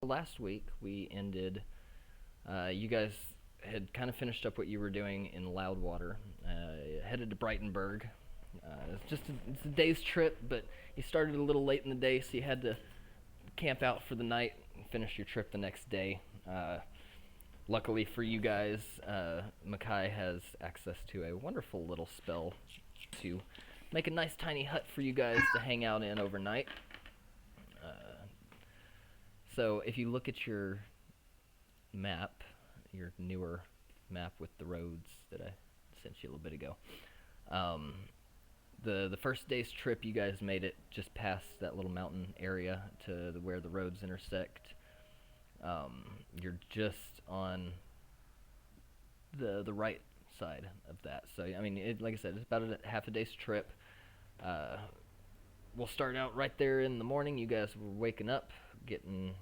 Last week we ended. You guys had kind of finished up what you were doing in Loudwater, headed to Brightonburg. It's a day's trip, but you started a little late in the day, so you had to camp out for the night and finish your trip the next day. Luckily for you guys, McKai has access to a wonderful little spell to make a nice tiny hut for you guys to hang out in overnight. So if you look at your map, your newer map with the roads that I sent you a little bit ago, um, the first day's trip, you guys made it just past that little mountain area to where the roads intersect. You're just on the right side of that. So I mean, like I said, it's about a half a day's trip. Uh, we'll start out right there in the morning. You guys were waking up,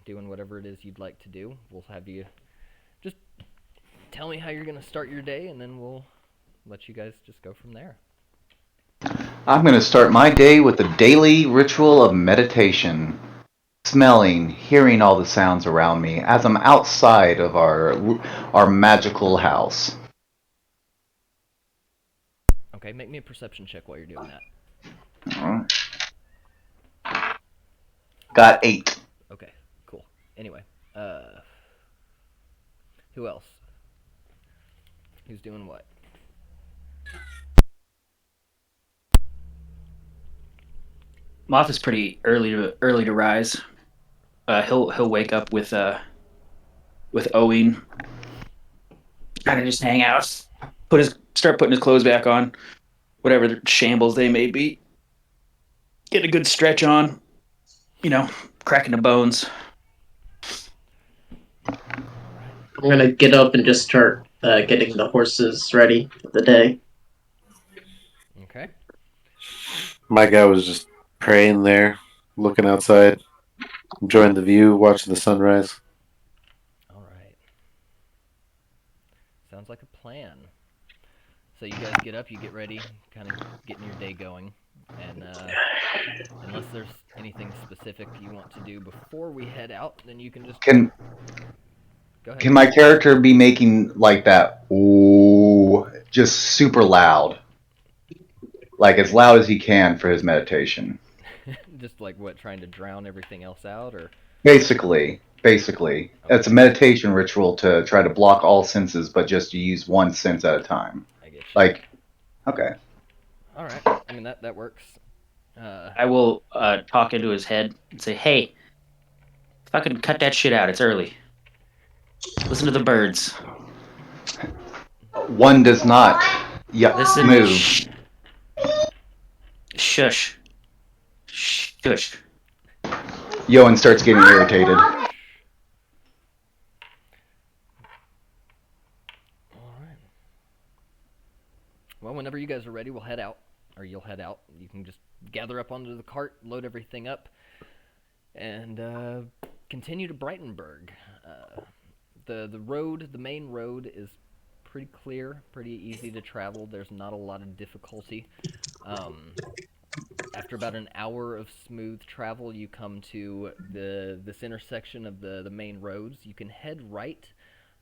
doing whatever it is you'd like to do. We'll have you just tell me how you're gonna start your day, and then we'll let you guys just go from there. I'm going to start my day with a daily ritual of meditation, smelling, hearing all the sounds around me as I'm outside of our magical house. Okay, make me a perception check while you're doing that. Alright. Got 8. Okay, cool. Anyway, who else? Who's doing what? Moth is pretty early to rise. He'll wake up with Owen, kind of just hang out, start putting his clothes back on, whatever shambles they may be. Get a good stretch on, cracking the bones. I'm gonna get up and just start getting the horses ready for the day. Okay. My guy was just praying there, looking outside, enjoying the view, watching the sunrise. All right. Sounds like a plan. So you guys get up, you get ready, kind of getting your day going, and unless there's anything specific you want to do before we head out, then you can just Can go ahead. can my character be making like that ooh just super loud? Like as loud as he can for his meditation. Just like what, trying to drown everything else out, or Basically. okay. It's a meditation ritual to try to block all senses but just to use one sense at a time. I get you. Like, okay. All right. I mean that works. I will talk into his head and say, "Hey, fucking cut that shit out. It's early. Listen to the birds. One does not Listen. move. Shush. Shush." Yoin starts getting irritated. All right. Well, whenever you guys are ready, we'll head out, or you'll head out. You can just gather up onto the cart, load everything up, and continue to Brightonburg. The main road is pretty clear, pretty easy to travel. There's not a lot of difficulty. After about an hour of smooth travel, you come to this intersection of the main roads. You can head right.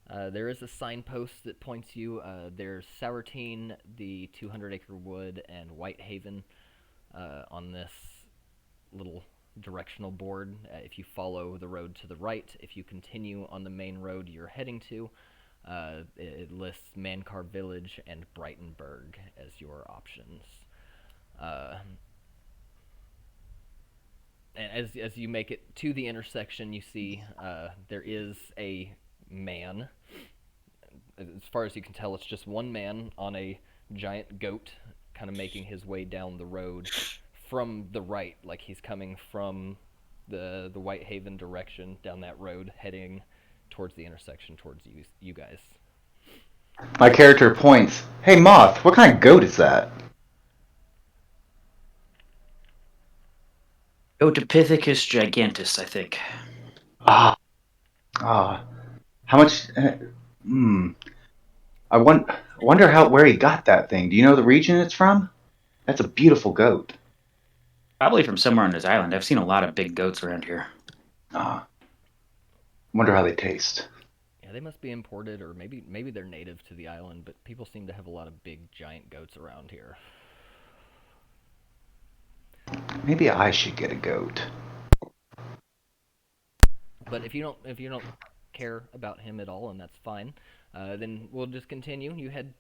There is a signpost that points you. There's Sourtine, the 200-acre wood, and Whitehaven on this little directional board. If you follow the road to the right, if you continue on the main road you're heading to, it lists Mancar Village and Brightonburg as your options. And as you make it to the intersection, you see there is a man. As far as you can tell, it's just one man on a giant goat, kind of making his way down the road from the right, like he's coming from the Whitehaven direction down that road, heading towards the intersection, towards you guys. My character points. Hey, Moth, what kind of goat is that? Otopithecus gigantus, I think. Ah, How much? I wonder where he got that thing. Do you know the region it's from? That's a beautiful goat. Probably from somewhere on this island. I've seen a lot of big goats around here. Ah, Wonder how they taste. Yeah, they must be imported, or maybe they're native to the island. But people seem to have a lot of big, giant goats around here. Maybe I should get a goat. But if you don't care about him at all, and that's fine, then we'll just continue. You head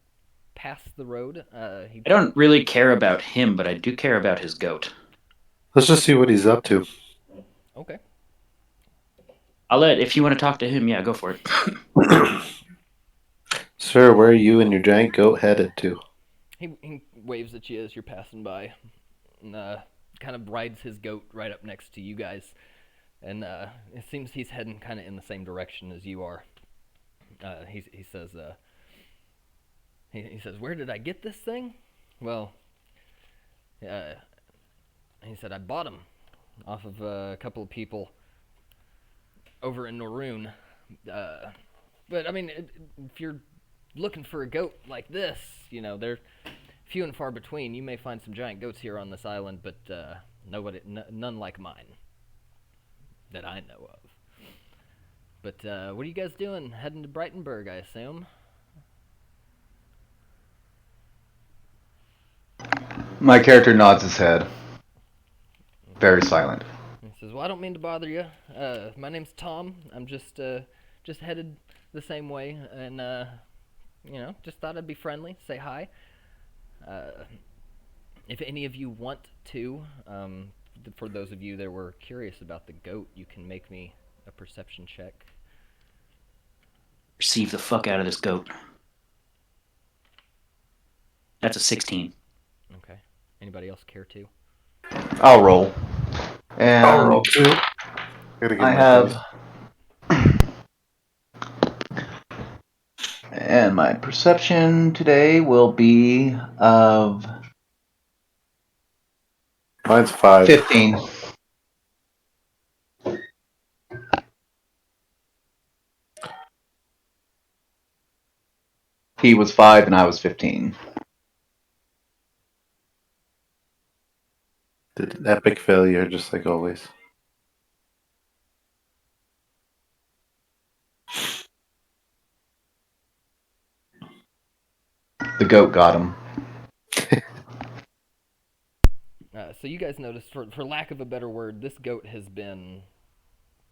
past the road. I don't really care about him, but I do care about his goat. Let's just see what he's up to. Okay. If you want to talk to him, yeah, go for it. Sir, where are you and your giant goat headed to? He waves at you as you're passing by, and kind of rides his goat right up next to you guys, and it seems he's heading kind of in the same direction as you are. He says, he says, "Where did I get this thing?" Well, he said, "I bought him off of a couple of people over in Norun. But I mean, if you're looking for a goat like this, they're few and far between. You may find some giant goats here on this island, but none like mine that I know of. But what are you guys doing? Heading to Brightonburg, I assume." My character nods his head. Very silent. He says, "Well, I don't mean to bother you. My name's Tom. I'm just headed the same way, and just thought I'd be friendly, say hi. If any of you want to, for those of you that were curious about the goat, you can make me a perception check." Receive the fuck out of this goat. That's a 16. Okay. Anybody else care to? I'll roll. And I'll roll too. Gotta get I my have... dice. And my perception today will be of... Mine's 5. 15. He was 5 and I was 15. Did an epic failure, just like always. The goat got him. So you guys noticed, for lack of a better word, this goat has been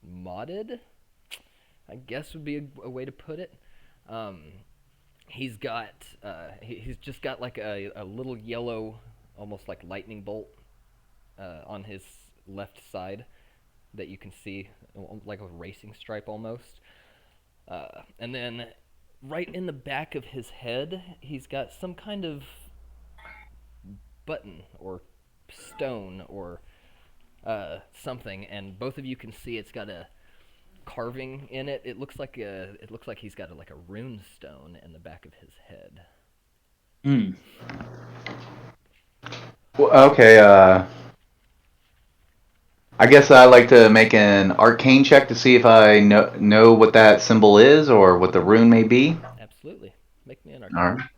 modded, I guess would be a way to put it. He's just got like a little yellow, almost like lightning bolt on his left side that you can see, like a racing stripe almost. And then right in the back of his head, he's got some kind of button or stone or something, and both of you can see it's got a carving in it. It looks like he's got like a rune stone in the back of his head. Well, okay, I guess I like to make an arcane check to see if I know what that symbol is or what the rune may be. Absolutely. Make me an arcane. All right.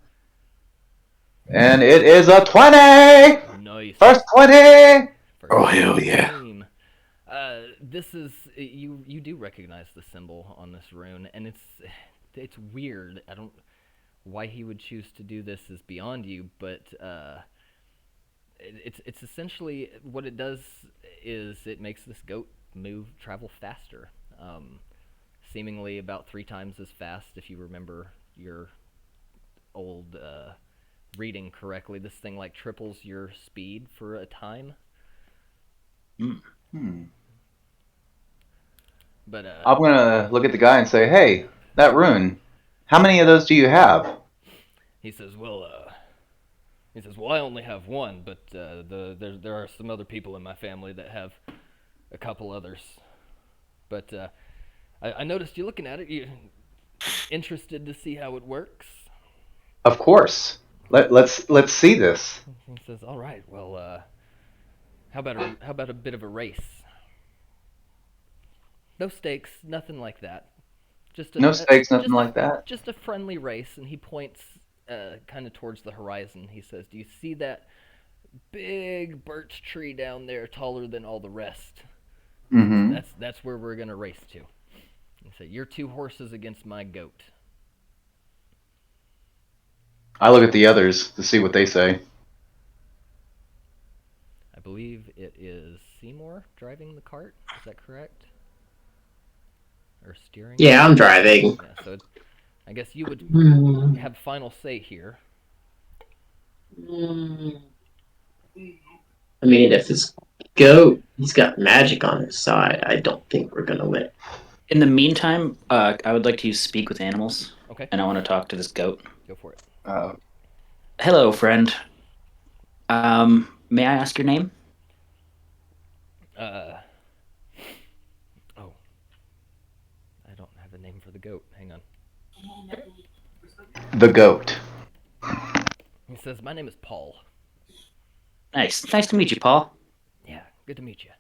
And it is a 20! Nice. First 20! Oh, hell yeah. Team. This is you do recognize the symbol on this rune, and it's weird. I don't why he would choose to do this is beyond you, but it's essentially what it does is it makes this goat travel faster, seemingly about 3 times as fast if you remember your old reading correctly. This thing like triples your speed for a time. But I'm gonna look at the guy and say, "Hey, that rune. How many of those do you have?" he says, "Well, I only have one, but there are some other people in my family that have a couple others. But I noticed you looking at it. You interested to see how it works?" Of course. Let's see this. He says, "All right. Well, how about a bit of a race? No stakes, nothing like that. No stakes, nothing like that. Just a friendly race." And he points kind of towards the horizon. He says, "Do you see that big birch tree down there, taller than all the rest? Mm-hmm. That's where we're gonna race to." He Say, "You're 2 horses against my goat." I look at the others to see what they say. I believe it is Seymoure driving the cart. Is that correct? Or steering? Yeah, I'm driving. Yeah, so I guess you would Hmm. have final say here. I mean, if this goat, he's got magic on his side, I don't think we're gonna win. In the meantime, I would like to use speak with animals, Okay, and I want to talk to this goat. go for it. Hello, friend. May I ask your name? Oh, I don't have a name for the goat. Hang on. The goat. He says, "My name is Paul." Nice. Nice to meet you, Paul. Yeah, good to meet you.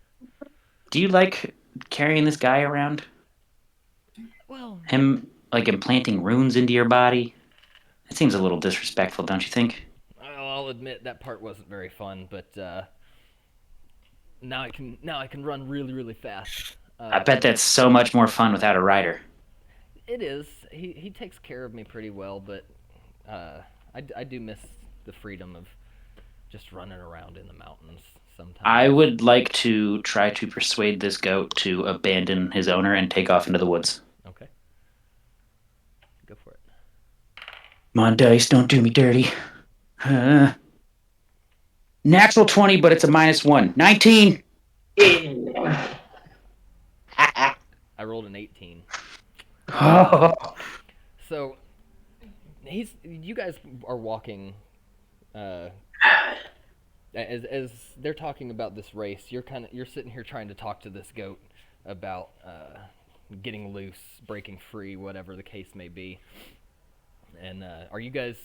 Do you like carrying this guy around? Well, Him, like, implanting runes into your body? It seems a little disrespectful, don't you think? I'll admit that part wasn't very fun, but now I can run really, really fast. I bet that's so much more fun without a rider. It is. He takes care of me pretty well, but I do miss the freedom of just running around in the mountains sometimes. I would like to try to persuade this goat to abandon his owner and take off into the woods. Okay. Go for it. Come on, dice, don't do me dirty. Natural 20, but it's a -1. 19! I rolled an 18. Oh. So you guys are walking as they're talking about this race, you're sitting here trying to talk to this goat about getting loose, breaking free, whatever the case may be. And are you guys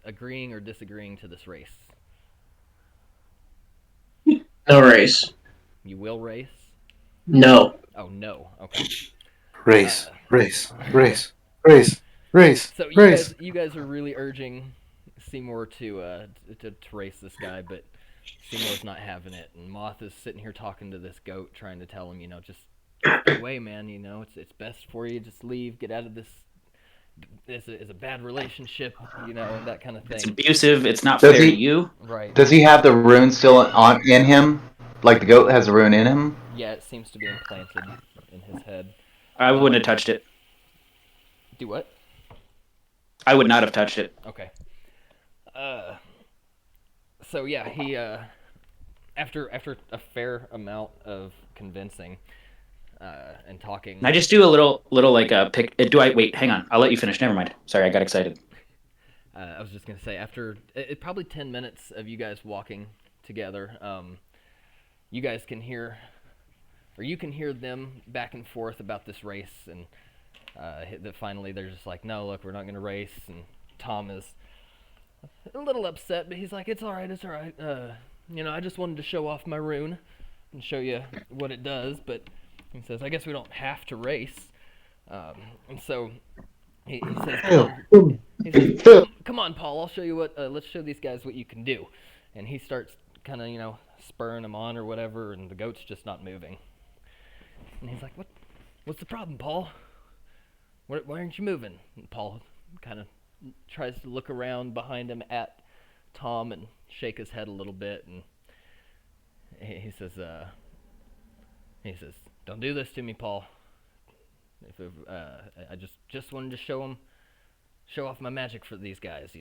agreeing or disagreeing to this race? No race. You will race? No. Oh no. Okay. Race, race, race, race, race, So race. you guys are really urging Seymoure to race this guy, but Seymour's not having it, and Moth is sitting here talking to this goat, trying to tell him, just stay away, man. It's best for you. Just leave. Get out of this. This is a bad relationship, that kind of thing. It's abusive. It's not Does fair he- to you. Right. Does he have the rune still in him? Like the goat has a rune in him? Yeah, it seems to be implanted in his head. I wouldn't have touched it. Do what? I would not have touched it. Okay. So yeah, he after a fair amount of convincing and talking. Can I just do a little like a pick? Do I wait? Hang on. I'll let you finish. Never mind. Sorry, I got excited. I was just gonna say after probably 10 minutes of you guys walking together, you guys can hear, or you can hear them back and forth about this race, and that finally they're just like, no, look, we're not gonna race, and Tom is a little upset, but he's like, it's all right. I just wanted to show off my rune and show you what it does, but he says, I guess we don't have to race. And so he says, come on, Paul, I'll show you let's show these guys what you can do. And he starts kind of, spurring them on or whatever, and the goat's just not moving. And he's like, what's the problem, Paul? Why aren't you moving? And Paul kind of tries to look around behind him at Tom and shake his head a little bit, and he says, don't do this to me, Paul. I just wanted to show off my magic for these guys,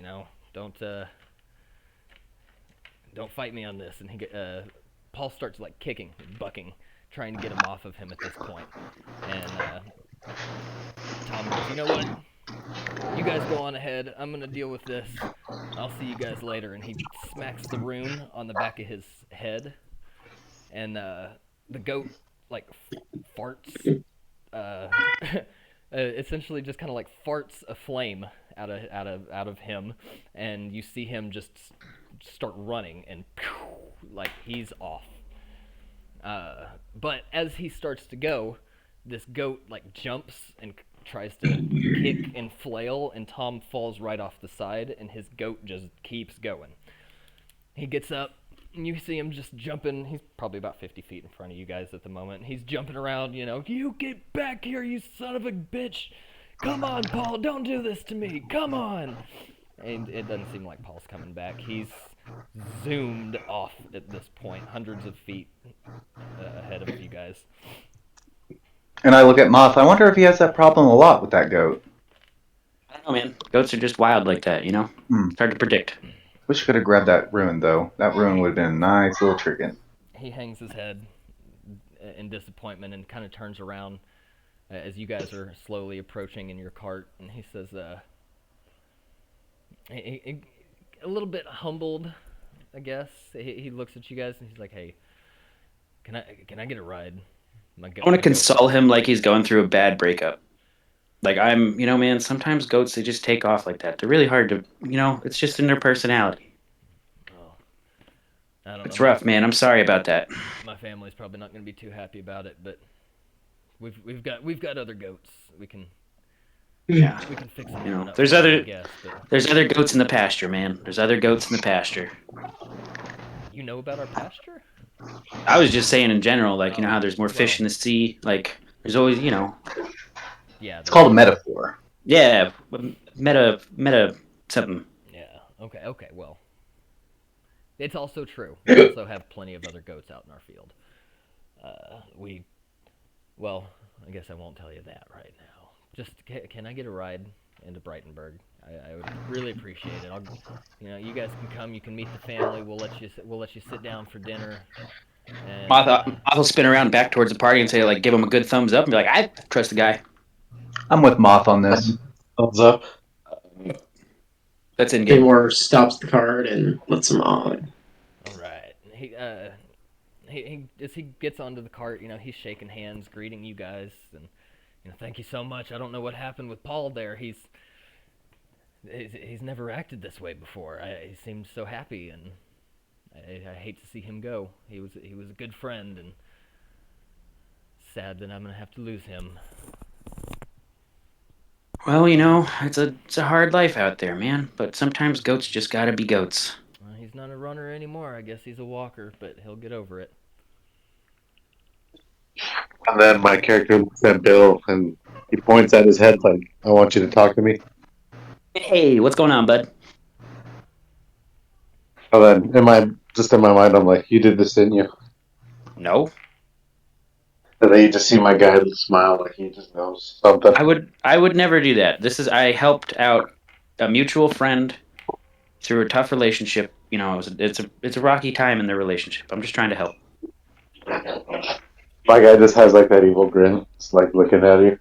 Don't fight me on this. And Paul starts like kicking, bucking, trying to get him off of him at this point. And Tom goes, you know what? You guys go on ahead. I'm gonna deal with this. I'll see you guys later. And he smacks the rune on the back of his head, and the goat like farts. Essentially, just kind of like farts a flame out of him, and you see him just start running, and like he's off. But as he starts to go, this goat like jumps and tries to kick and flail, and Tom falls right off the side, and his goat just keeps going. He gets up, And you see him just jumping. He's probably about 50 feet in front of you guys at the moment. He's jumping around, you get back here, you son of a bitch. Come on, Paul, don't do this to me. Come on. And it doesn't seem like Paul's coming back. He's zoomed off at this point, hundreds of feet ahead of you guys. And I look at Moth. I wonder if he has that problem a lot with that goat. I don't know, man. Goats are just wild like that, It's hard to predict. Wish I could have grabbed that rune, though. That rune would have been a nice little trinket. He hangs his head in disappointment and kind of turns around as you guys are slowly approaching in your cart, and he says, a little bit humbled, I guess. He looks at you guys and he's like, "Hey, can I get a ride?" I want to console him like he's going through a bad breakup. Like man, sometimes goats, they just take off like that. They're really hard to, it's just in their personality. Oh, I don't know. It's rough, man. I'm sorry about that. My family's probably not going to be too happy about it, but we've got other goats. We can fix them. There's other goats in the pasture, man. There's other goats in the pasture. You know about our pasture? I was just saying in general, like, how there's more fish in the sea. Like, there's always, Yeah. It's called a metaphor. Yeah, meta something. Yeah. Okay. Well, it's also true. We also have plenty of other goats out in our field. I guess I won't tell you that right now. Just can I get a ride into Brightonburg? I would really appreciate it. You guys can come. You can meet the family. We'll let you sit down for dinner. And, Moth will spin around back towards the party and say, like, give him a good thumbs up and be like, I trust the guy. I'm with Moth on this. Thumbs up. That's in game. Seymoure stops the cart and lets him on. All right. He as he gets onto the cart, he's shaking hands, greeting you guys, and thank you so much. I don't know what happened with Paul there. He's never acted this way before. He seemed so happy, and I hate to see him go. He was a good friend, and sad that I'm gonna have to lose him. Well, it's a hard life out there, man. But sometimes goats just gotta be goats. Well, he's not a runner anymore. I guess he's a walker, but he'll get over it. And then my character looks at Bill and he points at his head like, I want you to talk to me. Hey, what's going on, bud? And then in my mind, I'm like, you did this, didn't you? No. And then you just see my guy smile like he just knows something. I would never do that. I helped out a mutual friend through a tough relationship. It's a rocky time in their relationship. I'm just trying to help. My guy just has like that evil grin. It's like looking at you.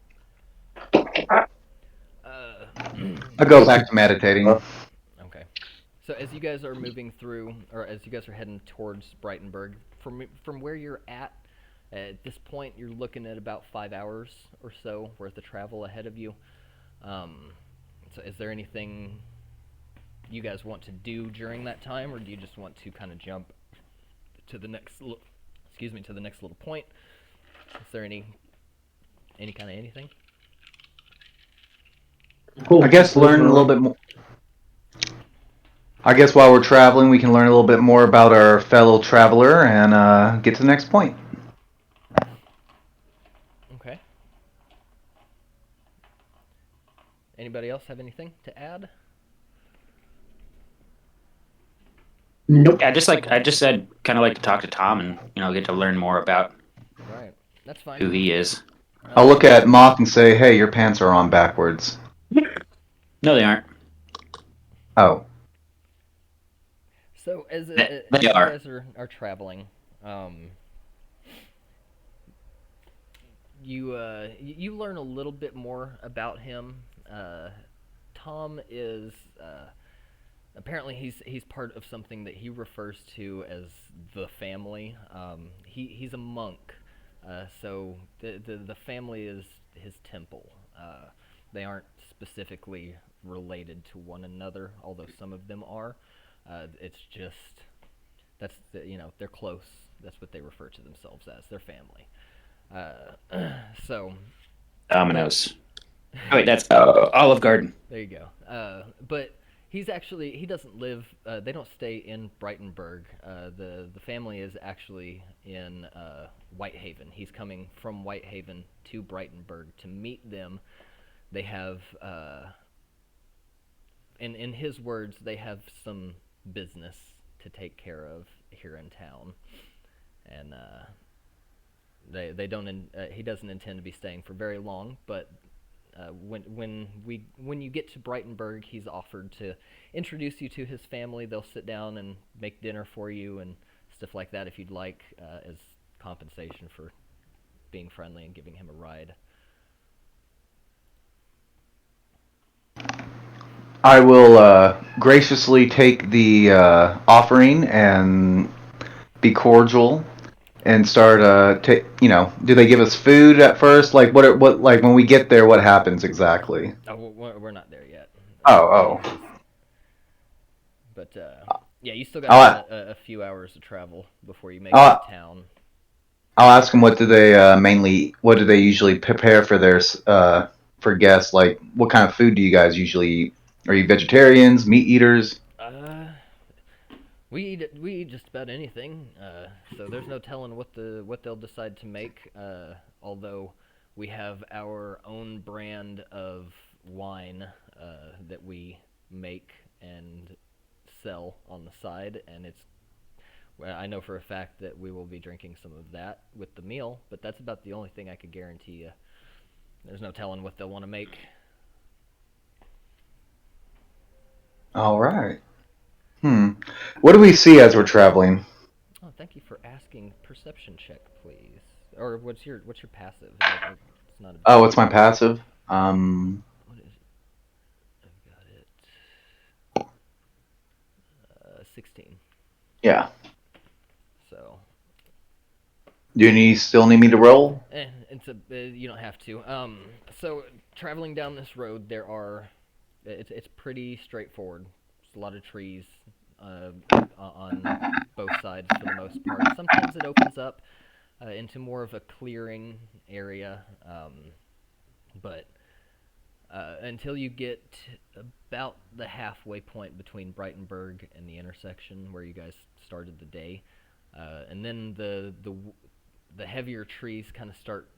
I go back to meditating. Okay. So as you guys are moving through, or as you guys are heading towards Brightonburg, from where you're at this point, you're looking at about 5 hours or so worth of travel ahead of you. So is there anything you guys want to do during that time, or do you just want to kind of jump to the next little point? Is there any kind of anything? Cool. I guess learn a little bit more. I guess while we're traveling, we can learn a little bit more about our fellow traveler and get to the next point. Okay. Anybody else have anything to add? Nope. Yeah, I just said kind of like to talk to Tom and get to learn more about Right. That's fine. who he is. I'll look at Moth and say, hey, your pants are on backwards. No, they aren't. Oh. So as They you are. guys are traveling, you learn a little bit more about him. Tom is apparently he's part of something that he refers to as the family. He's a monk, so the family is his temple. They aren't specifically related to one another, although some of them are. It's just they're close. That's what they refer to themselves as. Their family. So Dominoes. Oh wait, that's Olive Garden. there you go. But He doesn't live. They don't stay in Brightonburg. The family is actually in Whitehaven. He's coming from Whitehaven to Brightonburg to meet them. They have, in his words, they have some business to take care of here in town, and they don't. He doesn't intend to be staying for very long, but when you get to Brightonburg, he's offered to introduce you to his family. They'll sit down and make dinner for you and stuff like that if you'd like, as compensation for being friendly and giving him a ride. I will graciously take the offering and be cordial and start. Do they give us food at first? Like what? Like when we get there, what happens exactly? Oh, we're not there yet. Oh. But yeah, you still got a few hours to travel before you make it to town. I'll ask them what do they usually prepare for their for guests? Like what kind of food do you guys usually eat? Are you vegetarians, meat eaters? We eat just about anything. So there's no telling what they'll decide to make. Although we have our own brand of wine that we make and sell on the side, and I know for a fact that we will be drinking some of that with the meal, but that's about the only thing I could guarantee you. There's no telling what they'll want to make. All right. What do we see as we're traveling? Oh, thank you for asking. Perception check, please. Or what's your passive? It's not Oh, what's my passive? What is it? I've got it. 16. Yeah. So. Do you still need me to roll? You don't have to. So traveling down this road, it's pretty straightforward. There's a lot of trees on both sides for the most part. Sometimes it opens up into more of a clearing area, but until you get about the halfway point between Brightonburg and the intersection where you guys started the day, and then the heavier trees kind of start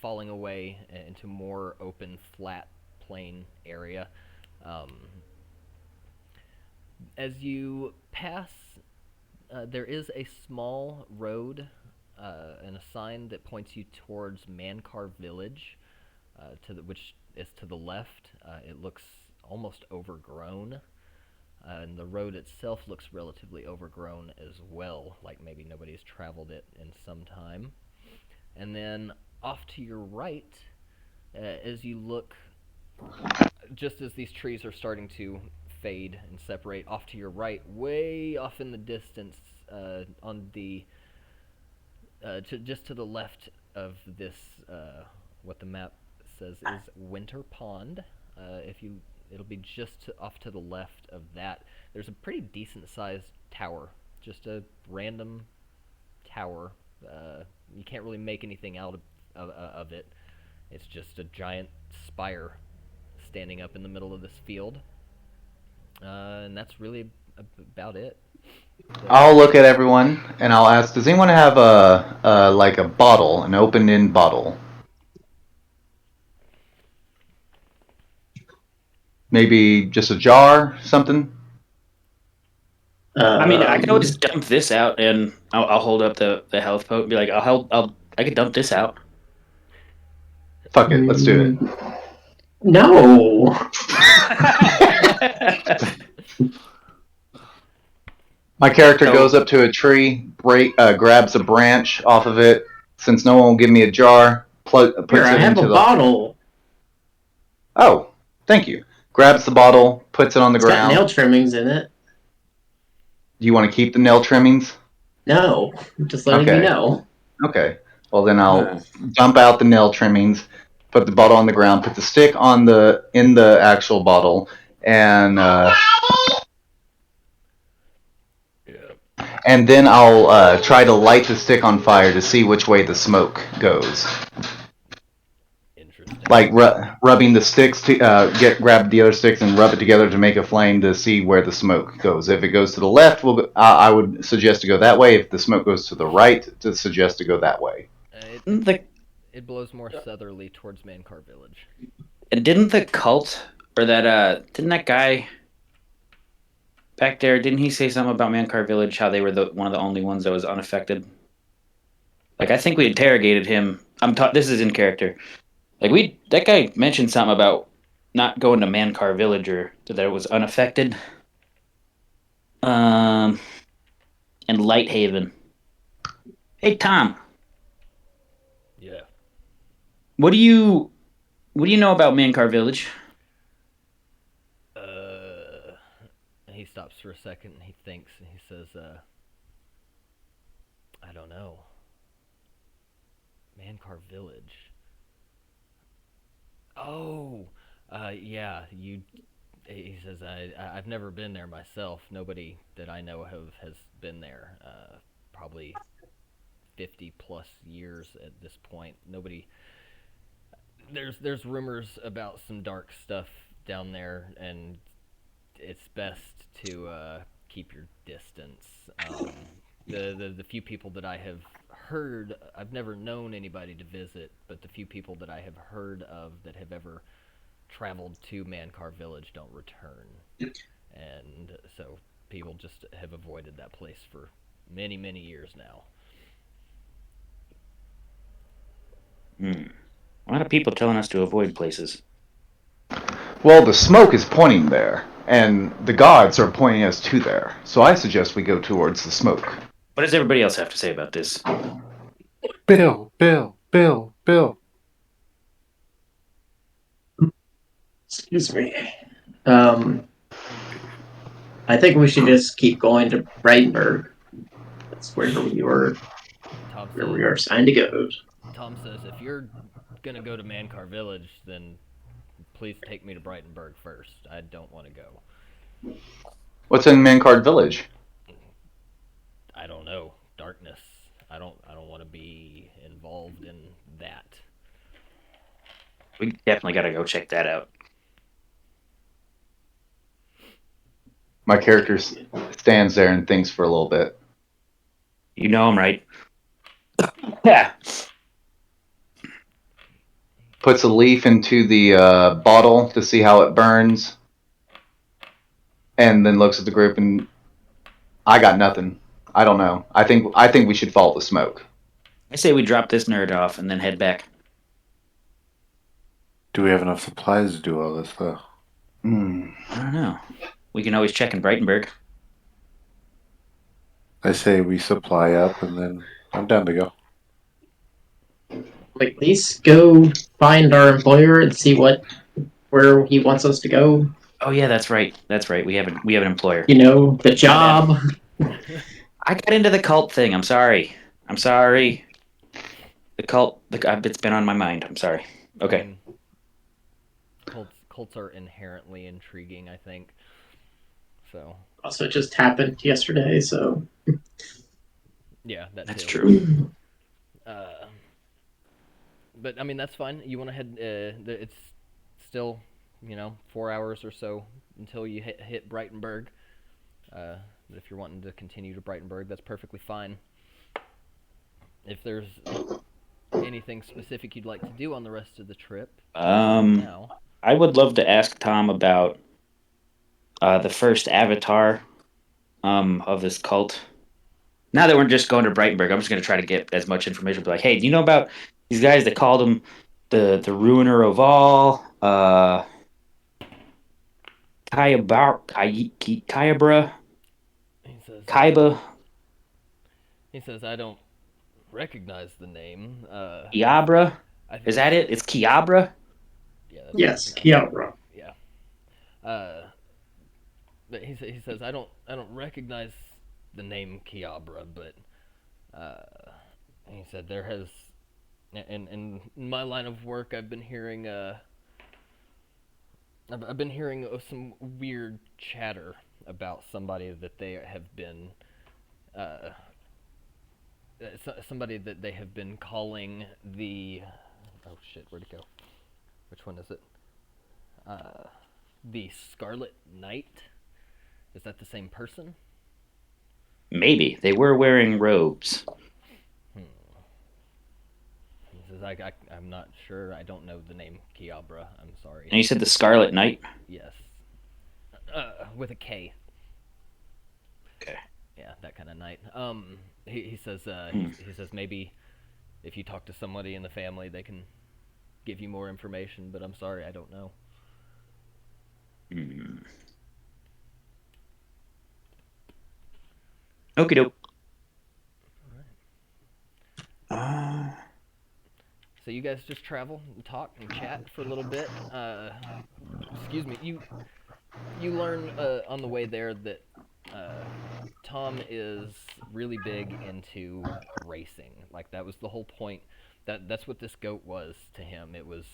falling away into more open, flat, plain area. As you pass, there is a small road and a sign that points you towards Mancar Village, which is to the left. It looks almost overgrown, and the road itself looks relatively overgrown as well, like maybe nobody's traveled it in some time. And then off to your right, as you look, just as these trees are starting to fade and separate, off to your right, way off in the distance, just to the left of this, what the map says is Winter Pond. It'll be just off to the left of that. There's a pretty decent sized tower, just a random tower. You can't really make anything out of it. It's just a giant spire standing up in the middle of this field, and that's really about it. I'll look at everyone and I'll ask, does anyone have like a bottle, an open-end bottle? Maybe just a jar, something? I mean, I could always dump this out, and I'll hold up the health pote and be like, I could dump this out. Fuck it, let's do it. No. My character goes up to a tree, grabs a branch off of it. Since no one will give me a jar, puts Here, it I have into a bottle. Oh, thank you. Grabs the bottle, puts it on the It's ground. got nail trimmings in it. Do you want to keep the nail trimmings? No, just letting you know. Okay. Well, then I'll dump out the nail trimmings, put the bottle on the ground, put the stick in the actual bottle, and and then I'll try to light the stick on fire to see which way the smoke goes. Interesting. Like rubbing the sticks to grab the other sticks and rub it together to make a flame to see where the smoke goes. If it goes to the left, I would suggest to go that way. If the smoke goes to the right, to suggest to go that way. It blows more southerly towards Mancar Village. Didn't the cult or didn't that guy back there? Didn't he say something about Mancar Village? How they were one of the only ones that was unaffected. Like I think we interrogated him. This is in character. Like that guy mentioned something about not going to Mancar Village or that it was unaffected. And Lighthaven. Hey Tom, Yeah. what do you know about Mancar Village? He stops for a second and he thinks and he says, I don't know. Mancar Village. Oh, yeah, he says, I've never been there myself. Nobody that I know of has been there. Probably 50 plus years at this point. Nobody. There's rumors about some dark stuff down there, and it's best to keep your distance. The few people that I have heard, I've never known anybody to visit, but the few people that I have heard of that have ever traveled to Mancar Village don't return. And so people just have avoided that place for many, many years now. A lot of people telling us to avoid places. Well, the smoke is pointing there, and the gods are pointing us to there. So I suggest we go towards the smoke. What does everybody else have to say about this? Bill. Excuse me. I think we should just keep going to Brightenburg. That's where we were assigned to go. Tom says, if you're gonna go to Mancar Village, then please take me to Brightenburg first. I don't want to go. What's in Mancard Village? I don't know. Darkness. I don't want to be involved in that. We definitely got to go check that out. My character stands there and thinks for a little bit. You know him, right? Yeah. Puts a leaf into the bottle to see how it burns, and then looks at the group and I got nothing. I don't know. I think we should follow the smoke. I say we drop this nerd off and then head back. Do we have enough supplies to do all this, though? I don't know. We can always check in Brightenburg. I say we supply up, and then I'm down to go. Like, at least go find our employer and see where he wants us to go. Oh yeah, that's right. That's right. We have an employer. You know, the job. I got into the cult thing. I'm sorry. The cult. It's been on my mind. I'm sorry. Okay. Cults are inherently intriguing, I think. So. Also, it just happened yesterday, so. Yeah, that's too. true. But I mean, that's fine. You want to head? It's still, 4 hours or so until you hit Brightenburg. But if you're wanting to continue to Brightenburg, that's perfectly fine. If there's anything specific you'd like to do on the rest of the trip, now. I would love to ask Tom about the first avatar of this cult. Now that we're just going to Brightenburg, I'm just going to try to get as much information. Be like, hey, do you know about these guys that called him the ruiner of all? Kiobra? Kaiba? He says, I don't recognize the name. Kiobra? Is that it? It's Kiobra? Yeah. Yes, Kiobra. Yeah. But he says, I don't recognize the name Kiobra, but he said there has, in my line of work, I've been hearing some weird chatter about somebody that they have been somebody that they have been calling the where'd it go? Which one is it? The Scarlet Knight. Is that the same person? Maybe. They were wearing robes. He says, I'm not sure. I don't know the name Kiobra. I'm sorry. And you said the Scarlet Knight? Yes. With a K. Okay. Yeah, that kind of knight. He says he says maybe if you talk to somebody in the family, they can give you more information. But I'm sorry, I don't know. Okie doke. So you guys just travel and talk and chat for a little bit. Excuse me. You learn on the way there that Tom is really big into racing. Like that was the whole point. That's what this goat was to him. It was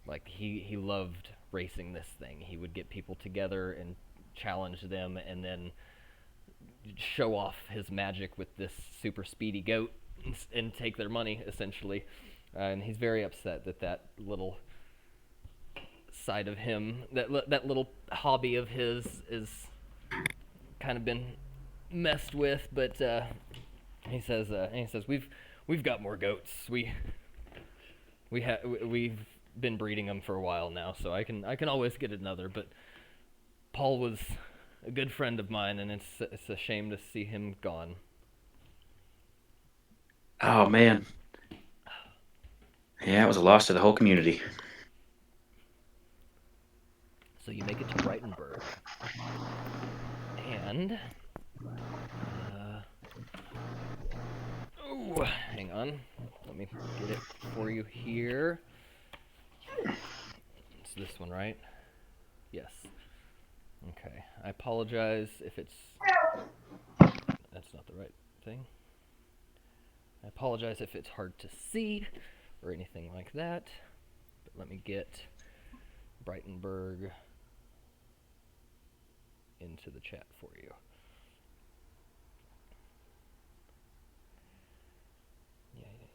like he loved racing this thing. He would get people together and challenge them, and then show off his magic with this super speedy goat and take their money essentially. And he's very upset that little side of him, that little hobby of his, is kind of been messed with. But he says we've got more goats. We've been breeding them for a while now, so I can always get another. But Paul was a good friend of mine, and it's a shame to see him gone. Oh, man. Yeah, it was a loss to the whole community. So you make it to Brightonburg. And hang on. Let me get it for you here. It's this one, right? Yes. Okay. I apologize if it's... That's not the right thing. I apologize if it's hard to see or anything like that. But let me get Brightonburg into the chat for you.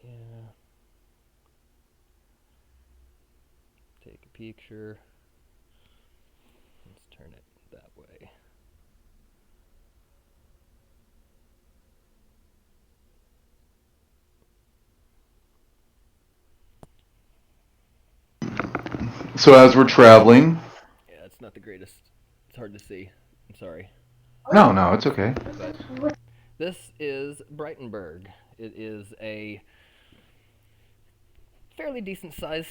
Yeah. Take a picture. Let's turn it that way. So as we're traveling... Yeah, it's not the greatest. It's hard to see. I'm sorry. No, it's okay. But this is Brightonburg. It is a fairly decent sized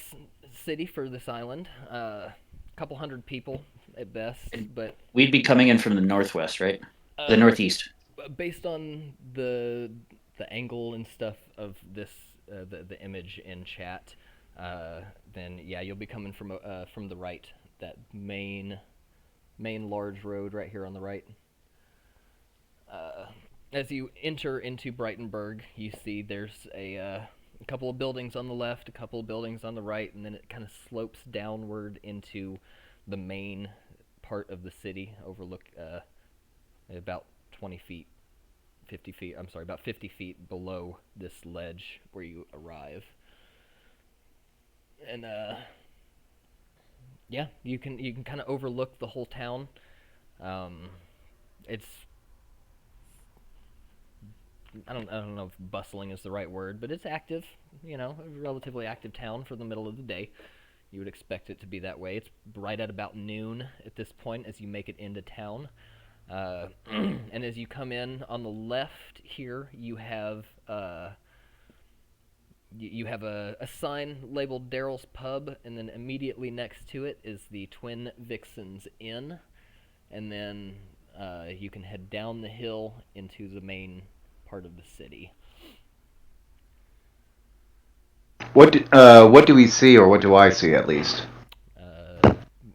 city for this island. A couple hundred people at best, but We'd be coming in from the northwest, right? The northeast. Based on the angle and stuff of this, the image in chat, then yeah, you'll be coming from the right, that main large road right here on the right. As you enter into Brightonburg, you see there's a couple of buildings on the left, a couple of buildings on the right, and then it kind of slopes downward into the main part of the city, overlook about 20 feet, 50 feet, I'm sorry, about 50 feet below this ledge where you arrive. And yeah, you can kind of overlook the whole town. It's I don't know if bustling is the right word, but it's active, a relatively active town for the middle of the day. You would expect it to be that way. It's right at about noon at this point as you make it into town. And as you come in on the left here, you have a sign labeled Daryl's Pub, and then immediately next to it is the Twin Vixens Inn, and then you can head down the hill into the main part of the city. What do we see, or what do I see at least?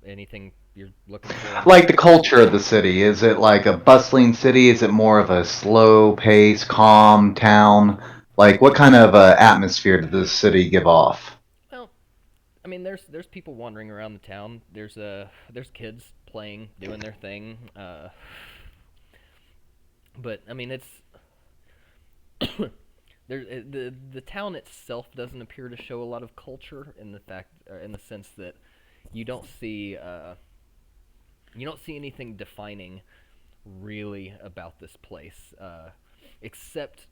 Anything you're looking for? Like the culture of the city. Is it like a bustling city? Is it more of a slow pace, calm town? Like what kind of atmosphere did this city give off? Well, I mean, there's people wandering around the town. There's kids playing, doing their thing. But I mean, it's the town itself doesn't appear to show a lot of culture in the sense that you don't see anything defining really about this place, except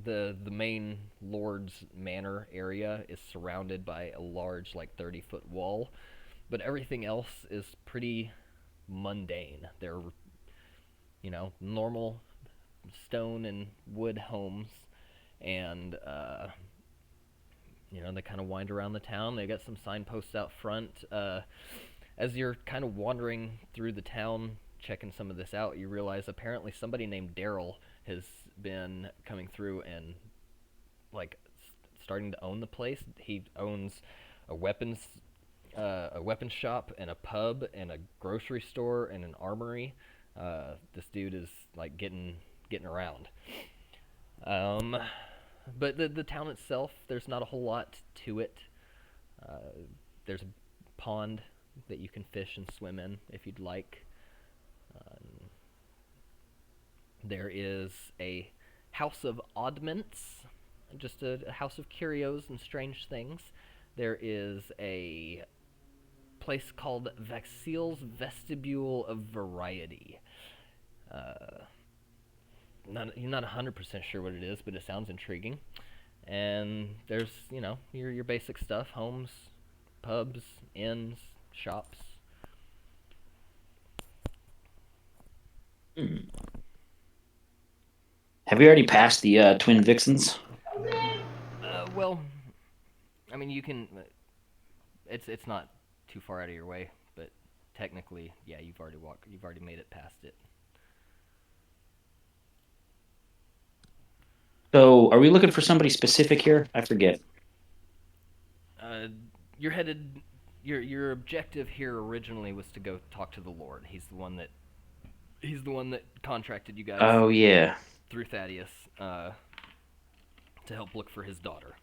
the main lord's manor area is surrounded by a large, like 30-foot wall, but everything else is pretty mundane. They're normal stone and wood homes, and they kind of wind around the town. They got some signposts out front. As you're kind of wandering through the town, checking some of this out, you realize apparently somebody named Daryl has been coming through and like starting to own the place. He owns a weapons shop and a pub and a grocery store and an armory. This dude is like getting around. But the town itself, there's not a whole lot to it. There's a pond that you can fish and swim in if you'd like. There is a house of oddments, just a house of curios and strange things. There is a place called Vaxil's Vestibule of Variety. You're not 100% sure what it is, but it sounds intriguing. And there's, your basic stuff: homes, pubs, inns, shops. Have we already passed the Twin Vixens? Well, I mean, you can. It's not too far out of your way, but technically, yeah, you've already made it past it. So, are we looking for somebody specific here? I forget. You're headed. Your objective here originally was to go talk to the Lord. He's the one that contracted you guys. Oh yeah. Through Thaddeus, to help look for his daughter.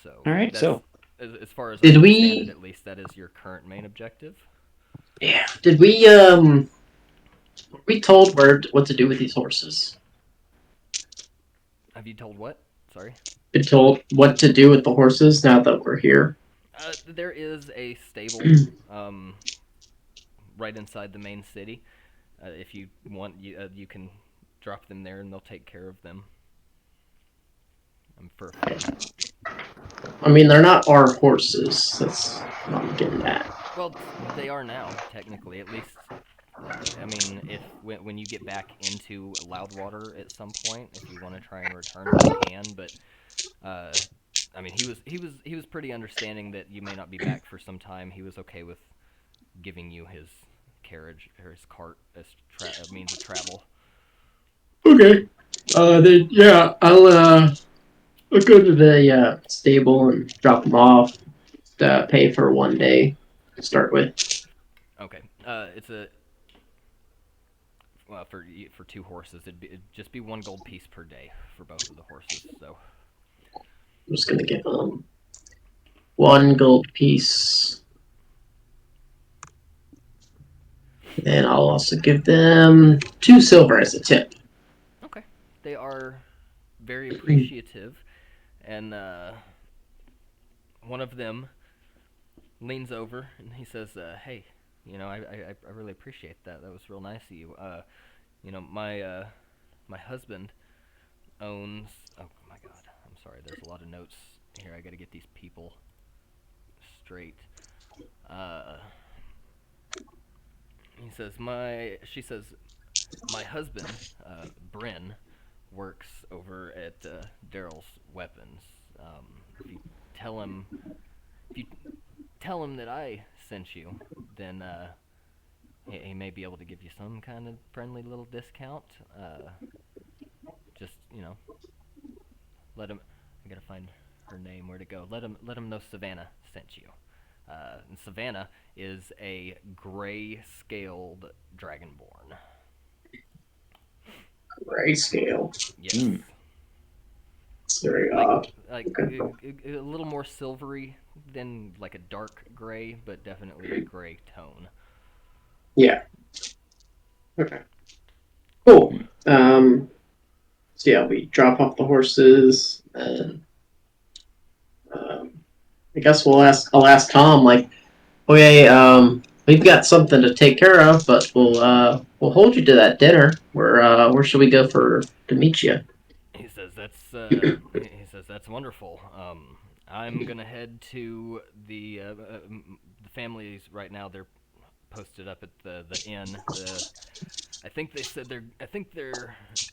So. All right. So, as far as Did I we- understand it, at least that is your current main objective. Yeah. Did we were we told what to do with these horses? Have you told what? Sorry. Been told what to do with the horses now that we're here? There is a stable right inside the main city. If you want, you can drop them there, and they'll take care of them. For I mean, they're not our horses. That's what I'm getting at. well, they are now technically, at least. I mean, if when you get back into Loudwater at some point, if you want to try and return, you can. But I mean, he was pretty understanding that you may not be back for some time. He was okay with giving you his carriage or his cart as a means of travel. Okay. Then yeah, I'll go to the stable and drop them off. Pay for one day to start with. Okay. It's for 2 horses. It'd just be 1 gold piece per day for both of the horses. So I'm just gonna give them 1 gold piece. And I'll also give them 2 silver as a tip. okay, they are very appreciative, and one of them leans over and he says, "Hey, I really appreciate that. That was real nice of you. My husband owns. Oh my God, I'm sorry. There's a lot of notes here. I got to get these people straight. She says, my husband, Bryn, works over at Daryl's Weapons. If you tell him that I sent you, then he may be able to give you some kind of friendly little discount. Just let him. I gotta find her name. Where to go? Let him know Savannah sent you. And Savannah is a gray-scaled dragonborn. Grayscale. Yes. It's very odd. Like a little more silvery than like a dark gray, but definitely a gray tone. Yeah. Okay. Cool. So yeah, we drop off the horses, and I guess I'll ask Tom, like, okay, we've got something to take care of, but we'll hold you to that dinner. Where should we go to meet you? He says that's wonderful. I'm gonna head to the families right now. They're posted up at the inn. I think they said they're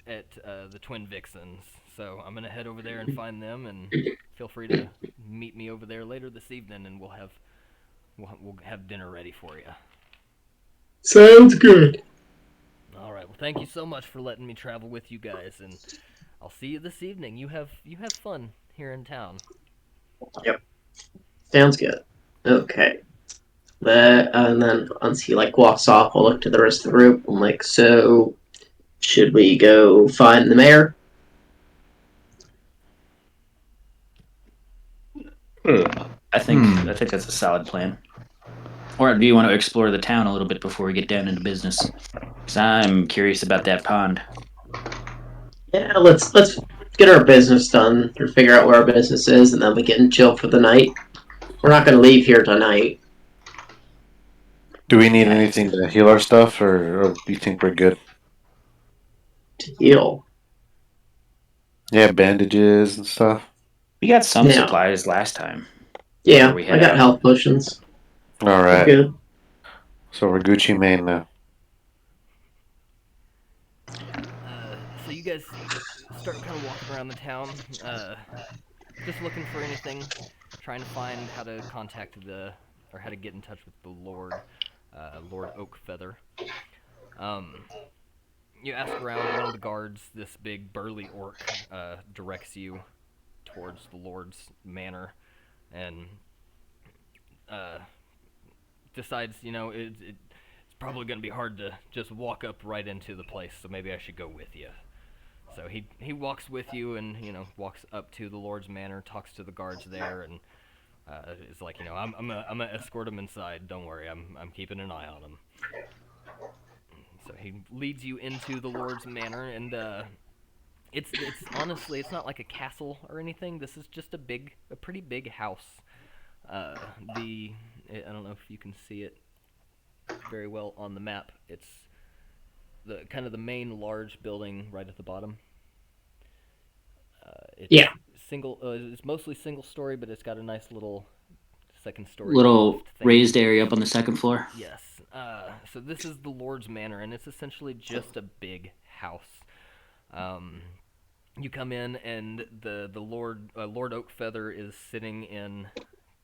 at the Twin Vixens. So I'm gonna head over there and find them, and feel free to meet me over there later this evening, and we'll have dinner ready for you. Sounds good. All right. Well, thank you so much for letting me travel with you guys, and I'll see you this evening. You have fun here in town. Yep, sounds good. Okay. And then once he like walks off, I'll look to the rest of the group. I'm like, so should we go find the mayor? I think that's a solid plan. Or do you want to explore the town a little bit before we get down into business? Because I'm curious about that pond. Yeah, let's get our business done or figure out where our business is, and then we can chill for the night. We're not going to leave here tonight. Do we need anything to heal our stuff, or do you think we're good? To heal. Yeah, bandages and stuff. We got some Yeah. supplies last time. Yeah, we I head got out. health potions. All We're right. good. So we're Gucci Mane now. So you guys start kind of walking around the town, just looking for anything, trying to find how to contact or how to get in touch with the Lord, Lord Oakfeather. You ask around. One of the guards, this big burly orc, directs you towards the Lord's manor, and decides, it's probably going to be hard to just walk up right into the place, so maybe I should go with you. So he walks with you, and walks up to the Lord's manor, talks to the guards there, and is like, I'm gonna escort him inside. Don't worry, I'm keeping an eye on him. So he leads you into the Lord's manor, and it's honestly, it's not like a castle or anything. This is just a pretty big house. I don't know if you can see it very well on the map. It's the kind of the main large building right at the bottom. Yeah. It's mostly single story, but it's got a nice little second story. Little loft thing. raised area up on the second floor. Yes. So this is the Lord's Manor, and it's essentially just a big house. You come in, and the Lord Oakfeather is sitting in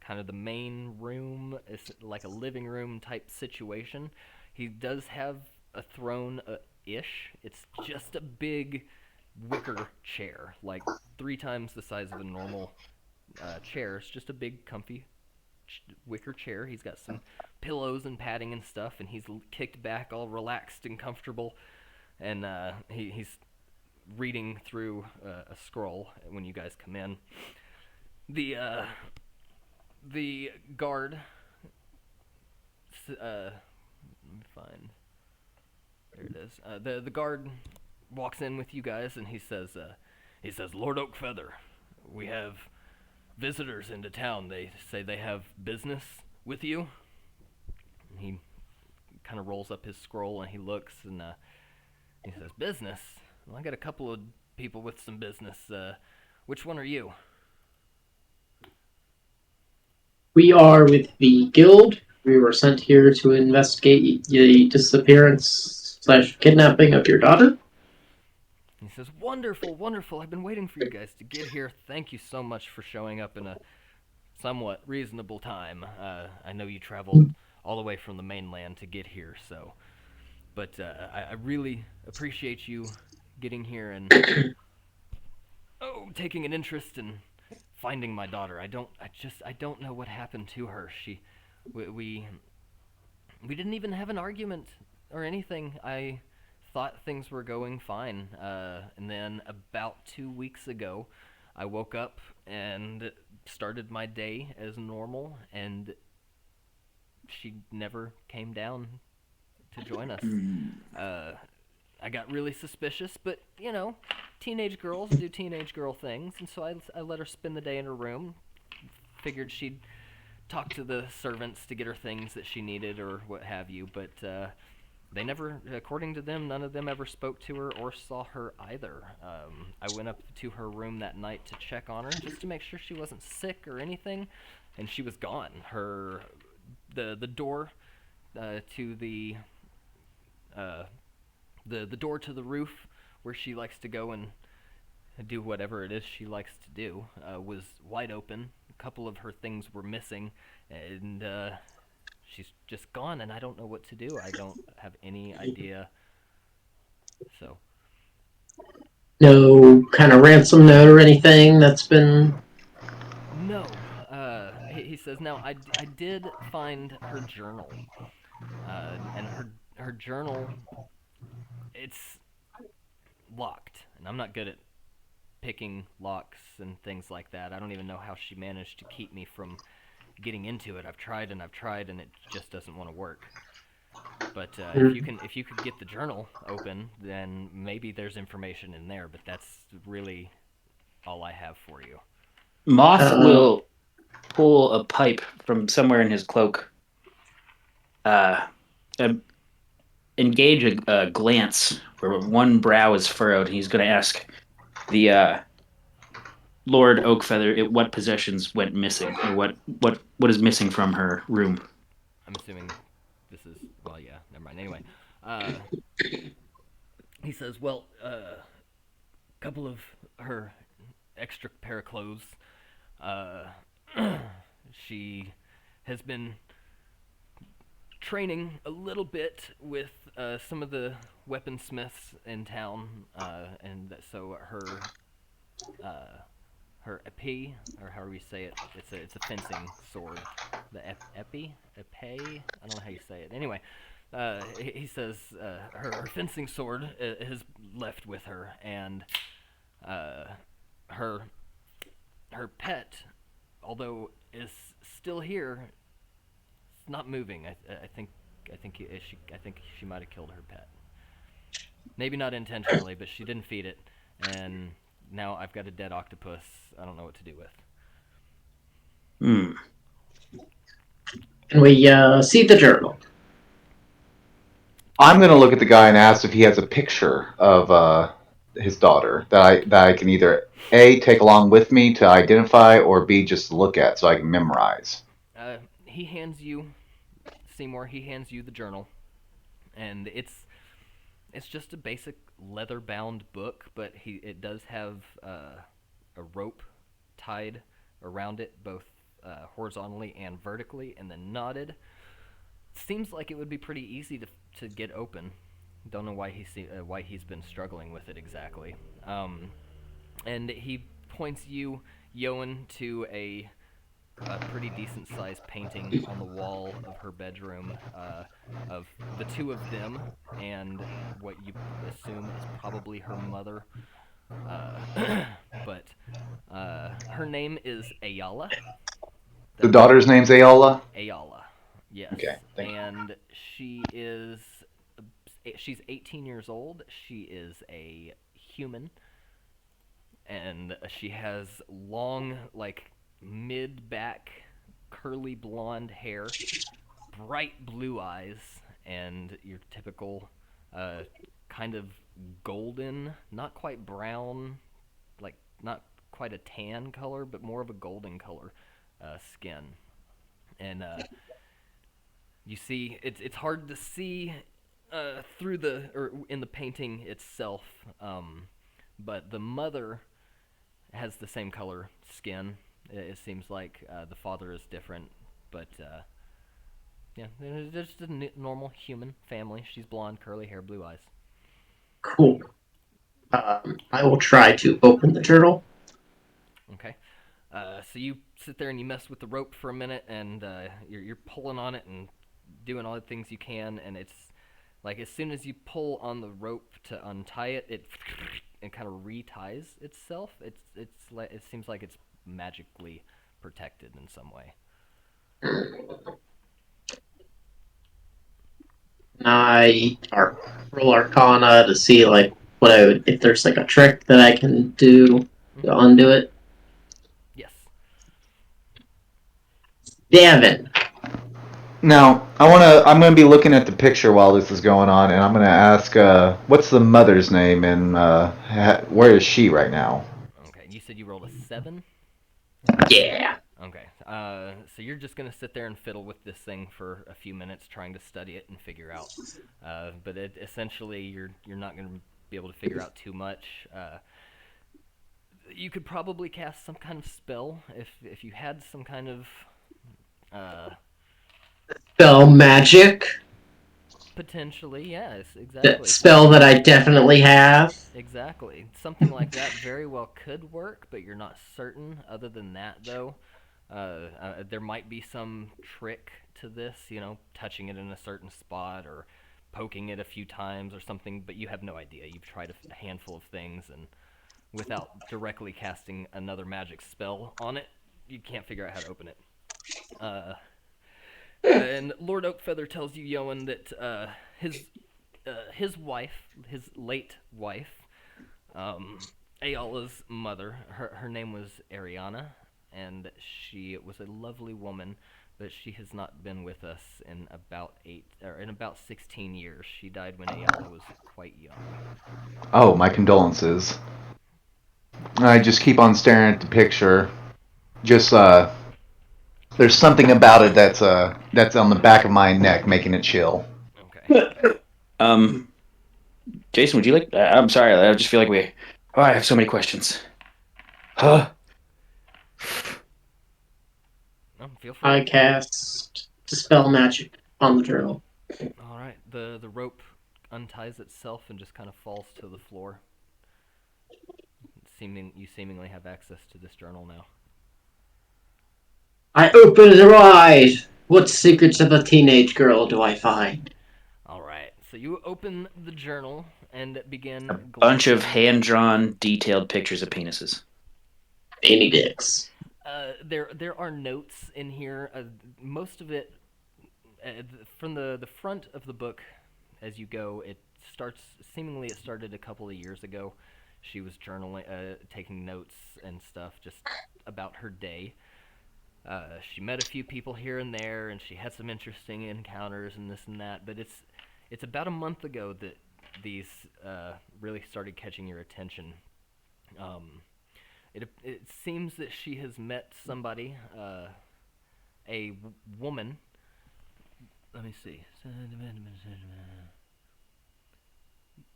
kind of the main room. It's like a living room type situation. He does have a throne ish. It's just a big wicker chair, like 3 times the size of a normal chair. It's just a big, comfy wicker chair. He's got some pillows and padding and stuff, and he's kicked back, all relaxed and comfortable. And he's reading through a scroll when you guys come in. The guard. Let me find. There it is. The guard walks in with you guys, and he says, Lord Oakfeather, we have visitors into town. They say they have business with you. And he kind of rolls up his scroll, and he looks, and he says, business? Well, I got a couple of people with some business. Which one are you? We are with the guild. We were sent here to investigate the disappearance / kidnapping of your daughter. He says, wonderful, wonderful. I've been waiting for you guys to get here. Thank you so much for showing up in a somewhat reasonable time. I know you traveled all the way from the mainland to get here, so... But I really appreciate you getting here and taking an interest in finding my daughter. I don't know what happened to her. We didn't even have an argument or anything. I thought things were going fine. And then about 2 weeks ago, I woke up and started my day as normal, and she never came down to join us. I got really suspicious, but teenage girls do teenage girl things, and so I let her spend the day in her room. Figured she'd talk to the servants to get her things that she needed or what have you, but they never, according to them, none of them ever spoke to her or saw her either. I went up to her room that night to check on her just to make sure she wasn't sick or anything, and she was gone. The door to the door to the roof where she likes to go and do whatever it is she likes to do was wide open. A couple of her things were missing, and she's just gone, and I don't know what to do. I don't have any idea. So No kind of ransom note or anything that's been. no, he says now I did find her journal, and her journal, it's locked, and I'm not good at picking locks and things like that. I don't even know how she managed to keep me from getting into it. I've tried and it just doesn't want to work. But if you could get the journal open, then maybe there's information in there. But that's really all I have for you. Moth will pull a pipe from somewhere in his cloak, engage a glance where one brow is furrowed. He's going to ask the Lord Oakfeather what possessions went missing, or what is missing from her room. I'm assuming this is, well, yeah, never mind. Anyway, he says, well, a couple of her extra pair of clothes. She has been training a little bit with some of the weaponsmiths in town, and so her epee, or however you say it, it's a fencing sword. The epee, I don't know how you say it. Anyway, he says her fencing sword is left with her, and her pet, although is still here, it's not moving. I think she might have killed her pet. Maybe not intentionally, but she didn't feed it, and now I've got a dead octopus. I don't know what to do with. Can we see the journal? I'm going to look at the guy and ask if he has a picture of his daughter that I can either A, take along with me to identify, or B, just look at so I can memorize. He hands you, Seymoure, he hands you the journal, and it's just a basic leather-bound book, but it does have a rope tied around it, both horizontally and vertically, and then knotted. Seems like it would be pretty easy to get open. Don't know why he's been struggling with it exactly. And he points you, Yoin, to a pretty decent sized painting on the wall of her bedroom of the two of them and what you assume is probably her mother. But her name is Ayala. The daughter's name's Aola? Ayala, yes. Okay, thank you. And she's 18 years old. She is a human, and she has long, like, mid-back, curly blonde hair, bright blue eyes, and your typical kind of golden, not quite brown, like not quite a tan color, but more of a golden color skin. And you see, it's hard to see through or in the painting itself, but the mother has the same color skin. It seems like the father is different, but yeah, they're just a normal human family. She's blonde, curly hair, blue eyes. Cool. I will try to open the journal. Okay. So you sit there and you mess with the rope for a minute, and you're pulling on it and doing all the things you can, and it's like as soon as you pull on the rope to untie it, it kind of reties itself. It seems like it's magically protected in some way. roll Arcana to see like what I would, if there's like a trick that I can do to undo it. Yes. Davin. Now, I'm gonna be looking at the picture while this is going on, and I'm gonna ask, what's the mother's name, and where is she right now? Okay. You said you rolled a 7? Yeah. Okay. So you're just gonna sit there and fiddle with this thing for a few minutes, trying to study it and figure out. But essentially, you're not gonna be able to figure out too much. You could probably cast some kind of spell if you had some kind of Spell magic. potentially. Yes, That exactly. spell that I definitely have. Exactly. Something like that very well could work, but you're not certain. Other than that, though, there might be some trick to this, touching it in a certain spot or poking it a few times or something, but you have no idea. You've tried a handful of things, and without directly casting another magic spell on it, you can't figure out how to open it. And Lord Oakfeather tells you, Yoin, that his wife, his late wife, Ayala's mother, her name was Ariana, and she was a lovely woman, but she has not been with us in about 16 years. She died when Ayala was quite young. Oh, my condolences. I just keep on staring at the picture. Just there's something about it that's on the back of my neck, making it chill. Okay. Jason, would you like? I'm sorry, I just feel like we. Oh, I have so many questions. Huh? Feel free. I cast Dispel Magic on the journal. All right. The rope unties itself and just kind of falls to the floor. You seemingly have access to this journal now. I open it wide. What secrets of a teenage girl do I find? All right. So you open the journal and begin A bunch of glancing. hand-drawn, detailed pictures of penises. Baby dicks. There are notes in here. Most of it from the front of the book, as you go, it started a couple of years ago. She was journaling, taking notes and stuff just about her day. She met a few people here and there, and she had some interesting encounters and this and that. But it's about a month ago that these really started catching your attention. It seems that she has met somebody, a woman. Let me see.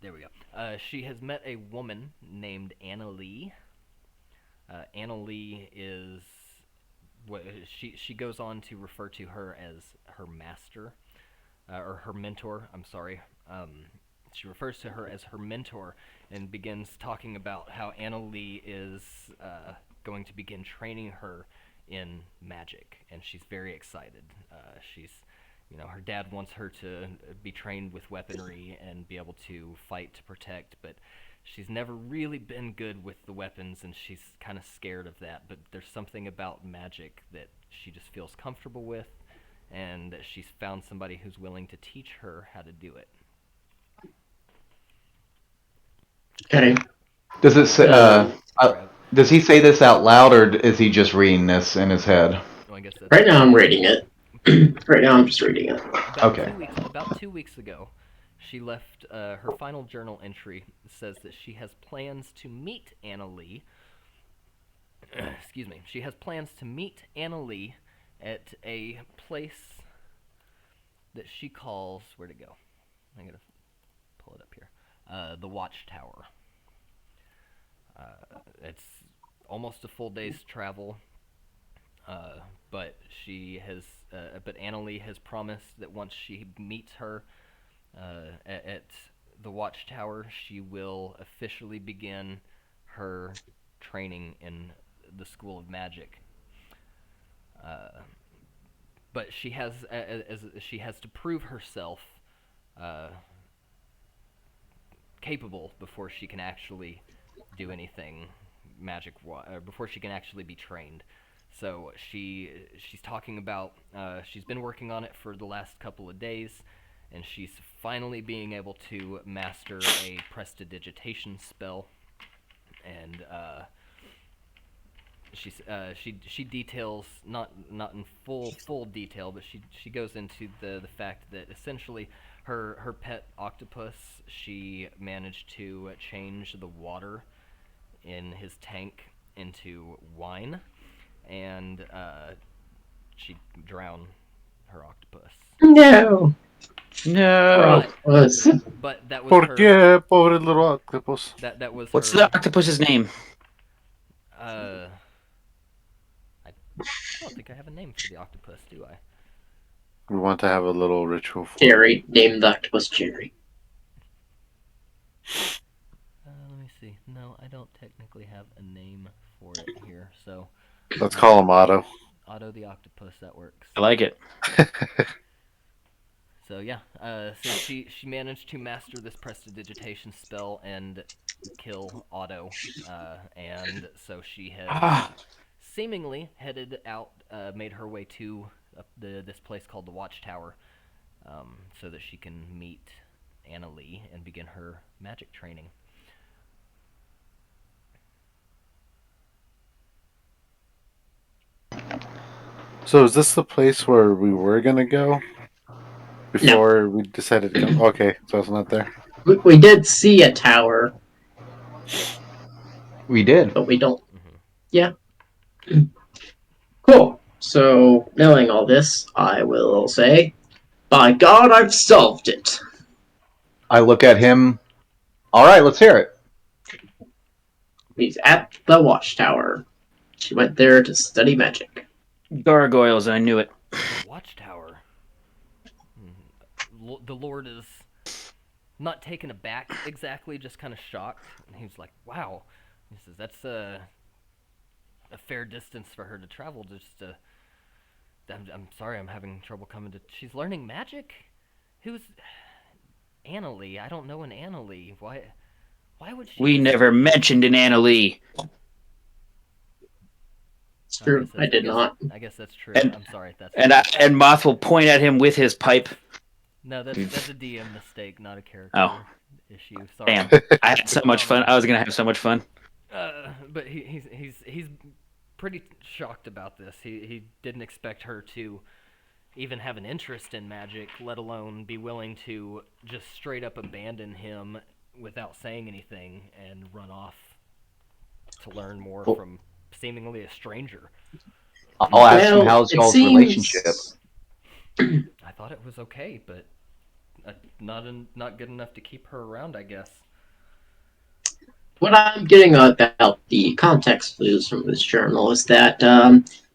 There we go. She has met a woman named Anna Lee. Anna Lee is what she goes on to refer to her as her master, or her mentor. I'm sorry. She refers to her as her mentor and begins talking about how Anna Lee is going to begin training her in magic, and she's very excited. Her dad wants her to be trained with weaponry and be able to fight to protect, but she's never really been good with the weapons, and she's kind of scared of that. But there's something about magic that she just feels comfortable with, and she's found somebody who's willing to teach her how to do it. Okay. Does it say? Does he say this out loud, or is he just reading this in his head? Well, I guess that's Right now I'm reading it. Right now I'm just reading it. Okay. About 2 weeks ago, she left her final journal entry. Says that she has plans to meet Anna Lee. Excuse me. She has plans to meet Anna Lee at a place that she calls, where'd it go? I gotta pull it up here. The Watchtower. It's almost a full day's travel. But Anna Lee has promised that once she meets her at the Watchtower, she will officially begin her training in the School of Magic. But she has to prove herself capable before she can actually do anything before she can actually be trained. So she's talking about she's been working on it for the last couple of days, and she's finally being able to master a prestidigitation spell, and she details not in full detail, but she goes into the fact that essentially her pet octopus, she managed to change the water in his tank into wine, and she drowned her octopus. No. No. Gross. But that was ¿Por her. qué, pobre little octopus? That was What's her. the octopus's name? I don't think I have a name for the octopus, do I? We want to have a little ritual for Jerry. Name the octopus Jerry. Let me see. No, I don't technically have a name for it here. So Let's call him Otto. Otto the octopus, that works. I like it. So yeah, so she managed to master this prestidigitation spell and kill Otto, and so she has seemingly headed out, made her way to this place called the Watchtower, so that she can meet Anna Lee and begin her magic training. So is this the place where we were gonna go? Before we decided to go? Okay, so it's not there. We did see a tower, We did. but we don't. Mm-hmm. Yeah. Cool. So, knowing all this, I will say, by God, I've solved it. I look at him. All right, let's hear it. He's at the Watchtower. She went there to study magic. Gargoyles, I knew it. Watchtower. The Lord is not taken aback exactly, just kind of shocked. And he's like, "Wow." He says, "That's a fair distance for her to travel. Just to." I'm sorry, I'm having trouble coming to. She's learning magic. Who's Anna Lee? I don't know an Anna Lee. Why would she? We never mentioned an Anna Lee. It's true. I did not. I guess that's true. And- I'm sorry. That's And Moth will point at him with his pipe. no, that's a DM mistake, not a character Oh. issue. Sorry. Damn, I had so much fun. I was gonna have so much fun. But he's pretty shocked about this. He didn't expect her to even have an interest in magic, let alone be willing to just straight up abandon him without saying anything and run off to learn more from seemingly a stranger. I'll ask him, Well, how's it y'all's seems- relationship? I thought it was okay, but not good enough to keep her around, I guess. What I'm getting about the context clues from this journal is that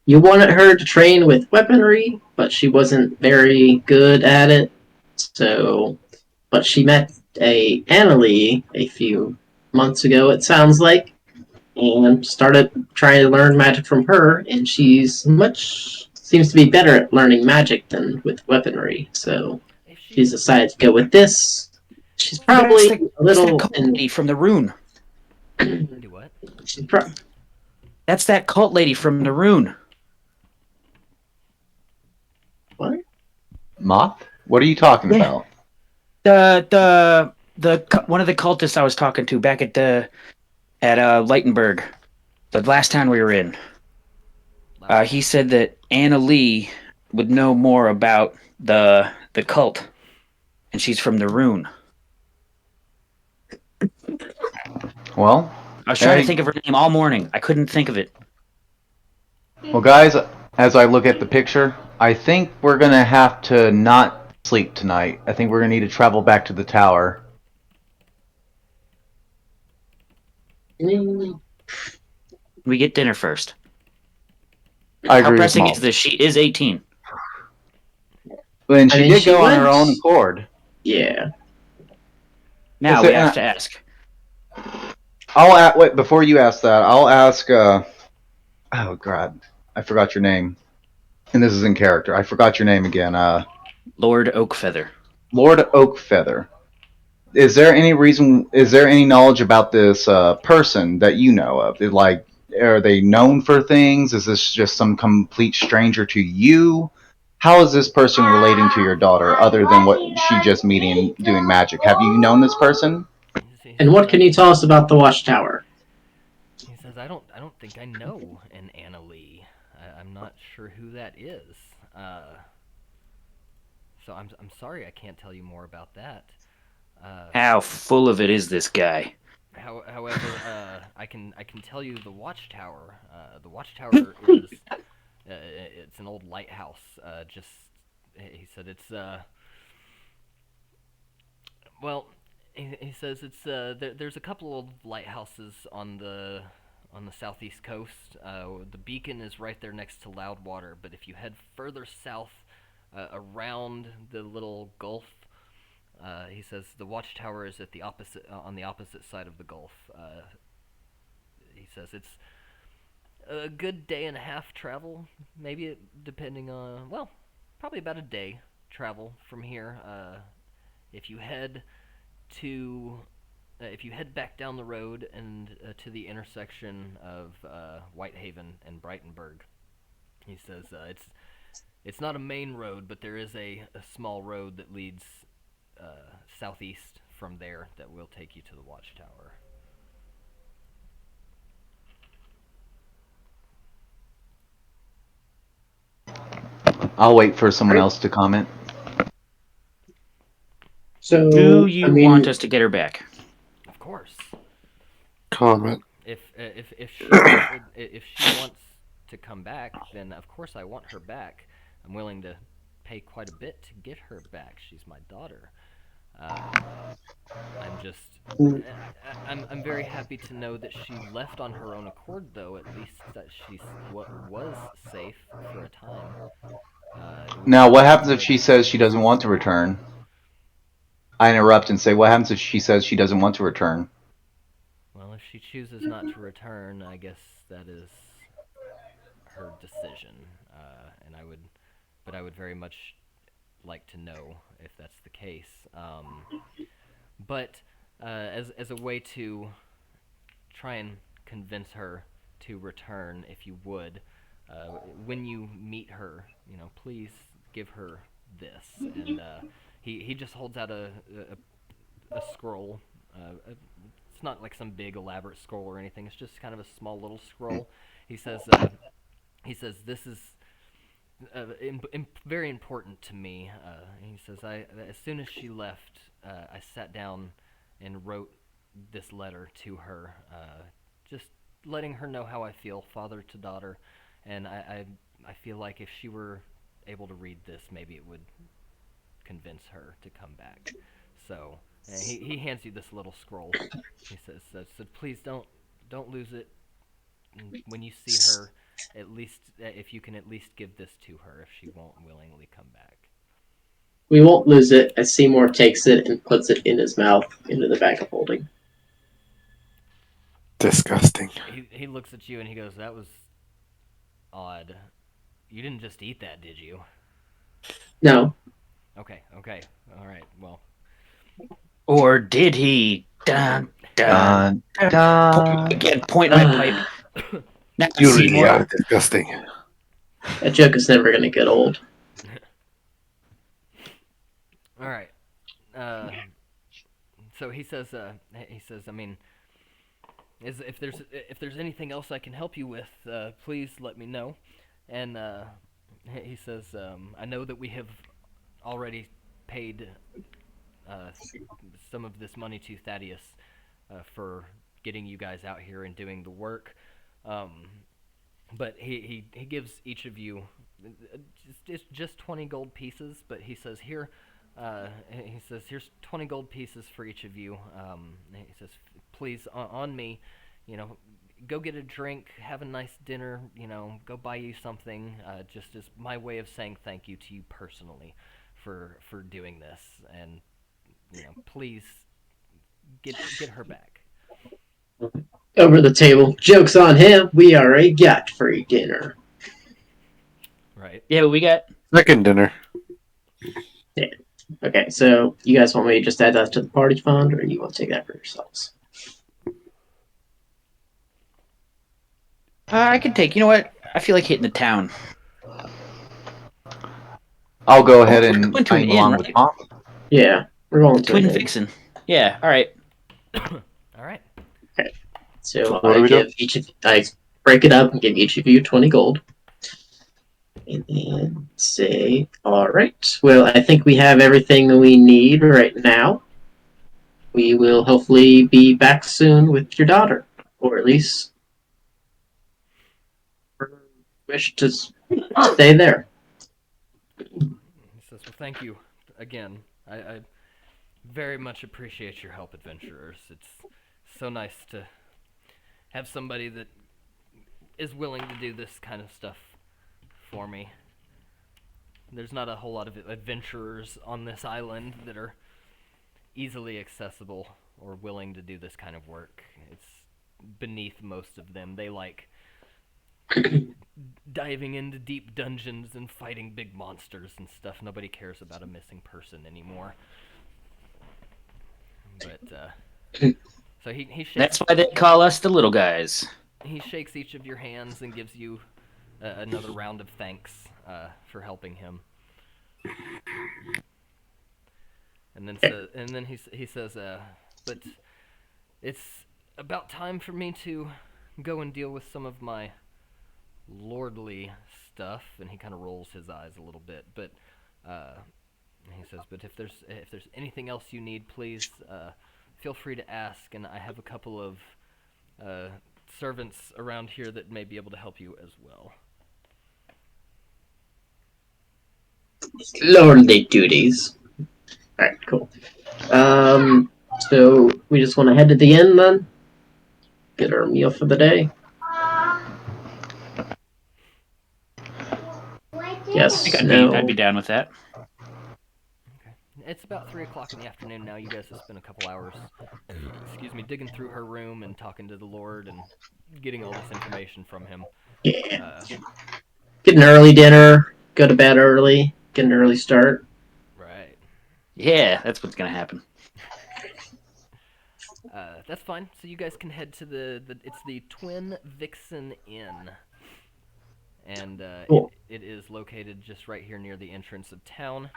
you wanted her to train with weaponry, but she wasn't very good at it. So, but she met a Annalie a few months ago, it sounds like, and started trying to learn magic from her, and seems to be better at learning magic than with weaponry. So If she's decided to go with this. She's probably a little. That's that cult lady from the rune. do what? She's That's that cult lady from the rune. what? Moth? What are you talking Yeah. about? The one of the cultists I was talking to back at Lightenberg, the last town we were in. He said that Anna Lee would know more about the cult, and she's from the rune. Well, I was trying Hey. to think of her name all morning. I couldn't think of it. guys, as I look at the picture, I think we're gonna have to not sleep tonight. I think we're gonna need to travel back to the tower. We get dinner first. I How agree with pressing Moth. is this? She is 18. And I she mean, did she go on her went- own accord. Yeah. Now Is we it- have to ask. Wait, before you ask that, I'll ask. Oh God, I forgot your name. And this is in character. I forgot your name again. Lord Oakfeather. Lord Oakfeather. Is there any reason? Is there any knowledge about this person that you know of? Are they known for things? Is this just some complete stranger to you? How is this person relating to your daughter, other than what she just meeting doing magic? Have you known this person? He And says, what can you tell us about the watchtower? he says, I don't think I know an Anna Lee. I'm not sure who that is. So I'm sorry I can't tell you more about that. How full of it is this guy? However, I can tell you the watchtower. The watchtower is it's an old lighthouse. Just he said it's well, he says it's there's a couple of lighthouses on the southeast coast. The beacon is right there next to Loudwater, but if you head further south around the little gulf, he says the watchtower is at the opposite on the opposite side of the gulf. He says it's a good day and a half travel, maybe depending on probably about a day travel from here. If you head to if you head back down the road and to the intersection of Whitehaven and Brightonburg, he says it's not a main road, but there is a small road that leads southeast from there that will take you to the watchtower. I'll wait for someone else to comment. So, Do you want us to get her back? Of course. Comment. If she wants to come back, then of course I want her back. I'm willing to pay quite a bit to get her back. She's my daughter. I'm just I'm very happy to know that she left on her own accord, though. At least that she was safe for a time. Now, what happens if she says she doesn't want to return? I interrupt and say, what happens if she says she doesn't want to return? Well, if she chooses not to return, I guess that is her decision. But I would very much like to know if that's the case. But as a way to try and convince her to return, if you would, when you meet her, please give her this. And he just holds out a scroll. It's not like some big elaborate scroll or anything. It's just kind of a small little scroll. He says this is very important to me. He says as soon as she left, I sat down and wrote this letter to her, just letting her know how I feel, father to daughter, and I feel like if she were able to read this, maybe it would convince her to come back. So he hands you this little scroll. He says, please don't lose it. And when you see her, at least if you can at least give this to her if she won't willingly come back. we won't lose it as Seymoure takes it and puts it in his mouth into the bag of holding. Disgusting. He looks at you and he goes, "That was odd. You didn't just eat that, did you?" No. Okay, all right. Well, Or did he? Dun, dun, Dun, dun. Again, point my pipe. Now, You really Seymour. are disgusting. That joke is never going to get old. all right. So he says, I mean, if there's anything else I can help you with, please let me know. And he says, I know that we have already paid some of this money to Thaddeus for getting you guys out here and doing the work. But he gives each of you just 20 gold pieces. But he says here's 20 gold pieces for each of you. He says, please on me, go get a drink, have a nice dinner, go buy you something, just as my way of saying thank you to you personally for doing this, and please get her back. Over the table. Joke's on him. We already got free dinner. Right. Yeah, but we got. Second dinner. Yeah. Okay, so you guys want me to just add that to the party fund, or you want to take that for yourselves? I can take. You know what? I feel like hitting the town. I'll go ahead We're and going to an tag inn, along with right? Tom. Yeah, we're going to Twin an inn. Vixen. Yeah. All right. All right. So What I do we do? give each of I break it up and give each of you 20 gold. And then say, all right. Well, I think we have everything that we need right now. We will hopefully be back soon with your daughter, or at least wish to stay there. He says, "Well, thank you again. I very much appreciate your help, adventurers. It's so nice to have somebody that is willing to do this kind of stuff for me. There's not a whole lot of adventurers on this island that are easily accessible or willing to do this kind of work. It's beneath most of them. They like diving into deep dungeons and fighting big monsters and stuff. Nobody cares about a missing person anymore." But so he shakes That's why they call us the little guys. each of your hands and gives you another round of thanks for helping him. And then he says, "But it's about time for me to go and deal with some of my lordly stuff." And he kind of rolls his eyes a little bit, but he says, "But if there's anything else you need, please feel free to ask. And I have a couple of servants around here that may be able to help you as well." Lordly duties. Alright, cool. So we just want to head to the inn then? Get our meal for the day? I think Yes, no. I'd be down with that. Okay. It's about 3 o'clock in the afternoon now. You guys have spent a couple hours, digging through her room and talking to the Lord and getting all this information from him. Yeah. Get an early dinner, go to bed early, get an early start. Right. Yeah, that's what's gonna happen. That's fine. So you guys can head to it's the Twin Vixen Inn. And Cool. it is located just right here near the entrance of town.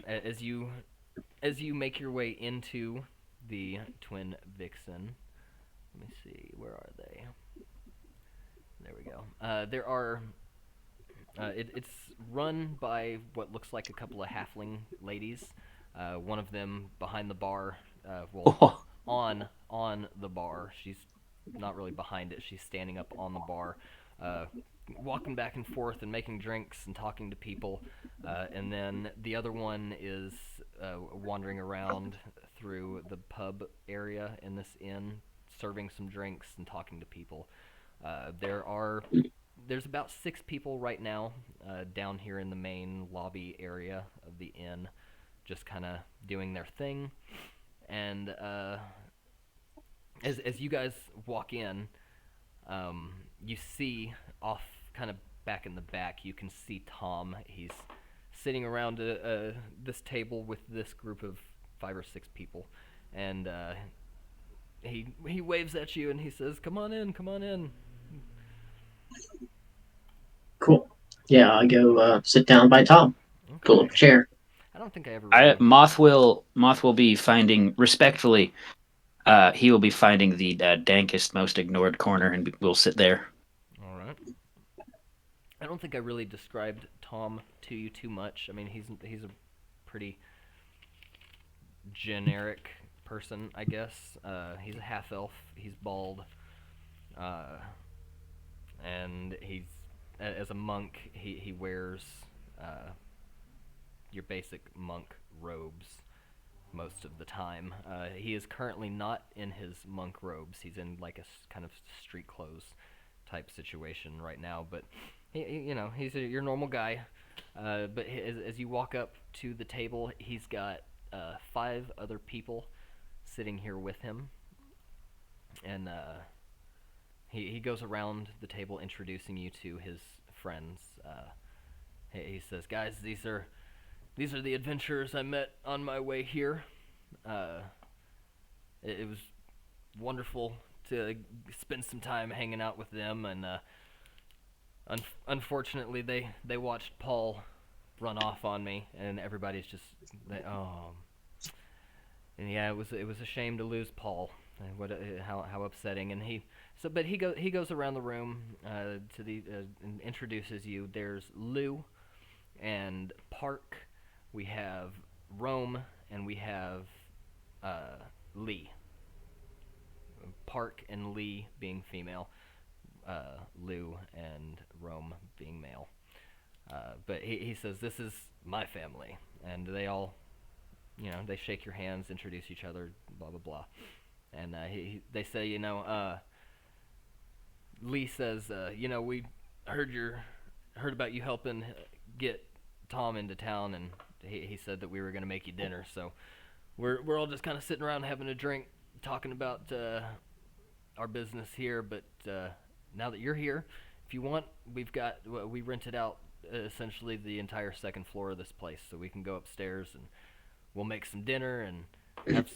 As you make your way into the Twin Vixen, let me see, where are they? There we go. It's run by what looks like a couple of halfling ladies. One of them behind the bar, on the bar. She's not really behind it. She's standing up on the bar, walking back and forth and making drinks and talking to people. And then the other one is wandering around through the pub area in this inn, serving some drinks and talking to people. There's about 6 people right now down here in the main lobby area of the inn, just kind of doing their thing. And as you guys walk in, you see off kind of back in the back, you can see Tom. He's sitting around this table with this group of 5 or 6 people, and he waves at you and he says, "Come on in, come on in." Cool. Yeah, I go sit down by Tom. Okay. Pull up a chair. I don't think I ever really... Moth will be finding respectfully. He will be finding the dankest, most ignored corner, and we'll sit there. All right. I don't think I really described Tom to you too much. I mean, he's a pretty generic person, I guess. He's a half elf. He's bald, and as a monk, he wears your basic monk robes most of the time. He is currently not in his monk robes. He's in like a kind of street clothes type situation right now, but he's your normal guy. But as you walk up to the table, he's got 5 other people sitting here with him, and he goes around the table introducing you to his friends. He says, "Guys, these are the adventurers I met on my way here. It was wonderful to spend some time hanging out with them, and unfortunately they watched Paul run off on me, and everybody's just like, oh. And yeah, it was a shame to lose Paul. And what how upsetting. And he goes around the room to the and introduces you. There's Lou and Park. We have Rome, and we have Lee. Park and Lee being female, Lou and Rome being male. But he says, this is my family. And they all, they shake your hands, introduce each other, blah, blah, blah. And they say, Lee says, we heard about you helping get Tom into town, and he said that we were going to make you dinner. So we're all just kind of sitting around having a drink, talking about our business here. But now that you're here, if you want, we rented out essentially the entire second floor of this place, so we can go upstairs and we'll make some dinner and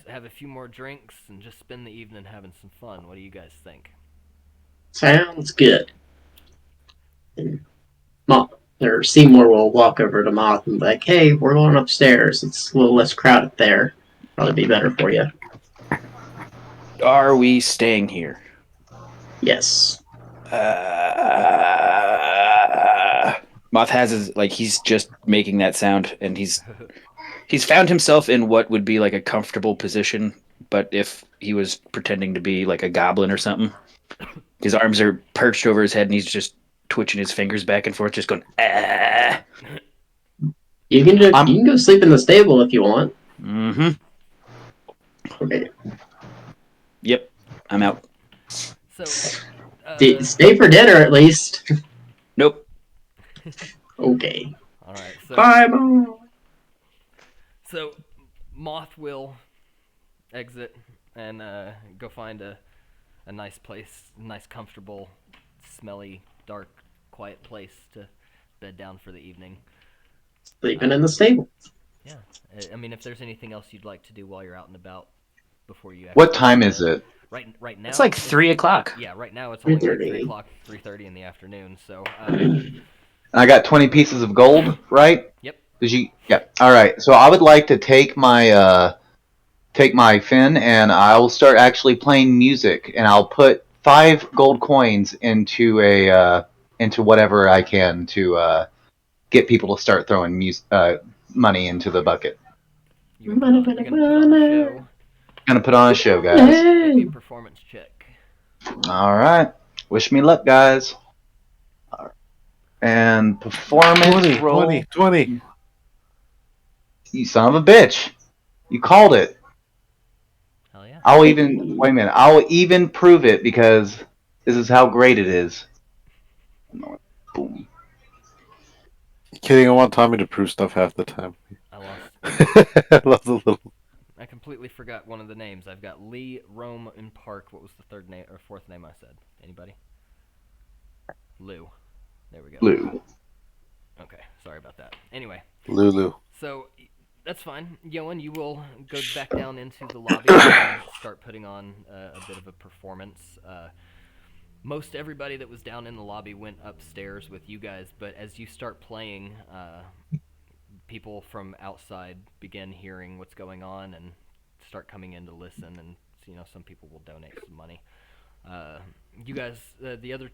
have a few more drinks and just spend the evening having some fun. What do you guys think? Sounds good. And Moth or Seymour will walk over to Moth and be like, "Hey, we're going upstairs. It's a little less crowded there. Probably be better for you." Are we staying here? Yes. Moth has his he's just making that sound, and he's found himself in what would be like a comfortable position, but if he was pretending to be like a goblin or something, his arms are perched over his head, and he's just twitching his fingers back and forth, just going ah. You can you can go sleep in the stable if you want. Mm-hmm. Okay. Yep, I'm out. So Stay for dinner at least. Nope. Okay. all right. So Bye, Mom. So Moth will exit and go find a nice place, nice, comfortable, smelly, dark, quiet place to bed down for the evening. Sleeping in the stable. Yeah. I mean, if there's anything else you'd like to do while you're out and about before you. What time is it? Right now. It's like 3 o'clock. Yeah, right now it's only like 3:30. 3 o'clock, 3:30 in the afternoon. So. I got 20 pieces of gold, right? Yep. Did you? Yeah. All right. So I would like to take my fin and I'll start actually playing music, and I'll put 5 gold coins into into whatever I can to get people to start throwing money into the bucket. You're gonna put on a show. Gonna put on a show, guys. Make me a performance check. All right. Wish me luck, guys. And performance roll. 20. You son of a bitch. You called it. Hell yeah. Wait a minute. I'll even prove it because this is how great it is. Boom. Kidding, I want Tommy to prove stuff half the time. I lost. I love the little. I completely forgot one of the names. I've got Lee, Rome, and Park. What was the third name or fourth name I said? Anybody? Lou. There we go. Lou. Okay, sorry about that. Anyway. Lulu. So that's fine. Yoin, you will go back down into the lobby and start putting on a bit of a performance. Most everybody that was down in the lobby went upstairs with you guys, but as you start playing, people from outside begin hearing what's going on and start coming in to listen, and some people will donate some money. You guys, the other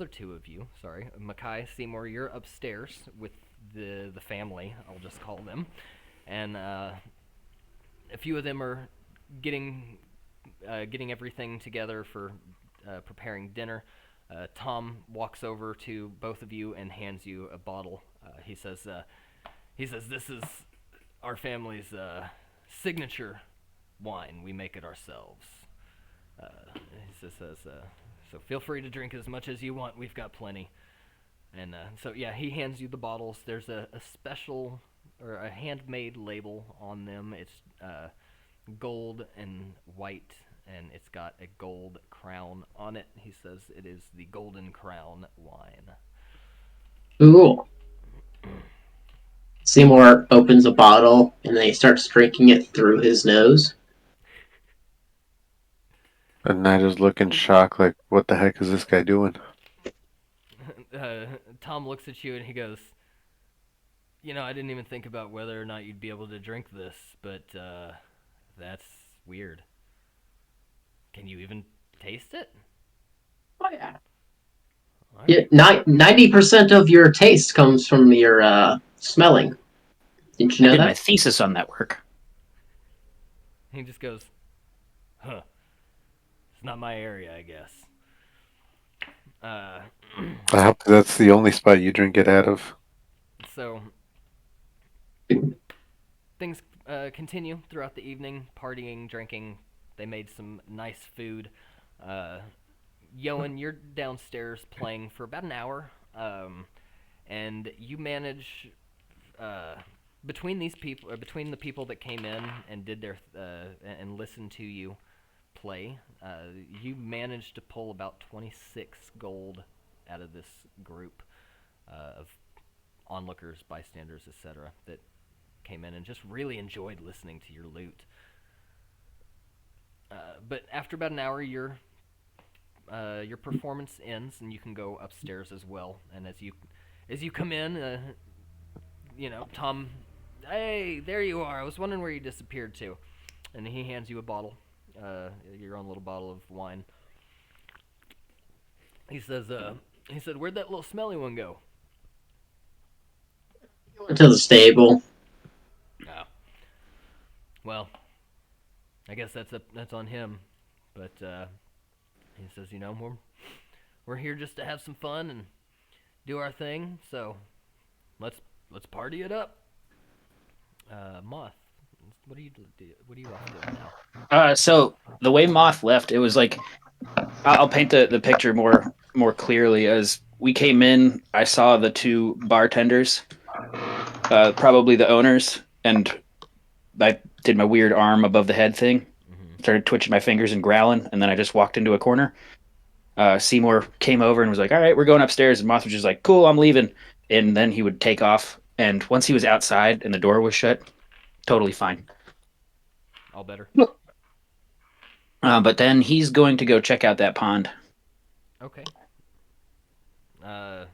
two of you, sorry, McKai, Seymoure, you're upstairs with the family, I'll just call them, and a few of them are getting everything together for preparing dinner. Tom walks over to both of you and hands you a bottle. He says, "This is our family's signature wine. We make it ourselves." He says, "So feel free to drink as much as you want. We've got plenty." And so yeah, he hands you the bottles. There's a special or a handmade label on them. It's gold and white, and it's got a gold crown on it. He says it is the Golden Crown wine. Cool. Seymour opens a bottle and then he starts drinking it through his nose. And I just look in shock, like, what the heck is this guy doing? Tom looks at you and he goes, I didn't even think about whether or not you'd be able to drink this, but that's weird. Can you even taste it? Oh yeah. All Yeah, right. 90% of your taste comes from your smelling. Didn't you I know did my that? thesis on that work. He just goes, huh. It's not my area, I guess. Uh, I hope that's the only spot you drink it out of. so things continue throughout the evening, partying, drinking. They made some nice food. Uh, Yoin, you're downstairs playing for about an hour, and you manage uh, between these people, or between the people that came in and did their and listened to you play. You managed to pull about 26 gold out of this group of onlookers, bystanders, etc. that came in and just really enjoyed listening to your lute. But after about an hour, your performance ends, and you can go upstairs as well. And as you come in, Tom, hey, there you are. I was wondering where you disappeared to. And he hands you a bottle, your own little bottle of wine. He said, where'd that little smelly one go? Went to the stable. Oh, well, I guess that's on him. But he says, we're here just to have some fun and do our thing. So let's party it up. Moth, what are you off doing now? So the way Moth left, it was like I'll paint the picture more clearly. As we came in, I saw the two bartenders, probably the owners, and I did my weird arm above the head thing. Mm-hmm. Started twitching my fingers and growling, and then I just walked into a corner. Seymoure came over and was like, "All right, we're going upstairs." And Moth was just like, "Cool, I'm leaving." And then he would take off. And once he was outside and the door was shut, totally fine. All better. But then he's going to go check out that pond. Okay. Uh,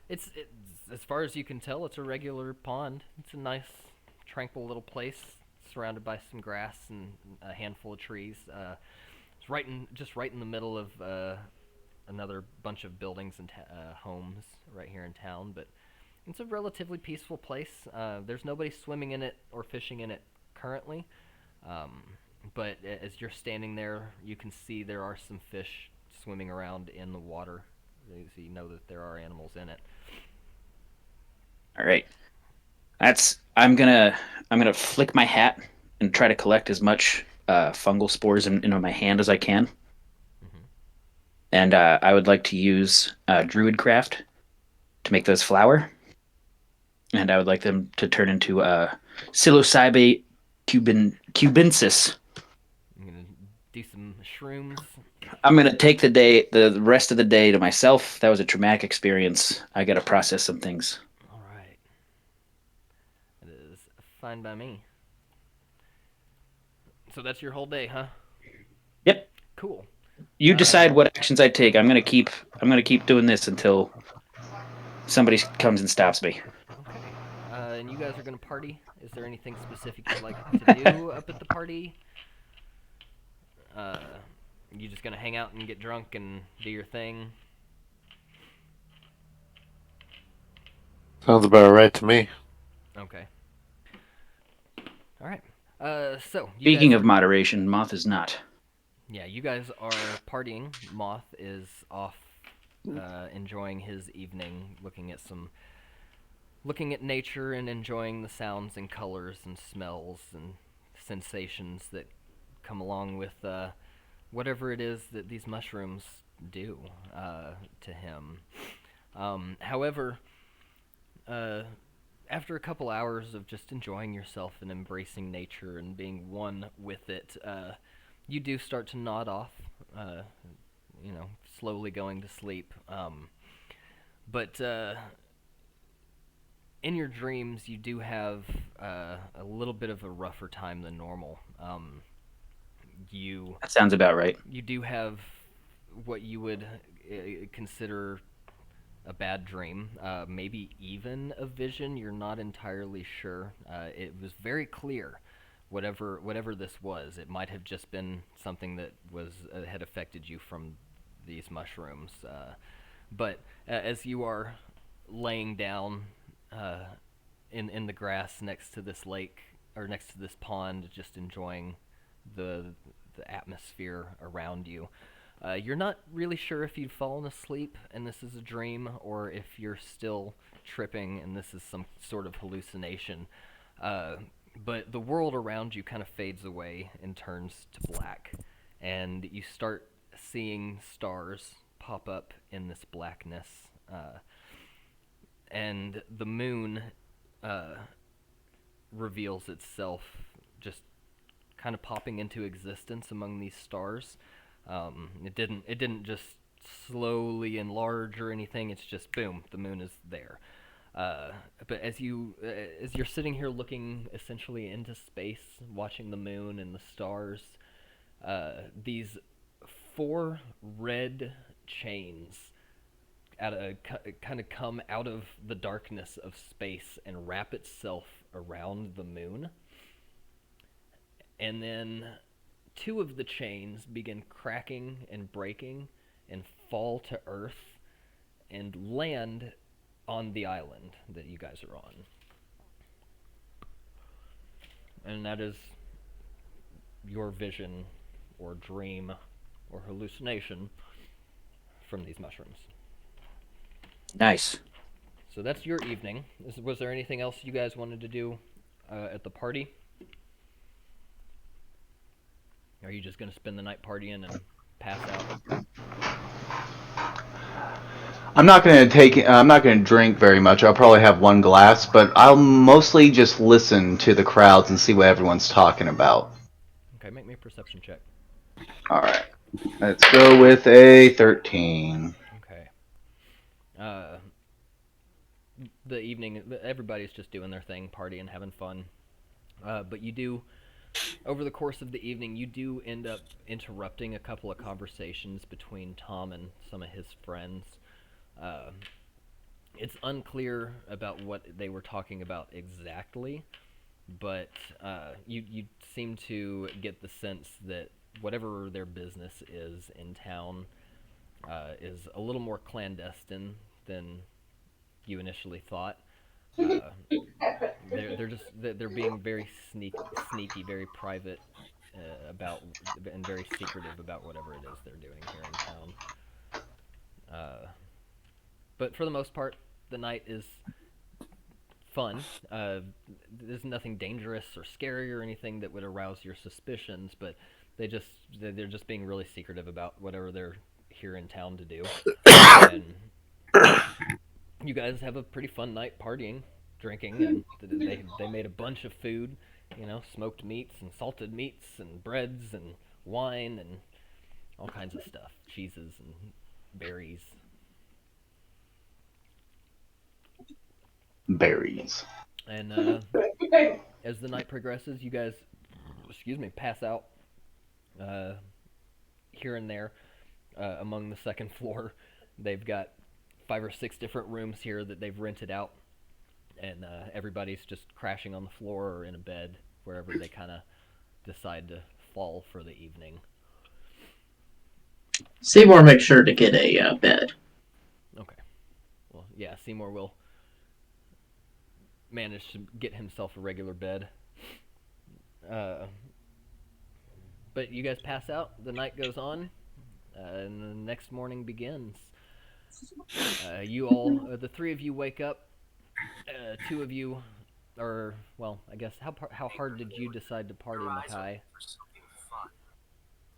it's as far as you can tell, it's a regular pond. It's a nice, tranquil little place, surrounded by some grass and a handful of trees. It's just right in the middle of another bunch of buildings and homes right here in town. But it's a relatively peaceful place. There's nobody swimming in it or fishing in it currently. Um, but as you're standing there, you can see there are some fish swimming around in the water. So you know that there are animals in it. All right. I'm gonna flick my hat and try to collect as much fungal spores into my hand as I can. Mm-hmm. And I would like to use Druid craft to make those flower. And I would like them to turn into psilocybe cubensis. I'm gonna do some shrooms. I'm gonna take the rest of the day to myself. That was a traumatic experience. I gotta process some things. All right. It is fine by me. So that's your whole day, huh? Yep. Cool. You decide what actions I take. I'm gonna keep doing this until somebody comes and stops me. Okay. And you guys are gonna party. Is there anything specific you'd like to do up at the party? Uh, you just gonna hang out and get drunk and do your thing? Sounds about right to me. Okay. All right. So you Speaking guys of moderation, Moth is not. Yeah, you guys are partying. Moth is off enjoying his evening, looking at nature and enjoying the sounds and colors and smells and sensations that come along with whatever it is that these mushrooms do to him. However, after a couple hours of just enjoying yourself and embracing nature and being one with it, you do start to nod off, uh, slowly going to sleep. But in your dreams, you do have a little bit of a rougher time than normal. You That sounds about right. you do have what you would consider a bad dream, maybe even a vision. You're not entirely sure. It was very clear, whatever this was. It might have just been something that had affected you from these mushrooms. But as you are laying down in the grass next to this lake or next to this pond, just enjoying the atmosphere around you. You're not really sure if you've fallen asleep and this is a dream, or if you're still tripping and this is some sort of hallucination. But the world around you kind of fades away and turns to black, and you start seeing stars pop up in this blackness. And the moon reveals itself, just kind of popping into existence among these stars. It didn't just slowly enlarge or anything. It's just boom, the moon is there. But as you're sitting here looking essentially into space, watching the moon and the stars, these 4 red chains kind of come out of the darkness of space and wrap itself around the moon. And then 2 of the chains begin cracking and breaking and fall to earth and land on the island that you guys are on. And that is your vision or dream or hallucination from these mushrooms. Nice. So that's your evening. Was there anything else you guys wanted to do at the party? Are you just going to spend the night partying and pass out? I'm not going to drink very much. I'll probably have 1 glass, but I'll mostly just listen to the crowds and see what everyone's talking about. Okay, make me a perception check. All right. Let's go with a 13. Okay. The evening, everybody's just doing their thing, partying, having fun. But you do, over the course of the evening, you do end up interrupting a couple of conversations between Tom and some of his friends. It's unclear about what they were talking about exactly, but you seem to get the sense that whatever their business is in town is a little more clandestine than you initially thought. They're being very sneaky, very private about, and very secretive about whatever it is they're doing here in town. But for the most part, the night is fun. There's nothing dangerous or scary or anything that would arouse your suspicions, but they're just being really secretive about whatever they're here in town to do. And you guys have a pretty fun night partying, drinking, and they made a bunch of food, smoked meats and salted meats and breads and wine and all kinds of stuff, cheeses and berries. Berries. And as the night progresses, you guys, pass out here and there among the second floor. They've got 5 or 6 different rooms here that they've rented out, and everybody's just crashing on the floor or in a bed, wherever they kind of decide to fall for the evening. Seymoure makes sure to get a bed. Okay. Well, yeah, Seymoure will manage to get himself a regular bed. But you guys pass out, the night goes on, and the next morning begins. You all, the 3 of you wake up. 2 of you are, well, I guess, how hard did you decide to party, McKai?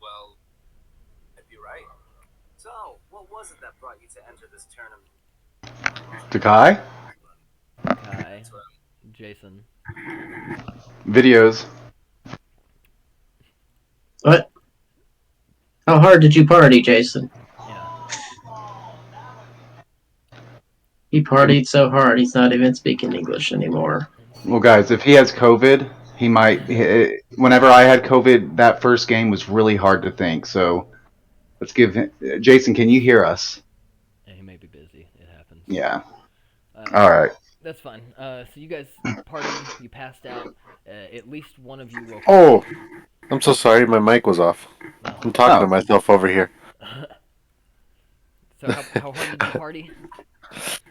Well, I'd be right. So, what was it that brought you to enter this tournament? Takai? McKai. Jason. Videos. What? How hard did you party, Jason? Yeah. He partied so hard he's not even speaking English anymore. Well, guys, if he has COVID, he might. Whenever I had COVID, that first game was really hard to think. So let's give him. Jason, can you hear us? Yeah, he may be busy. It happens. Yeah. Uh, All right. That's fine. So you guys partied. You passed out. At least one of you woke Oh, I'm so sorry. My mic was off. up. I'm talking to Oh, myself over here. No. So how hard did you party?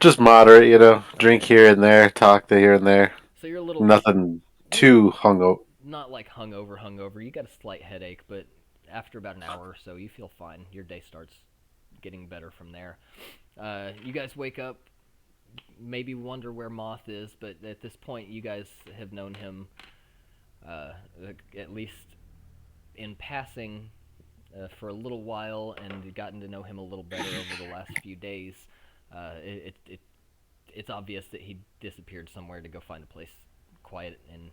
Just moderate, drink Okay. here and there, talk to here and there. So you're a little. Nothing You're too hungover. not like hungover. You got a slight headache, but after about an hour or so, you feel fine. Your day starts getting better from there. You guys wake up, maybe wonder where Moth is, but at this point, you guys have known him uh, at least in passing for a little while and gotten to know him a little better over the last few days. It's obvious that he disappeared somewhere to go find a place quiet and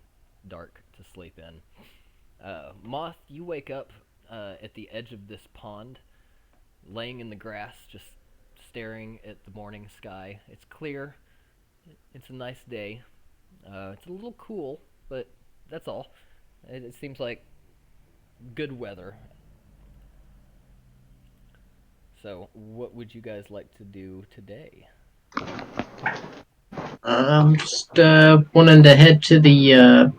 dark to sleep in. Moth, you wake up at the edge of this pond, laying in the grass, just staring at the morning sky. It's clear. It's a nice day. It's a little cool, but that's all. It seems like good weather. So, what would you guys like to do today? I'm just wanting to head to the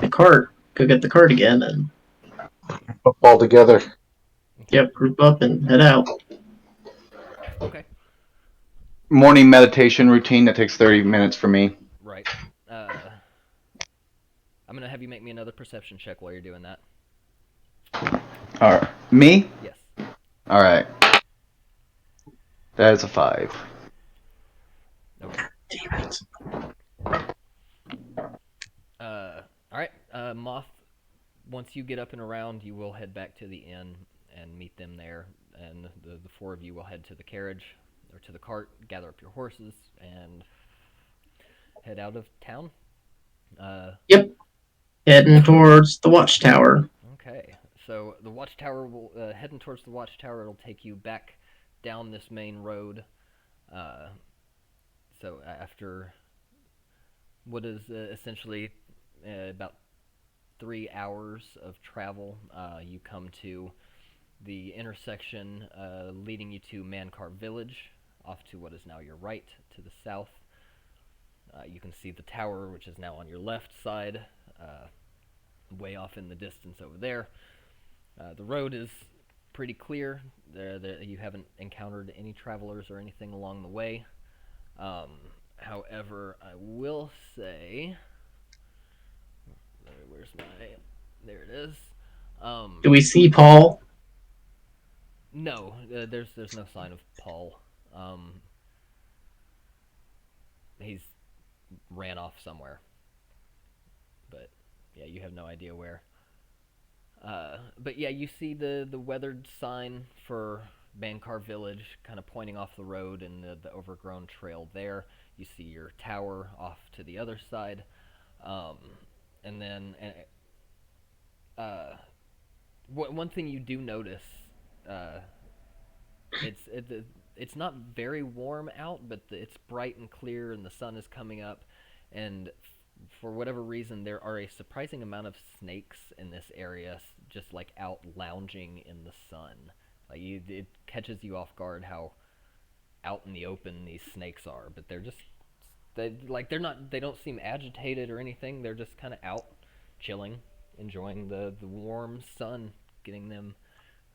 cart, go get the cart again, and All together. yep, group up and head out. Okay. morning meditation routine that takes 30 minutes for me. Right. I'm gonna have you make me another perception check while you're doing that. All right. Me? Yes. All right. That is a 5. Okay. Damn it. All right. Moth. Once you get up and around, you will head back to the inn and meet them there, and the four of you will head to the carriage or to the cart, gather up your horses, and head out of town. Yep, heading towards the watchtower. Okay. So the watchtower will heading towards the watchtower. It'll take you back down this main road. Uh, so after what is essentially about 3 hours of travel, you come to the intersection leading you to Mankar Village, off to what is now your right, to the south. You can see the tower, which is now on your left side, way off in the distance over there. The road is pretty clear. You haven't encountered any travelers or anything along the way. However, I will say, where's my? There it is. Do we see Paul? No, there's no sign of Paul. He's ran off somewhere, but yeah, you have no idea where. But yeah, you see the weathered sign for Bankar Village, kind of pointing off the road and the overgrown trail there. You see your tower off to the other side, and then one thing you do notice, uh, it's not very warm out, but it's bright and clear, and the sun is coming up, and for whatever reason, there are a surprising amount of snakes in this area, just like out lounging in the sun. It catches you off guard how out in the open these snakes are, but they don't seem agitated or anything. They're just kind of out, chilling, enjoying the warm sun, getting them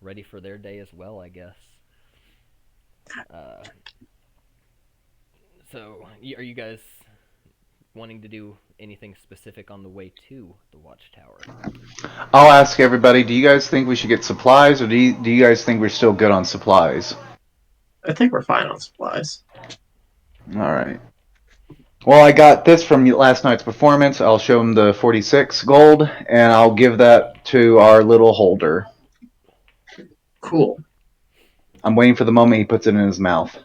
ready for their day as well, I guess. Uh, so, are you guys wanting to do anything specific on the way to the watchtower? I'll ask everybody, do you guys think we should get supplies, or do you guys think we're still good on supplies? I think we're fine on supplies. All right. Well, I got this from last night's performance. I'll show him the 46 gold, and I'll give that to our little holder. Cool. I'm waiting for the moment he puts it in his mouth.